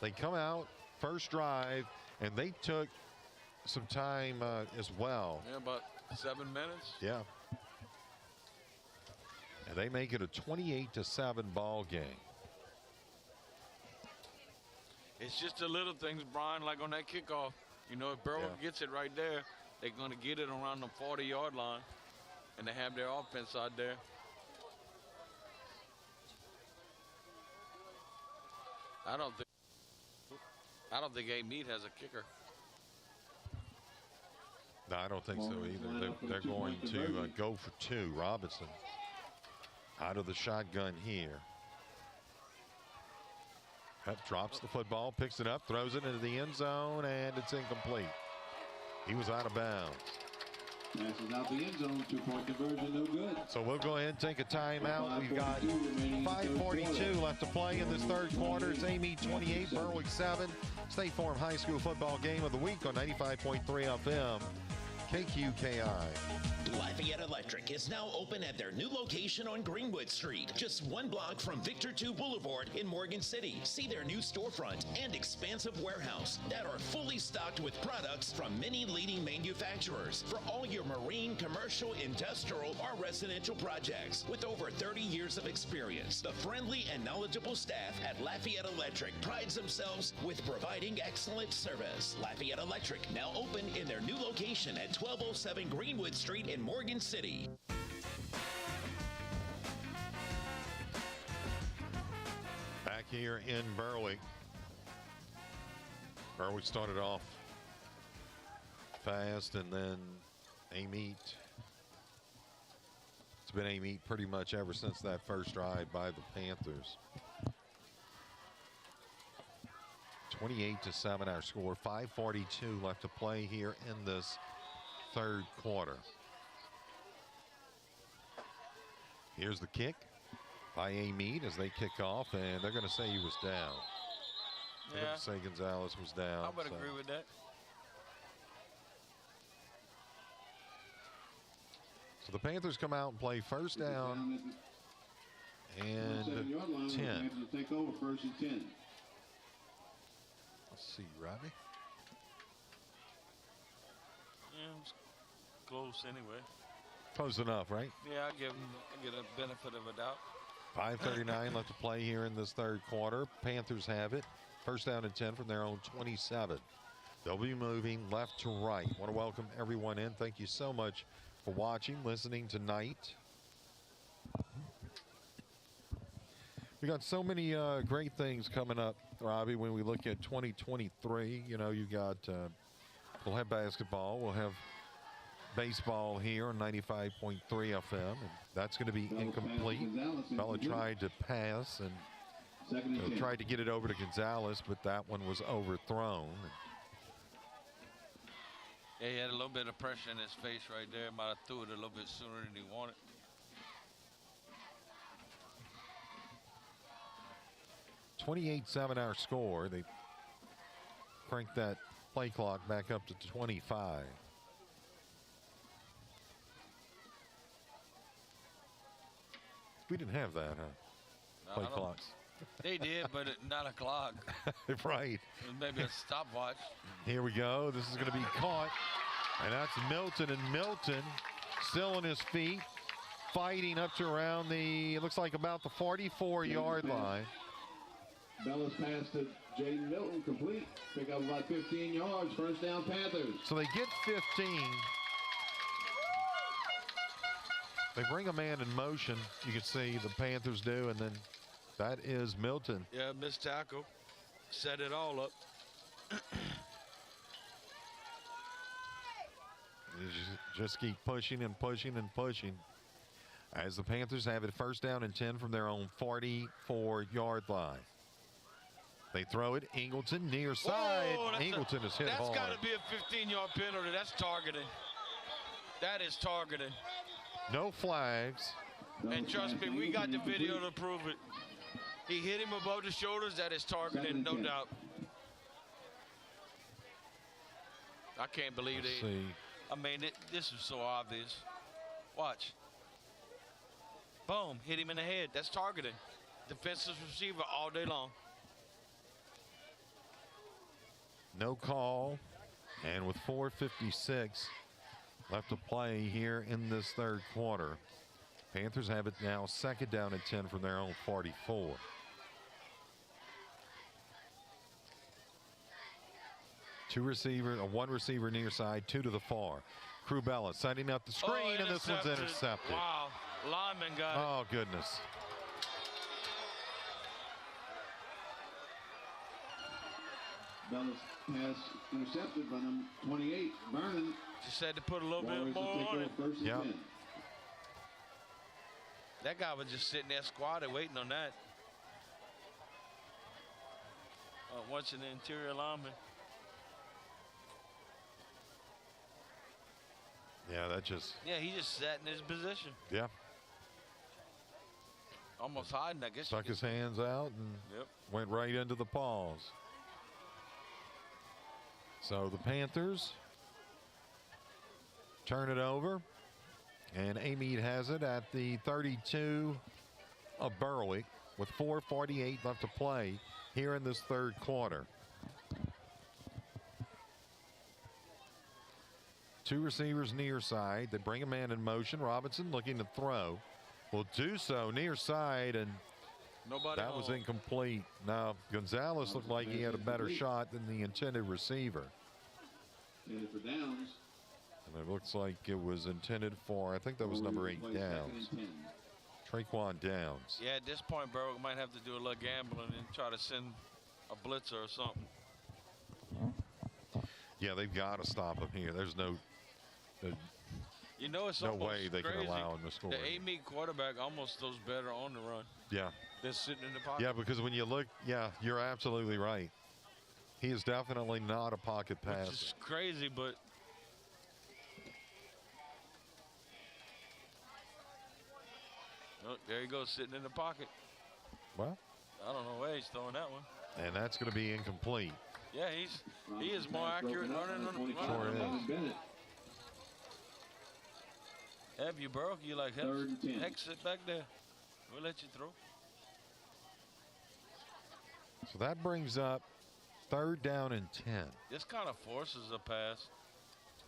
They come out first drive, and they took some time as well. Yeah, about 7 minutes. Yeah. And they make it a 28-7 ball game. It's just the little things, Brian, like on that kickoff. You know, if Berwick gets it right there, they're going to get it around the 40-yard line, and they have their offense out there. I don't think Amite has a kicker. No, I don't think so either. They're going to go for 2. Robinson out of the shotgun here. Drops the football, picks it up, throws it into the end zone, and it's incomplete. He was out of bounds. Passes out the end zone, 2-point conversion, no good. So we'll go ahead and take a timeout. We've got 5:42 left to play in this third quarter. It's Amite 28, Berwick 7. State Farm High School football game of the week on 95.3 FM, KQKI. Lafayette Electric is now open at their new location on Greenwood Street, just 1 block from Victor 2 Boulevard in Morgan City. See their new storefront and expansive warehouse that are fully stocked with products from many leading manufacturers for all your marine, commercial, industrial, or residential projects. With over 30 years of experience, the friendly and knowledgeable staff at Lafayette Electric prides themselves with providing excellent service. Lafayette Electric now open in their new location at 1207 Greenwood Street in Morgan City. Back here in Berwick. Berwick started off fast, and then Amite. It's been Amite pretty much ever since that first drive by the Panthers. 28-7 our score. 5:42 left to play here in this third quarter. Here's the kick by Amite as they kick off, and they're going to say he was down. They're going to say Gonzalez was down. I would agree with that. So the Panthers come out and play first down and 10. Take over first and 10. Let's see, Robbie. Yeah, it was close anyway. Close enough, right? Yeah, I get a benefit of a doubt. 5:39 left to play here in this third quarter. Panthers have it. First down and 10 from their own 27. They'll be moving left to right. Want to welcome everyone in. Thank you so much for watching, listening tonight. We got so many great things coming up, Robbie, when we look at 2023. You know, you got, we'll have basketball. We'll have baseball here on 95.3 FM. And that's going to be incomplete. Bella tried to pass and tried to get it over to Gonzalez, but that one was overthrown. Yeah, he had a little bit of pressure in his face right there. Might have threw it a little bit sooner than he wanted. .28-7 our score. They cranked that play clock back up to 25. We didn't have that, huh? Play clocks. They did, but not a clock. Right. It was maybe a stopwatch. Here we go. This is going to be caught. And that's Milton. And Milton still on his feet, fighting up to around the, it looks like about the 44-yard line. Bella's pass to Jaden Milton complete. Pick up about 15 yards. First down, Panthers. So they get 15. They bring a man in motion. You can see the Panthers do, and then that is Milton. Yeah, missed tackle. Set it all up. Just keep pushing and pushing and pushing. As the Panthers have it first down and 10 from their own 44-yard line. They throw it. Ingleton near side. Whoa, Ingleton is hit hard. That's got to be a 15-yard penalty. That's targeting. That is targeting. No flags. And trust me, we got the video to prove it. He hit him above the shoulders. That is targeting, no doubt. I can't believe Let's they. see. I mean, this is so obvious. Watch. Boom, hit him in the head. That's targeting. Defensive receiver all day long. No call. And with 4:56 left to play here in this third quarter, Panthers have it now second down and 10 from their own 44. One receiver near side, two to the far. Crubella setting up the screen, and this one's intercepted. Wow, lineman got it. Oh, goodness. Bella's pass intercepted by number 28, Vernon. Just had to put a little Warriors bit more on it. Yep. That guy was just sitting there squatted waiting on that. Watching the interior lineman. Yeah, that just. Yeah, he just sat in his position. Yeah. Almost hiding, I guess. Stuck his hands out and went right into the paws. So the Panthers turn it over. And Amite has it at the 32 of Berwick with 4:48 left to play here in this third quarter. Two receivers near side. They bring a man in motion. Robinson looking to throw. Will do so near side, and that was incomplete. Now, Gonzalez looked like he had a better shot than the intended receiver. And for downs. And it looks like it was intended for, I think that was number 8 Downs. Traquan Downs. Yeah, at this point, Berwick might have to do a little gambling and try to send a blitzer or something. Yeah, they've got to stop him here. There's no You know, it's no almost way they crazy. can allow him to score. The Amite quarterback almost throws better on the run. Yeah. Than sitting in the pocket. Yeah, because when you look, yeah, you're absolutely right. He is definitely not a pocket passer. Which is crazy, but oh, there he goes, sitting in the pocket. Well, I don't know where he's throwing that one. and that's going to be incomplete. Yeah, he is more accurate running. Sure is. Have you, Berwick? You like heck, sit back there. We'll let you throw. So that brings up third down and 10. This kind of forces a pass.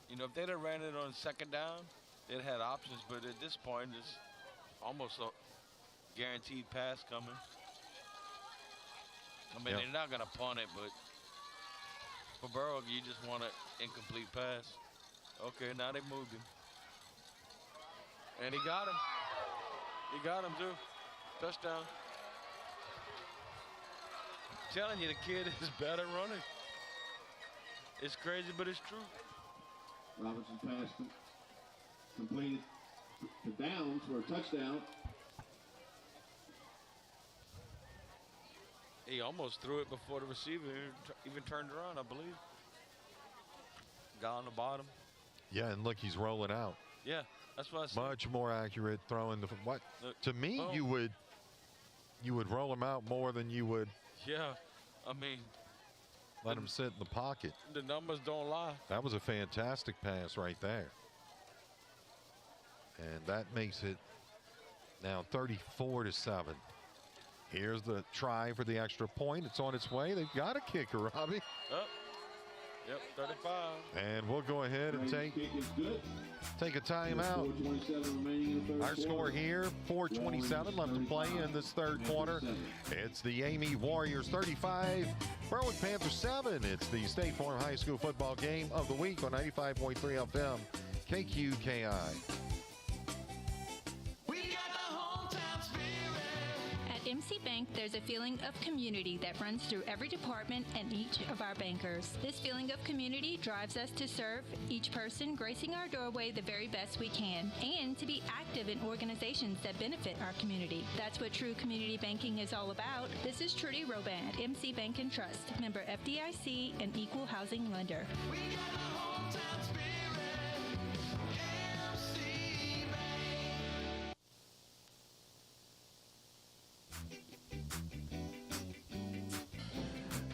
You know, if they'd have ran it on second down, they'd had options. But at this point, it's almost a guaranteed pass coming. I mean, they're not going to punt it, but for Berwick, you just want an incomplete pass. Okay, now they moved him. And he got him. He got him, too. Touchdown. telling you, the kid is better running. It's crazy, but it's true. Robinson passed completed to Downs for a touchdown. He almost threw it before the receiver even turned around, I believe. Got on the bottom. Yeah, and look, he's rolling out. Yeah, that's what I said. Much more accurate throwing. What? Look, To me, boom. you would roll him out more than you would Yeah, I mean, let him sit in the pocket. the numbers don't lie. That was a fantastic pass right there. And that makes it now 34-7. Here's the try for the extra point. It's on its way. They've got a kicker, Robbie. Up. Yep, 35. And we'll go ahead and take a timeout. 4:27 remaining in the third Our score quarter. here, 4:27 left to play in this third quarter. It's the Amite Warriors 35, Berwick Panthers 7. It's the State Farm High School football game of the week on 95.3 FM, KQKI. At MC Bank, there's a feeling of community that runs through every department and each of our bankers. This feeling of community drives us to serve each person gracing our doorway the very best we can, and to be active in organizations that benefit our community. That's what true community banking is all about. This is Trudy Roban at MC Bank and Trust, member FDIC and equal housing lender.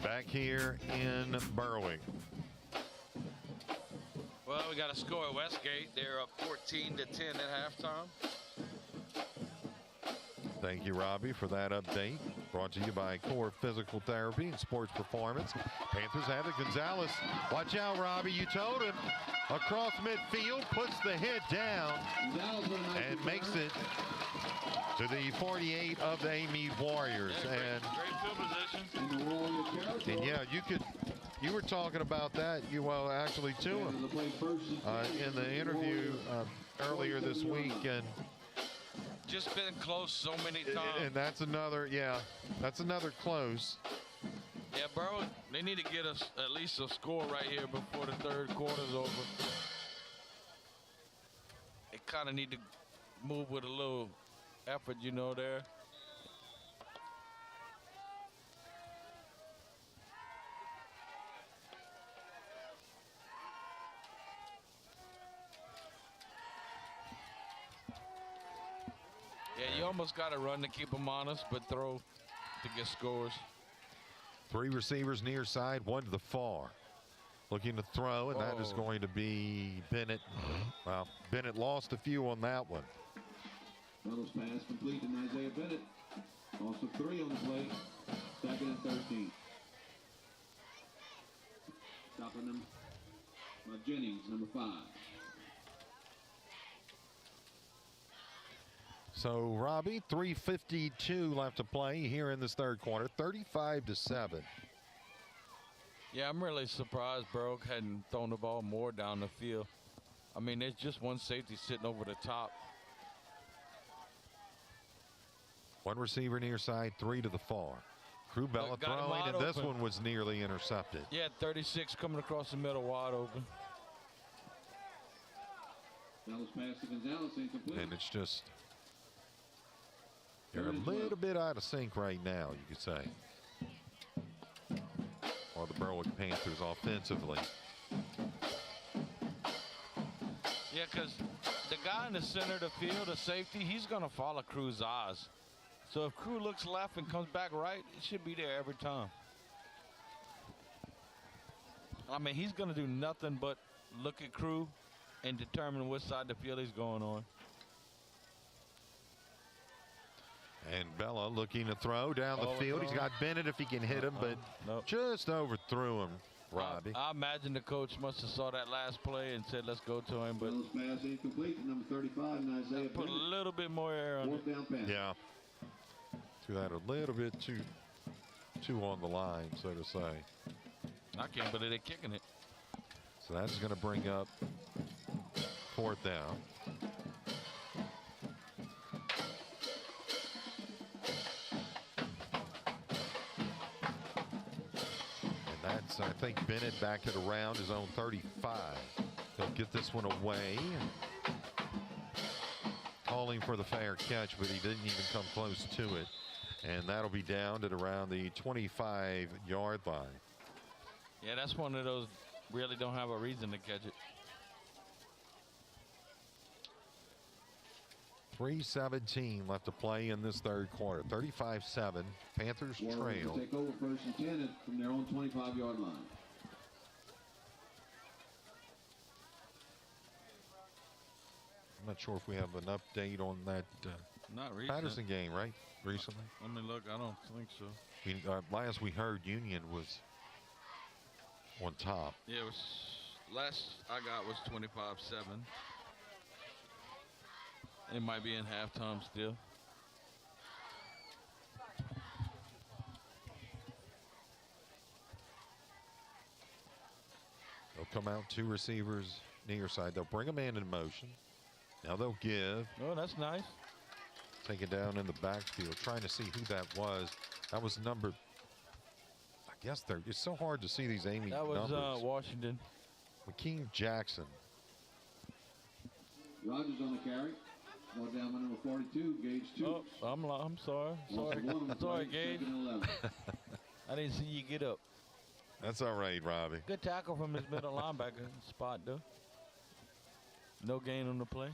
Back here in Berwick. Well, we got a score at Westgate. They're up 14-10 at halftime. Thank you, Robbie, for that update. Brought to you by Core Physical Therapy and Sports Performance. Panthers have it. Gonzalez. Watch out, Robbie. You told him. Across midfield, puts the hit down, and makes it to the 48 of the Amite Warriors. Great field position. And yeah, you were talking about that. Well, actually to him in the interview earlier this week, and Just been close so many times. and that's another close. Yeah, Berwick, they need to get us at least a score right here before the third quarter's over. They kind of need to move with a little effort, there. Yeah, you almost got to run to keep them honest, but throw to get scores. 3 receivers near side, 1 to the far. Looking to throw, and that is going to be Bennett. Well, Bennett lost a few on that one. Runnels pass complete to Isaiah Bennett. Also 3 on the play. 2nd and 13. Stopping them by Jennings, number 5. So, Robbie, 3:52 left to play here in this third quarter, 35-7. Yeah, I'm really surprised Berwick hadn't thrown the ball more down the field. I mean, there's just one safety sitting over the top. 1 receiver near side, 3 to the far. Crubella Got him throwing, wide and this open. one was nearly intercepted. Yeah, 36 coming across the middle, wide open. Dallas pass to Gonzalez, incomplete. And it's just, you're a little bit out of sync right now, you could say. Or the Berwick Panthers offensively. Yeah, because the guy in the center of the field, the safety, he's going to follow Crew's eyes. So if Crew looks left and comes back right, it should be there every time. I mean, he's going to do nothing but look at Crew and determine which side of the field he's going on. And Bella looking to throw down the field. He's got Bennett if he can hit him, but just overthrew him, Robbie. I imagine the coach must have saw that last play and said, let's go to him. But Dallas pass incomplete to number 35, and Isaiah put a Bennett. little bit more air on it. 4th down pass. Yeah. Threw that a little bit too on the line, so to say. I can't believe they're kicking it. So that's going to bring up 4th down. I think Bennett back at around his own 35. He'll get this one away. Calling for the fair catch, but he didn't even come close to it. And that'll be down at around the 25-yard line. Yeah, that's one of those really don't have a reason to catch it. 3:17 left to play in this third quarter. 35-7. Panthers trail. Take over first and 10 from their own 25-yard line. I'm not sure if we have an update on that Not recent. Patterson game, right? Recently? Let me look. I don't think so. Last we heard, Union was on top. Yeah, it was last I got was 25-7. It might be in halftime still. They'll come out, two receivers near side. They'll bring a man in motion. Now they'll give. Oh, that's nice. Take it down in the backfield, trying to see who that was. That was number, I guess it's so hard to see these Amy That was numbers. Washington. McKean Jackson. Rogers on the carry. Ball down by number 42, Gage 2. Oh, I'm sorry. Sorry, Gage. I didn't see you get up. That's all right, Robbie. Good tackle from his middle linebacker spot, though. No gain on the play.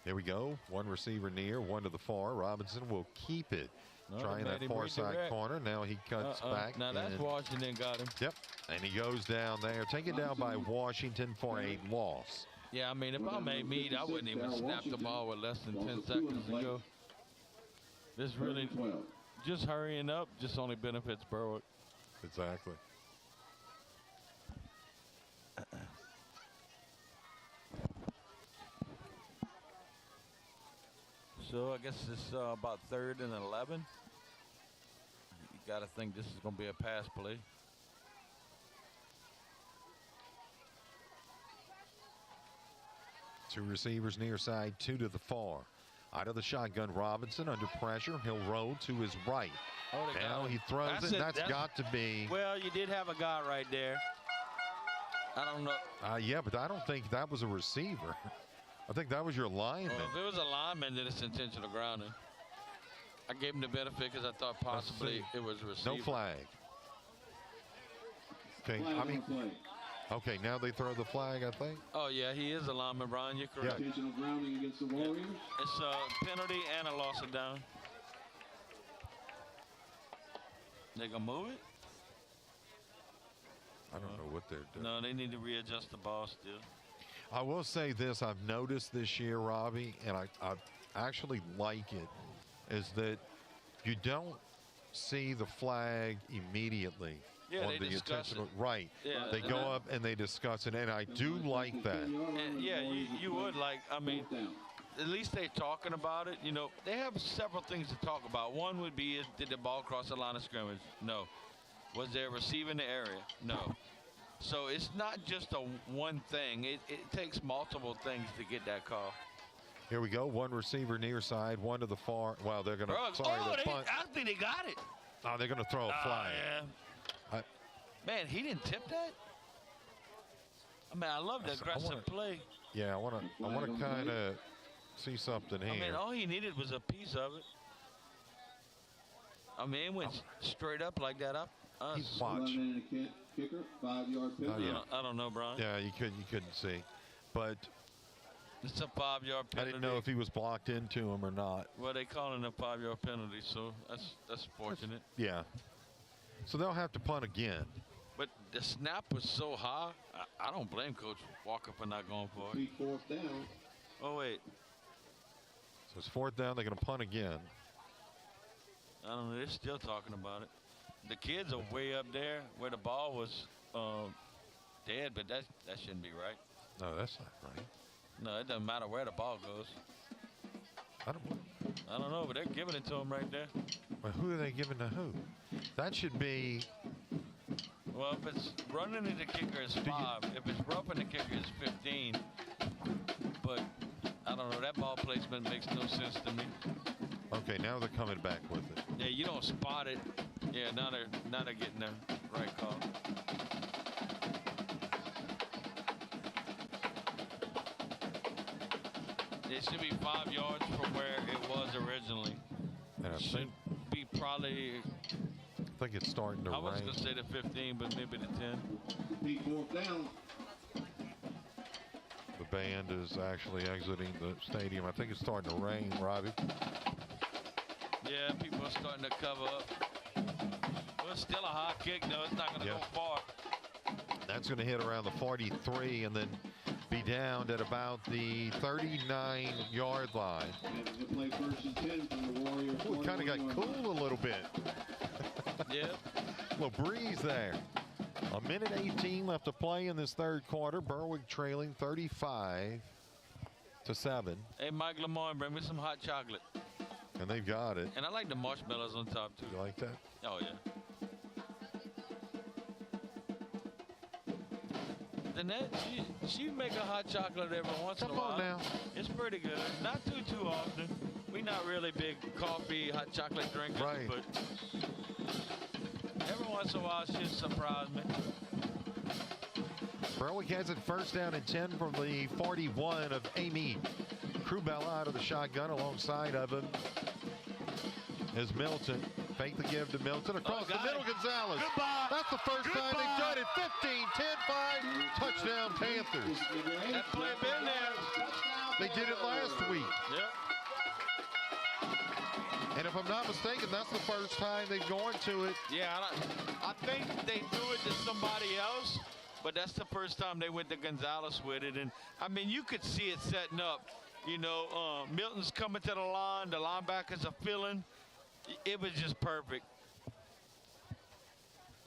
Here we go. One receiver near, one to the far. Robinson will keep it. No, Trying that far side corner. Now he cuts back. Now that's Washington got him. Yep. And he goes down there. Taken down by Washington for a loss. Yeah, I mean, if I made meat, I wouldn't even snap the ball with less than 10 seconds to go. This really, just hurrying up just only benefits Berwick. Exactly. So I guess it's about 3rd and 11. You got to think this is going to be a pass play. Two receivers near side, two to the far. Out of the shotgun, Robinson under pressure. He'll roll to his right. Oh, now he throws it. That's got to be. Well, you did have a guy right there. I don't know. Yeah, but I don't think that was a receiver. I think that was your lineman. Well, if it was a lineman, then it's intentional grounding. I gave him the benefit because I thought possibly it was a receiver. No flag. Okay, okay, now they throw the flag, I think. Oh, yeah, he is a lineman, Brian. You're correct. Intentional grounding against the Warriors. It's a penalty and a loss of down. They gonna move it? I don't know what they're doing. No, they need to readjust the ball still. I will say this, I've noticed this year, Robbie, and I actually like it, is that you don't see the flag immediately on the intentional. Right. Yeah, they go up and they discuss it, and I do like that. And yeah, you would like, I mean, at least they're talking about it. You know, they have several things to talk about. One would be, did the ball cross the line of scrimmage? No. Was there a receiver in the area? No. So it's not just a one thing. It takes multiple things to get that call. Here we go. One receiver near side, one to the far. Wow, they're going to. I think they got it. Oh, they're going to throw a flag. Yeah. Man, he didn't tip that. I mean, I love the aggressive play. Yeah, I want to kind of see something here. I mean, all he needed was a piece of it. I mean, it went straight up like that. Watch. Kicker, 5-yard penalty. I don't know, Brian. Yeah, you couldn't see, but it's a 5-yard penalty. I didn't know if he was blocked into him or not. Well, they calling a 5-yard penalty, so that's fortunate. Yeah. So they'll have to punt again. But the snap was so high, I don't blame Coach Walker for not going for it. 4th down. Oh wait. So it's 4th down. They're going to punt again. I don't know. They're still talking about it. The kids are way up there where the ball was dead, but that shouldn't be right. No, that's not right. No, it doesn't matter where the ball goes. I don't know, but they're giving it to him right there. Well, who are they giving to who? That should be. Well, if it's running to the kicker, it's 5. If it's roughing the kicker, it's 15. But I don't know. That ball placement makes no sense to me. Okay, now they're coming back with it. Yeah, you don't spot it. Yeah, now they're getting the right call. It should be 5 yards from where it was originally. And I Should be probably. think it's starting to I was rain. gonna say the 15, but maybe the 10. Be fourth down. The band is actually exiting the stadium. I think it's starting to rain, Robbie. Yeah, people are starting to cover up. Well, it's still a high kick, though. It's not gonna go far. That's going to hit around the 43 and then be down at about the 39-yard line. They play first and 10 from the Warriors. Ooh, it kind of got cool a little bit. Yeah. A little breeze there. A minute 18 left to play in this third quarter. Berwick trailing 35-7. Hey, Mike Lamont, bring me some hot chocolate. And they've got it. And I like the marshmallows on top, too. You like that? Oh, yeah. Danette, she make a hot chocolate every once in a while. Come on now. It's pretty good. Not too often. We not really big coffee, hot chocolate drinkers, Right. but every once in a while she'll surprise me. Berwick has it first down and 10 from the 41 of Amite. Crubella out of the shotgun alongside of him is Milton. Fake the give to Milton across the middle. Gonzalez. Goodbye. That's the first time they've done it. 15, 10, 5. Touchdown Panthers. That play been there. They did it last week. Yep. And if I'm not mistaken, that's the first time they've gone to it. Yeah, I think they do it to somebody else, but that's the first time they went to Gonzalez with it. And, I mean, you could see it setting up. You know, Milton's coming to the line. The linebackers are filling. It was just perfect.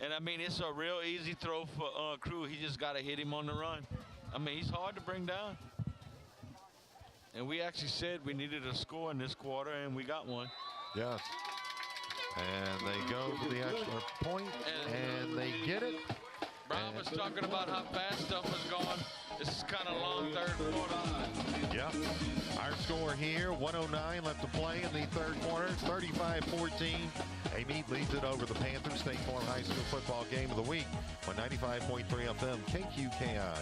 And, I mean, it's a real easy throw for Crew. He just got to hit him on the run. I mean, he's hard to bring down. And we actually said we needed a score in this quarter, and we got one. Yes. And they go for the extra point, and they get it. Brian was talking about how fast stuff was going. This is kind of long third quarter. Yeah. Our score here, 109 left to play in the third quarter, 35-14. Amite leads it over the Panthers. State Farm High School football game of the week on 95.3 FM KQKI.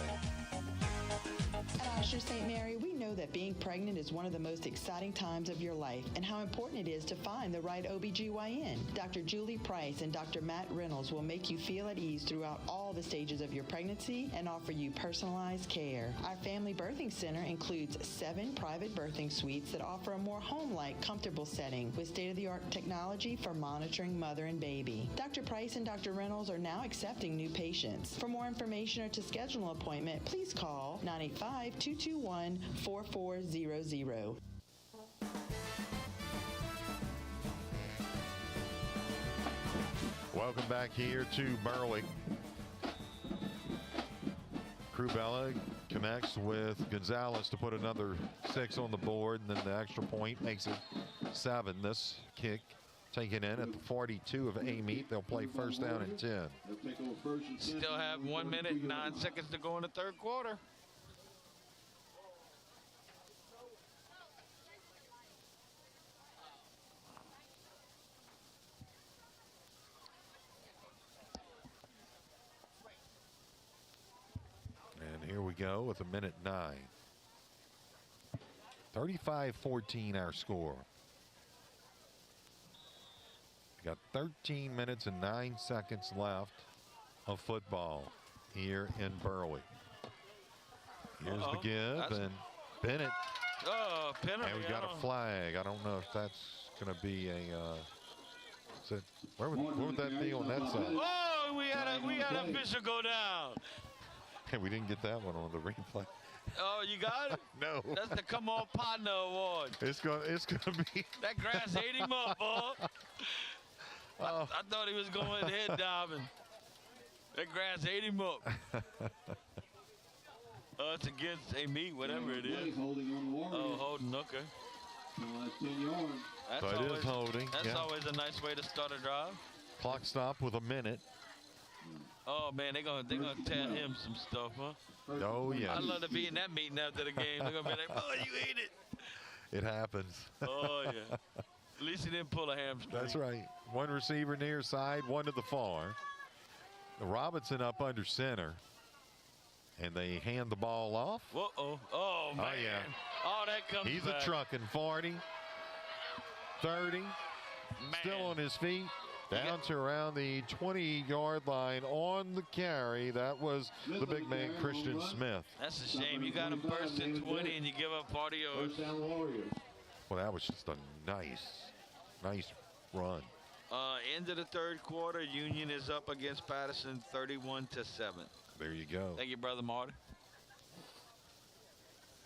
At Osher St. Mary, we know that being pregnant is one of the most exciting times of your life and how important it is to find the right OBGYN. Dr. Julie Price and Dr. Matt Reynolds will make you feel at ease throughout all the stages of your pregnancy and offer you personalized care. Our family birthing center includes 7 private birthing suites that offer a more home-like, comfortable setting with state-of-the-art technology for monitoring mother and baby. Dr. Price and Dr. Reynolds are now accepting new patients. For more information or to schedule an appointment, please call 985-221-4400. Welcome back here to Berwick. Crubella connects with Gonzalez to put another 6 on the board, and then the extra point makes it 7. This kick taken in at the 42 of Amite. They'll play first down and 10. Still have 1 minute and 9 seconds to go in the third quarter. And here we go with a minute 9. 35-14 our score. We got 13 minutes and 9 seconds left of football here in Berwick. Here's the give, and Bennett. Oh, penalty. And we got a flag. I don't know if that's going to be a. Where would that be on that side? Oh, we had a official go down. Hey, we didn't get that one on the replay. Oh, you got it? No. That's the Come On Partner Award. It's gonna be. That grass ate him up, boy. I thought he was going head diving. That grass ate him up. It's against Amite, whatever it is. Holding on the Warriors. Oh, holding, okay. That's 10 yards. That's So it always, is holding. That's yeah. always a nice way to start a drive. Clock stop with a minute. Oh man, they're gonna tell him some stuff, huh? Oh yeah. I'd love to be in that meeting after the game. They're gonna be like, "Oh, you ate it." It happens. Oh yeah. At least he didn't pull a hamstring. That's right. One receiver near side, one to the far. The Robinson up under center. And they hand the ball off. Uh-oh. Oh, man. Oh, yeah. Oh, that comes He's back. a trucking 40, 30. Still on his feet. Down to around the 20-yard line on the carry. That was the big man, Christian Smith. That's a shame. You got him burst in 20 and you give up part of yours. Well, that was just a nice run. End of the third quarter, Union is up against Patterson 31-7. There you go. Thank you, Brother Marty.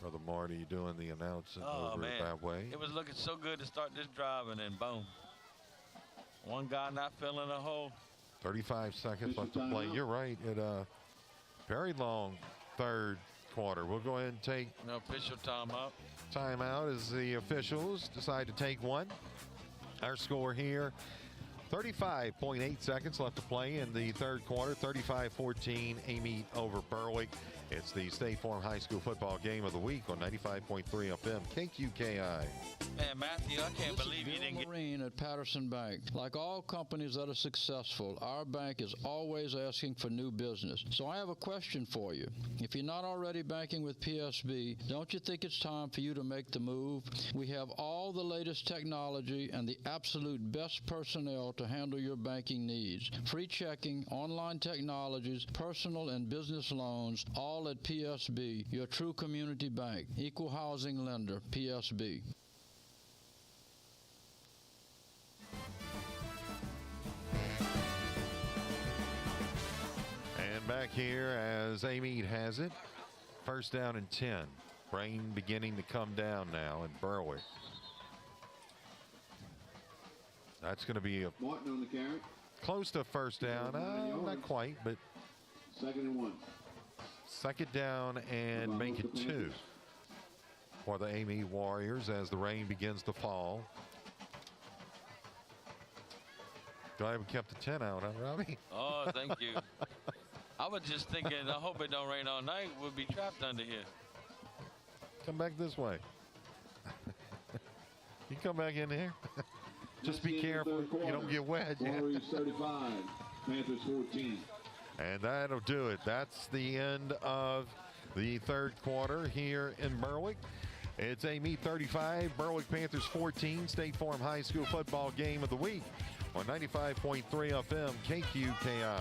Brother Marty doing the announcing Oh, over man. that way. It was looking so good to start this drive, and then boom. One guy not filling a hole. 35 seconds left to play. You're right. It very long third quarter. We'll go ahead and take No official timeout. timeout as the officials decide to take one. Our score here, 35.8 seconds left to play in the third quarter. 35-14, Amite over Berwick. It's the State Farm High School football game of the week on 95.3 FM KQKI. Man, Matthew, I can't believe you didn't get... Marine at Patterson Bank. Like all companies that are successful, our bank is always asking for new business. So I have a question for you. If you're not already banking with PSB, don't you think it's time for you to make the move? We have all the latest technology and the absolute best personnel to handle your banking needs. Free checking, online technologies, personal and business loans, all at PSB, your true community bank. Equal housing lender, PSB. And back here as Amite has it. First down and 10. Rain beginning to come down now in Berwick. That's going to be a Martin on the carry. close to first down. Not quite, but Second and 1. second down and make it 2 for the Amite Warriors as the rain begins to fall. Glad we kept the 10 out, huh, Robbie? Oh, thank you. I was just thinking, I hope it don't rain all night. We'll be trapped under here. Come back this way. You come back in here. Just be careful you don't get wet. Warriors 35, Panthers 14. And that'll do it. That's the end of the third quarter here in Berwick. It's Amite 35, Berwick Panthers 14, State Farm High School football game of the week on 95.3 FM KQKI.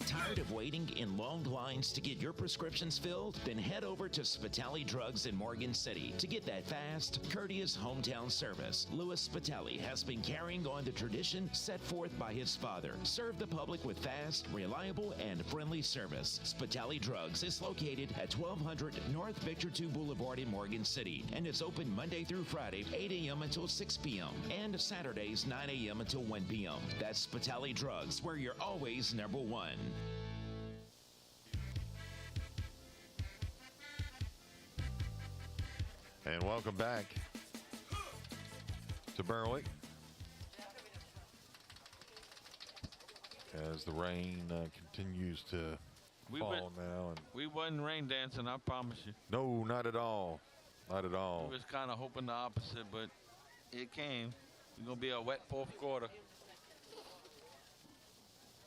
Tired of waiting in long lines to get your prescriptions filled? Then head over to Spitali Drugs in Morgan City to get that fast, courteous hometown service. Louis Spitali has been carrying on the tradition set forth by his father. Serve the public with fast, reliable, and friendly service. Spitali Drugs is located at 1200 North Victor II Boulevard in Morgan City and is open Monday through Friday, 8 a.m. until 6 p.m. and Saturdays, 9 a.m. until 1 p.m. That's Spitali Drugs, where you're always number one. And welcome back to Berwick as the rain continues to fall now. And We wasn't rain dancing, I promise you. no, not at all. Not at all. We was kind of hoping the opposite, but it came. It's going to be a wet fourth quarter.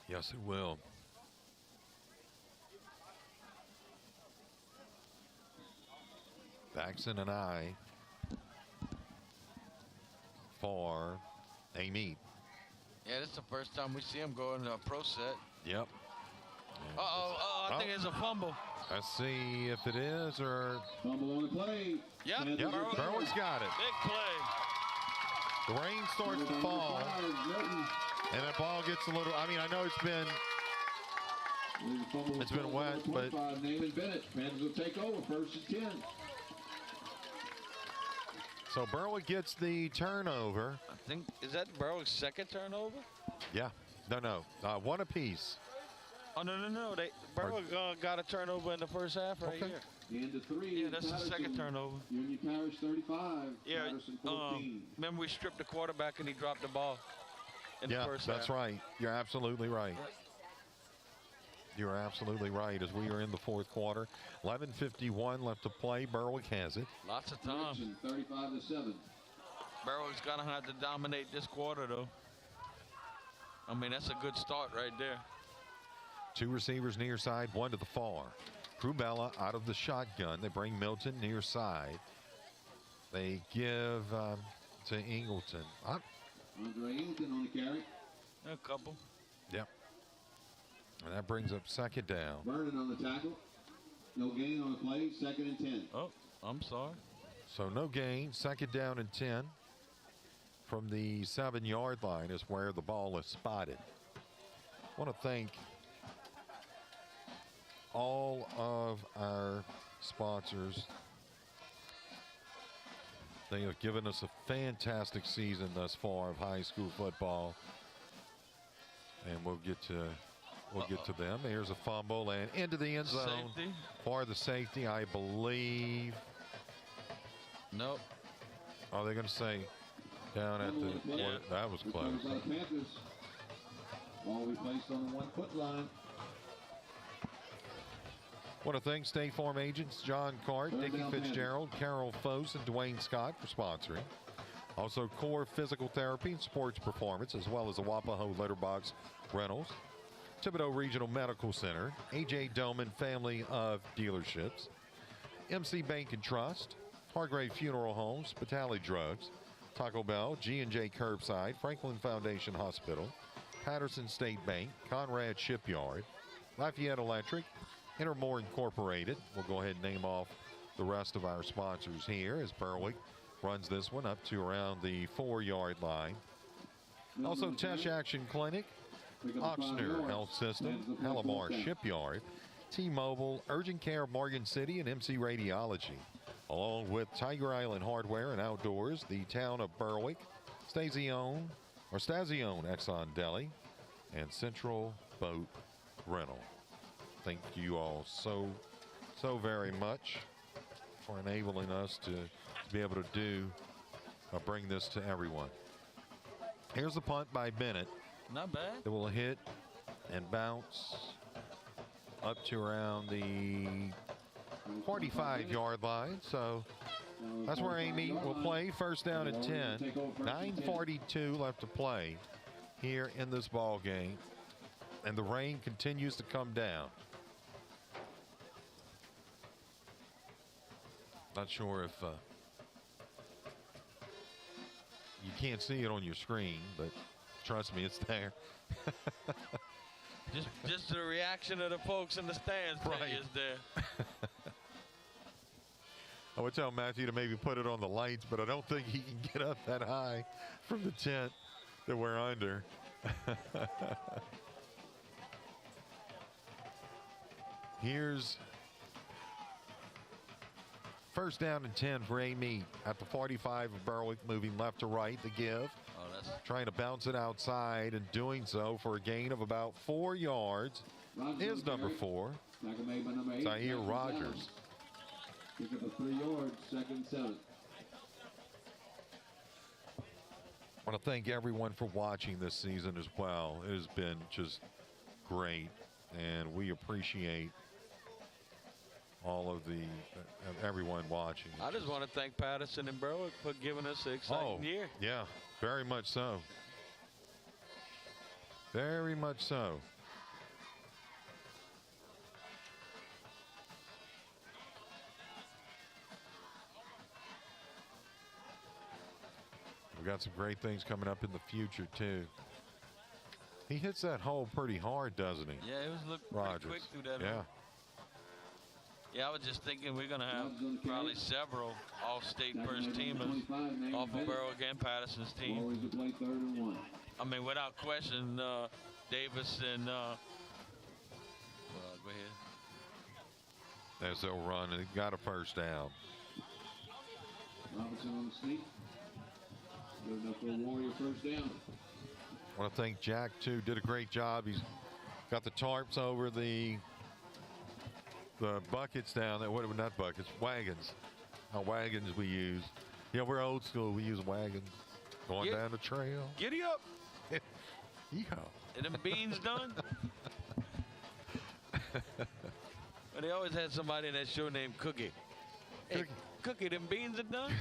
Yes, it will. Baxton and I for Amite. Yeah, this is the first time we see him go into a pro set. Yep. I think it's a fumble. Let's see if it is or. Fumble on the play. Yep. Berwick's got it. Big play. The rain starts to fall, and that ball gets a little. I mean, I know it's been wet, but Naaman Bennett. Panthers will take over first and 10. so Berwick gets the turnover. I think, is that Berwick's second turnover? Yeah. No. One apiece. Oh, no. Berwick got a turnover in the first half right here. Into 3. Yeah, that's the second turnover. Union Parish 35. Yeah, Patterson 14. remember we stripped the quarterback and he dropped the ball in the first half. That's right. You're absolutely right. You're absolutely right. As we are in the fourth quarter, 11:51 left to play. Berwick has it. Lots of time. 35-7. Berwick's going to have to dominate this quarter, though. I mean, that's a good start right there. 2 receivers near side, 1 to the far. Crubella out of the shotgun. They bring Milton near side. They give to Ingleton. Andre Ingleton on the carry. A couple. Yep. And that brings up 2nd down. Vernon on the tackle. No gain on the play, 2nd and 10. Oh, I'm sorry. So no gain, 2nd down and 10. From the 7-yard line is where the ball is spotted. I want to thank all of our sponsors. They have given us a fantastic season thus far of high school football. And we'll get to them. Here's a fumble and into the end zone. Safety. For the safety, I believe. Nope. Are they going to say down at the that was close. Panthers. Ball we placed on the 1-foot line. Want to thank State Farm agents John Cart, Dickie Fitzgerald, Carol Foss, and Dwayne Scott for sponsoring. Also, Core Physical Therapy and Sports Performance, as well as the Wapaho Letterbox Rentals, Thibodeau Regional Medical Center, A.J. Doman Family of Dealerships, MC Bank and Trust, Hargrave Funeral Homes, Batali Drugs, Taco Bell, G&J Curbside, Franklin Foundation Hospital, Patterson State Bank, Conrad Shipyard, Lafayette Electric, Intermore Incorporated. We'll go ahead and name off the rest of our sponsors here as Berwick runs this one up to around the 4-yard line. Also, Tesh Action Clinic, Oxner Health System, Palomar Shipyard, T-Mobile, Urgent Care of Morgan City, and MC Radiology, along with Tiger Island Hardware and Outdoors, the town of Berwick, Stazione Exxon Deli, and Central Boat Rental. Thank you all so very much for enabling us to be able to bring this to everyone. Here's the punt by Bennett. Not bad. It will hit and bounce up to around the 45-yard line. So that's where Amite will play. 1st down and 10. 9:42 left to play here in this ball game. And the rain continues to come down. Not sure if you can't see it on your screen, but trust me, it's there. just the reaction of the folks in the stands Right. is there. I would tell Matthew to maybe put it on the lights, but I don't think he can get up that high from the tent that we're under. Here's 1st down and 10 for Amite at the 45 of Berwick, moving left to right. The give. Trying to bounce it outside and doing so for a gain of about 4 yards is number 4, Zaire Rogers. Pick up a 3 yards, 2nd and 7. I want to thank everyone for watching this season as well. It has been just great, and we appreciate all of everyone watching. I just want to thank Patterson and Berwick for giving us an exciting year. Yeah, very much so. Very much so. We've got some great things coming up in the future, too. He hits that hole pretty hard, doesn't he? Yeah, it was looking pretty quick through that. Yeah. hole. Yeah, I was just thinking we're going to have probably several all-state first teamers off of Berwick and Patterson's team. I mean, without question, Davis and go ahead. As they'll run, and they got a 1st down. Robinson on the sneak. Good enough for a Warrior 1st down. I want to thank Jack, too. Did a great job. He's got the tarps over the buckets down there. What, not buckets, wagons. How wagons we use. Yeah, we're old school. We use wagons. Going down the trail. Giddy up. Yeehaw. And them beans done? But they always had somebody in that show named Cookie. Hey, Cookie, them beans are done?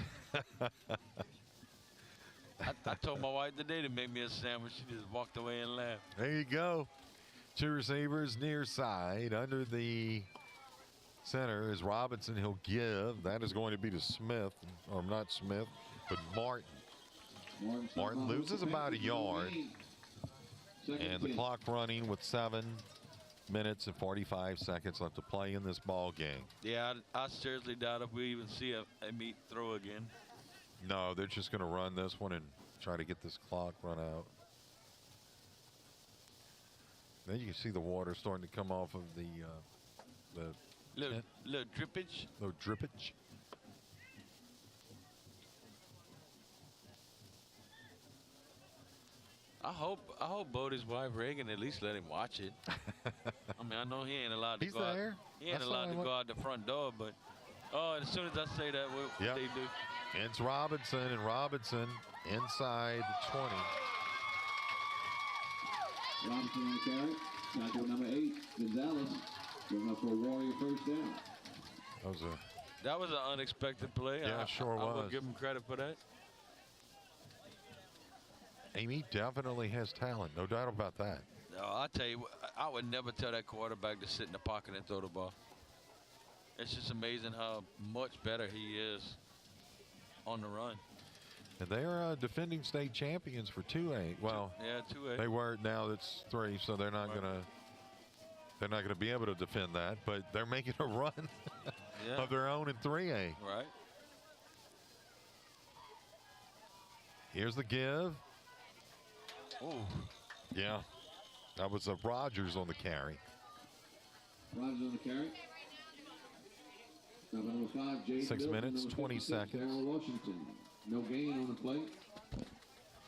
I told my wife today to make me a sandwich. She just walked away and laughed. There you go. Two receivers near side. Under the center is Robinson. He'll give. That is going to be to Smith, or not Smith, but Martin. Martin loses about a yard. And the clock running with 7 minutes and 45 seconds left to play in this ball game. Yeah, I seriously doubt if we even see a Amite throw again. No, they're just going to run this one and try to get this clock run out. Then you can see the water starting to come off of the little drippage. Little drippage. I hope Bodie's wife Reagan at least let him watch it. I mean, I know he ain't allowed to He's go out. there. He ain't That's allowed to fine. go out the front door, but as soon as I say that, what Yep. they do? It's Robinson, and Robinson inside the 20. Robinson on the carry. Tackle number 8, Gonzalez. Going up for a Warrior first down. That was an unexpected play. Yeah, sure I will was. give him credit for that. Amy definitely has talent, no doubt about that. No, I tell you, I would never tell that quarterback to sit in the pocket and throw the ball. It's just amazing how much better he is on the run. And they're defending state champions for 2A. Well, Yeah, 2A. they were. Now it's 3, so they're not gonna. They're not gonna be able to defend that, but they're making a run Yeah. of their own in 3A. Right. Here's the give. Oh. Yeah, that was Rogers on the carry. Rogers on the carry. Number 5, Jason 6 Milton. minutes, Number 20 56, seconds. Darryl Washington. No gain on the play.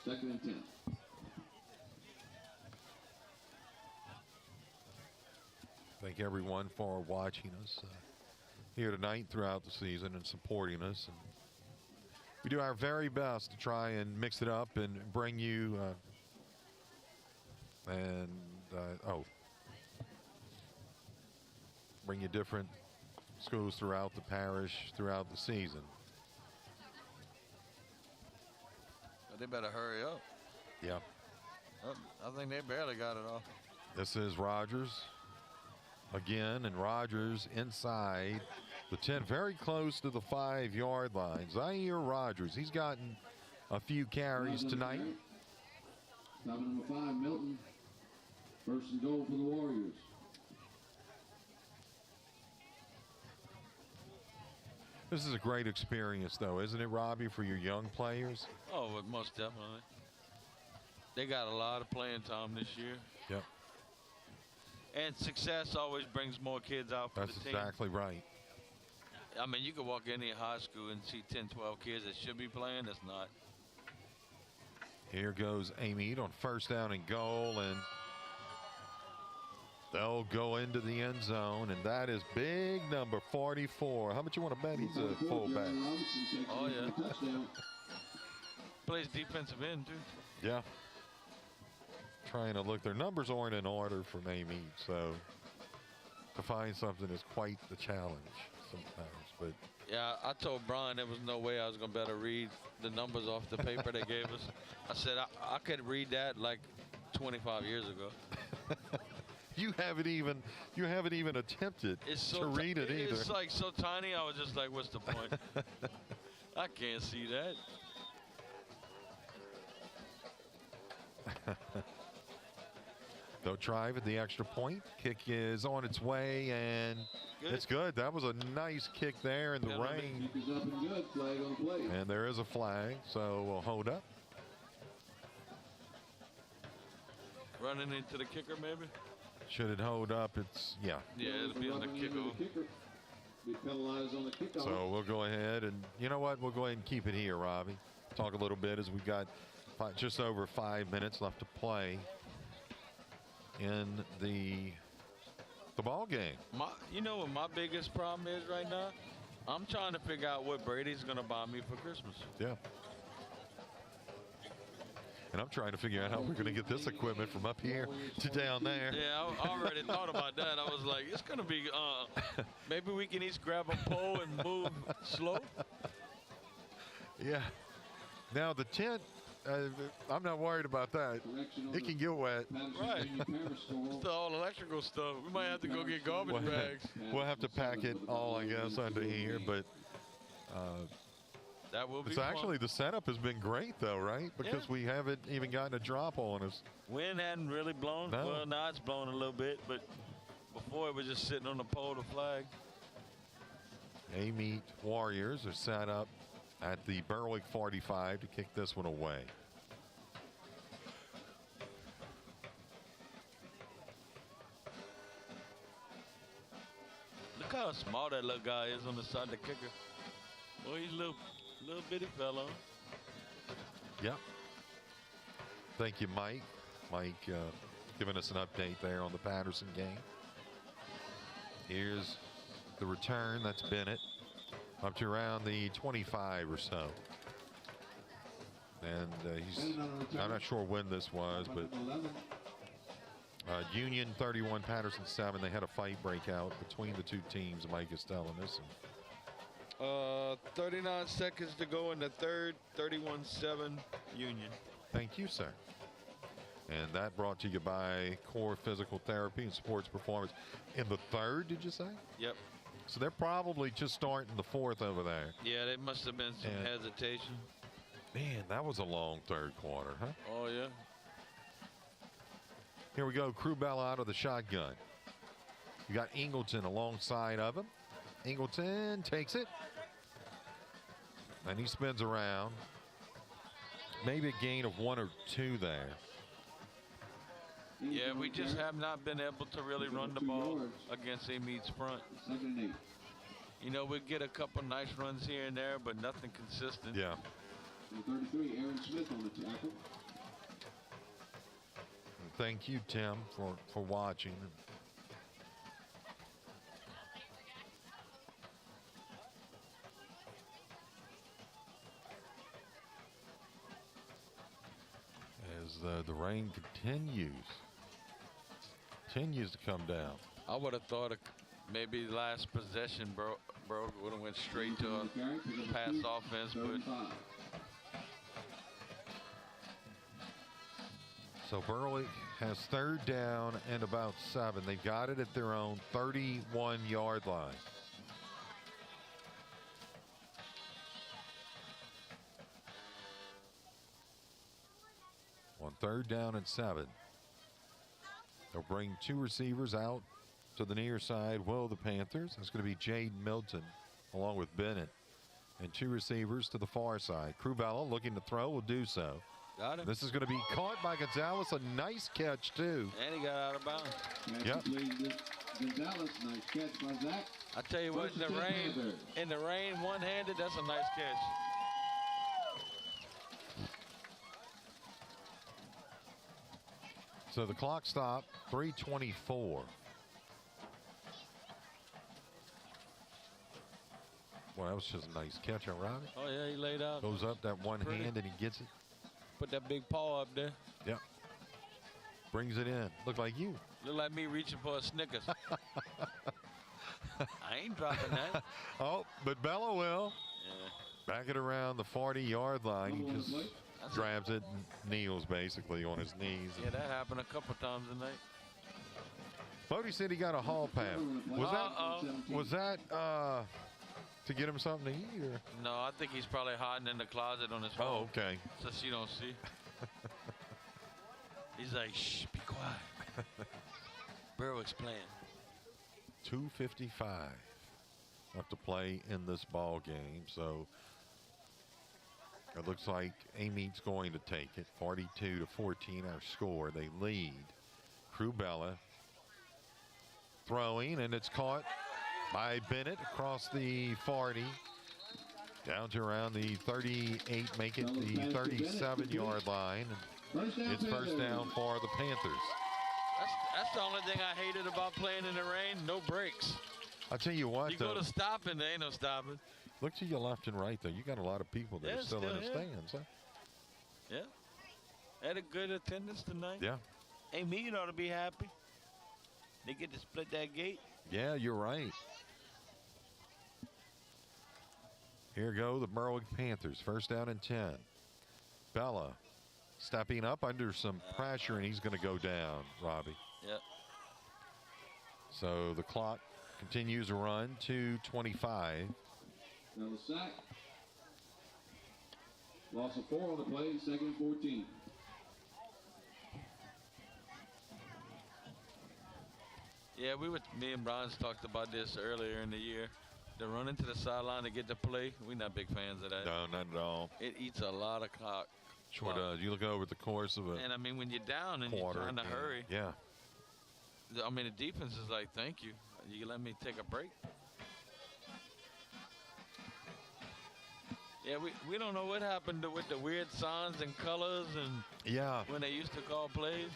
2nd and 10. Thank everyone for watching us here tonight throughout the season and supporting us. And we do our very best to try and mix it up and bring you bring you different schools throughout the parish throughout the season. But they better hurry up. Yeah. I think they barely got it off. This is Rogers again, and Rogers inside the 10, very close to the 5-yard line. Zaire Rogers, he's gotten a few carries tonight. Number 5, Milton. 1st and goal for the Warriors. This is a great experience, though, isn't it, Robbie, for your young players? Oh, well, most definitely. They got a lot of playing time this year. Yep. And success always brings more kids out for That's the team. exactly right. I mean, you could walk in any high school and see 10, 12 kids that should be playing. That's not. Here goes Amite on 1st down and goal, and they'll go into the end zone, and that is big number 44. How much you want to bet he's a fullback? Oh, yeah. Plays defensive end, too. Yeah. Trying to look. Their numbers aren't in order from Amite, so to find something is quite the challenge sometimes. But Yeah, I told Brian there was no way I was going to be able to read the numbers off the paper they gave us. I said I could read that like 25 years ago. you haven't even attempted to read it either. It's like so tiny, I was just like, what's the point? I can't see that. They'll drive at the extra point. Kick is on its way, and it's good. That was a nice kick there in the rain. Kick is up and good. Flag on play. And there is a flag, so we'll hold up. Running into the kicker, maybe? Should it hold up? It's, yeah. Yeah, it'll be on the kicker. Be penalized on the kickoff. So we'll go ahead, and you know what? We'll go ahead and keep it here, Robbie. Talk a little bit as we've got just over 5 minutes left to play in the ball game. You know what my biggest problem is right now? I'm trying to figure out what Brady's going to buy me for Christmas. Yeah. And I'm trying to figure out how we're going to get this equipment from up here to down there. Yeah, I already thought about that. I was like, it's going to be, maybe we can each grab a pole and move slow. Yeah. Now the tent I'm not worried about that. It can get wet. Right. It's all electrical stuff. We might have to go get garbage bags. We'll have to pack it all, I guess, under here. But that will be so fun. actually, the setup has been great, though, right? Because we haven't even gotten a drop on us. Wind hadn't really blown. No. Well, now it's blowing a little bit, but before it was just sitting on the pole, the flag. Amite Warriors are set up at the Berwick 45 to kick this one away. Look how small that little guy is on the side of the kicker. Boy, he's a little bitty fellow. Yep. Thank you, Mike. Mike giving us an update there on the Patterson game. Here's the return. That's Bennett. Up to around the 25 or so. And I'm not sure when this was, but Union 31, Patterson 7. They had a fight break out between the two teams, Mike is telling us. 39 seconds to go in the third, 31-7 Union. Thank you, sir. And that brought to you by Core Physical Therapy and Sports Performance. In the third, did you say? Yep. So they're probably just starting the fourth over there. Yeah, there must have been some hesitation. Man, that was a long third quarter, huh? Oh, yeah. Here we go. Crew Bell out of the shotgun. You got Ingleton alongside of him. Ingleton takes it. And he spins around. Maybe a gain of 1 or 2 there. Yeah, we just have not been able to really run the ball against Amite's front. You know, we get a couple nice runs here and there, but nothing consistent. Yeah. 33, Aaron Smith on the tackle. Thank you, Tim, for watching. As the rain continues to come down. I would have thought maybe last possession, Berwick would have went straight to a pass offense, but so Berwick has third down and about 7. They've got it at their own 31-yard line. On third down and 7. They'll bring 2 receivers out to the near side. Will the Panthers? That's going to be Jade Milton along with Bennett. And 2 receivers to the far side. Crubella looking to throw will do so. Got him. This is going to be caught by Gonzalez. A nice catch, too. And he got out of bounds. Yep. Gonzalez, nice catch by Zach. I tell you what, in the rain, one-handed, that's a nice catch. So the clock stopped, 3:24. Well, that was just a nice catch around it. Oh, yeah, he laid out. Goes up that one hand and he gets it. Put that big paw up there. Yep. Brings it in. Look like you. Look like me reaching for a Snickers. I ain't dropping that. Oh, but Bella will. Yeah. Back it around the 40-yard line. He just grabs it and kneels basically on his knees. Yeah, that happened a couple times tonight. Bodie said he got a hall pass. Was that to get him something to eat? Or? No, I think he's probably hiding in the closet on his phone. Oh, okay. So she don't see. He's like, shh, be quiet. Berwick's playing. 2:55 left to play in this ball game. So it looks like Amite's going to take it. 42-14 our score. They lead. Crubella throwing, and it's caught by Bennett across the 40. Down to around the 38, make it the 37-yard line. It's first down for the Panthers. That's the only thing I hated about playing in the rain. No breaks. I'll tell you what, You go to stopping, there ain't no stopping. Look to your left and right, though. You got a lot of people that are still in the stands, huh? Yeah. Had a good attendance tonight. Yeah. Hey, me, you ought to be happy. They get to split that gate. Yeah, you're right. Here go the Berwick Panthers. First down and 10. Bella stepping up under some pressure, and he's going to go down, Robbie. Yep. So the clock continues to run, 2:25. Now the sack. Loss of 4 on the play, 2nd and 14. Yeah, me and Bronze talked about this earlier in the year. The running to the sideline to get the play, we're not big fans of that. No, not at all. It eats a lot of clock. Sure does. You look over the course of a And I mean, when you're down and quarter, you're trying to hurry, yeah. I mean, the defense is like, thank you. You let me take a break. Yeah, we don't know what happened with the weird signs and colors and when they used to call plays.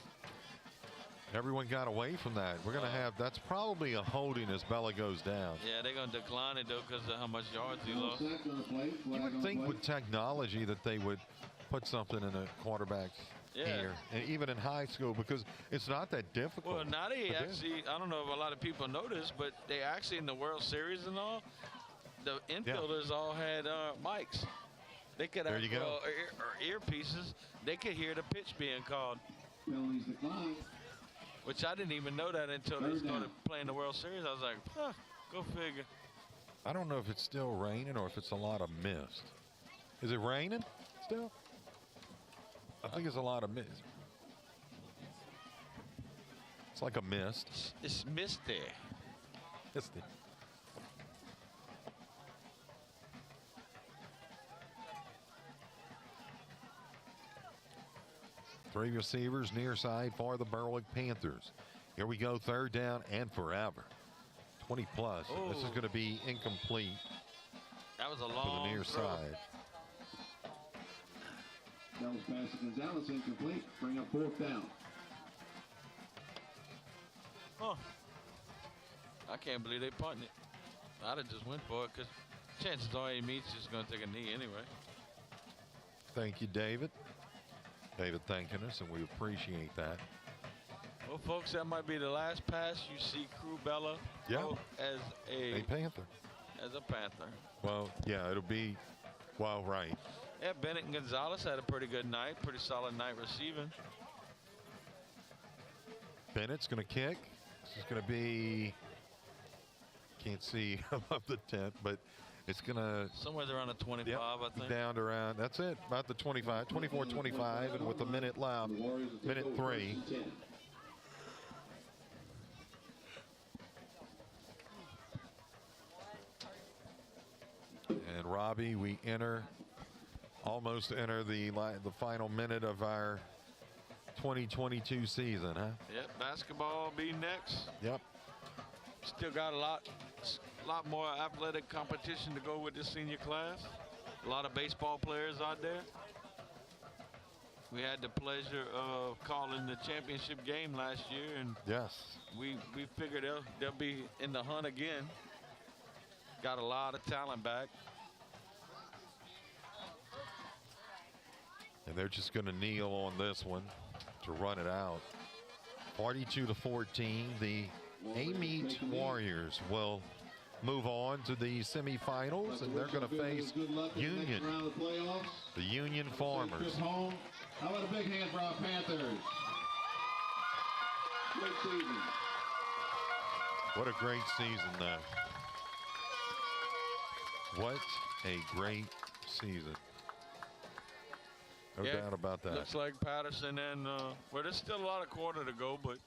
Everyone got away from that. We're going to have, that's probably a holding as Bella goes down. Yeah, they're going to decline it, though, because of how much yards he lost. You would think with technology that they would put something in a quarterback's ear, and even in high school, because it's not that difficult. Well, now they actually, I don't know if a lot of people know this, but they actually in the World Series and all, the infielders all had mics. They could have earpieces. They could hear the pitch being called. Penalties declined. Which I didn't even know that until they started playing the World Series. I was like, huh, go figure. I don't know if it's still raining or if it's a lot of mist. Is it raining still? I think it's a lot of mist. It's like a mist. It's misty. Misty. Three receivers near side for the Berwick Panthers. Here we go, 3rd down and forever. 20 plus. Oh. This is going to be incomplete. That was a To long the near throw. side. That was pass to Gonzalez, incomplete. Bring up 4th down. Huh. I can't believe they punted it. I'd have just went for it because chances are Amite's just going to take a knee anyway. Thank you, David. David thanking us, and we appreciate that. Well, folks, that might be the last pass you see Crew Bella as A Panther. As a Panther. Well, yeah, it'll be, well, right. Yeah, Bennett and Gonzalez had a pretty good night, pretty solid night receiving. Bennett's going to kick. This is going to be, can't see above the 10th, but it's going to. Somewhere around the 25, I think. Down to around, that's it, about the 25, 24-25, and with a minute left, minute 3. And Robbie, we almost enter the final minute of our 2022 season, huh? Yep, basketball will be next. Yep. Still got a lot more athletic competition to go with this senior class. A lot of baseball players out there. We had the pleasure of calling the championship game last year, and we figured they'll be in the hunt again. Got a lot of talent back. And they're just going to kneel on this one to run it out. 42-14, the Amite Warriors will move on to the semifinals, and they're going to face Union, the Union Farmers. How about a big hand for our Panthers? Great season. What a great season, though. What a great season. No doubt about that. Looks like Patterson and, well, there's still a lot of quarter to go, but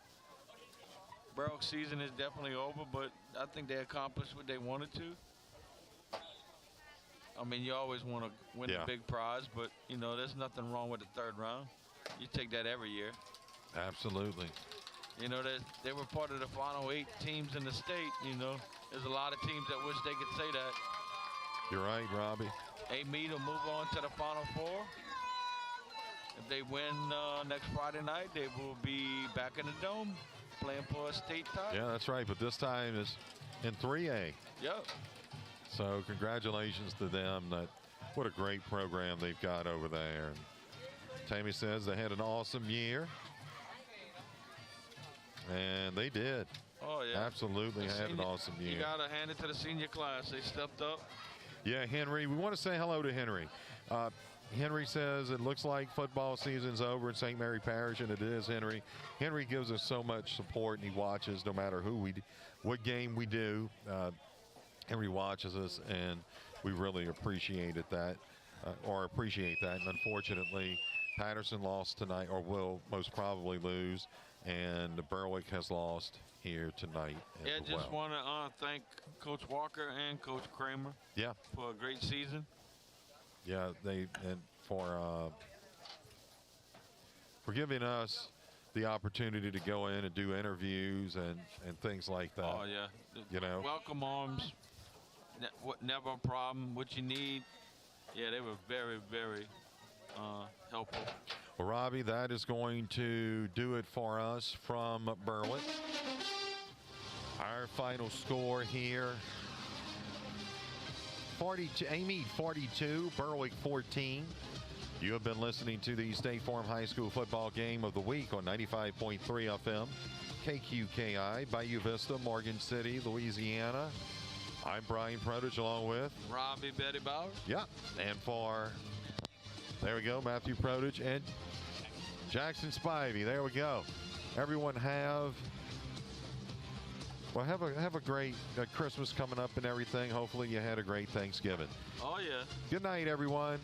Berwick's season is definitely over, but I think they accomplished what they wanted to. I mean, you always want to win a big prize, but, you know, there's nothing wrong with the 3rd round. You take that every year. Absolutely. You know, they were part of the final 8 teams in the state, you know. There's a lot of teams that wish they could say that. You're right, Robbie. Amite will move on to the Final 4. If they win next Friday night, they will be back in the Dome playing for a state title. Yeah, that's right, but this time is in 3A. Yep. So congratulations to them. What a great program they've got over there. And Tammy says they had an awesome year. And they did. Oh, yeah. Absolutely had an awesome year. You got to hand it to the senior class. They stepped up. Yeah, Henry. We want to say hello to Henry. Henry says it looks like football season's over in St. Mary Parish, and it is, Henry. Henry gives us so much support, and he watches no matter what game we do. Henry watches us, and we really appreciate that. And unfortunately, Patterson lost tonight, or will most probably lose, and Berwick has lost here tonight. Just want to thank Coach Walker and Coach Kramer. Yeah. For a great season. Yeah, for giving us the opportunity to go in and do interviews and things like that. Oh yeah. You know. Welcome arms. Never a problem. What you need. Yeah, they were very, very helpful. Well, Robbie, that is going to do it for us from Berwick. Our final score here. Amite 42, Berwick 14. You have been listening to the State Farm High School Football Game of the Week on 95.3 FM, KQKI, Bayou Vista, Morgan City, Louisiana. I'm Brian Prudich along with Robbie Betty Bauer. Yeah, and there we go, Matthew Prudich and Jackson Spivey. There we go. Everyone have a great Christmas coming up and everything. Hopefully you had a great Thanksgiving. Oh, yeah. Good night, everyone.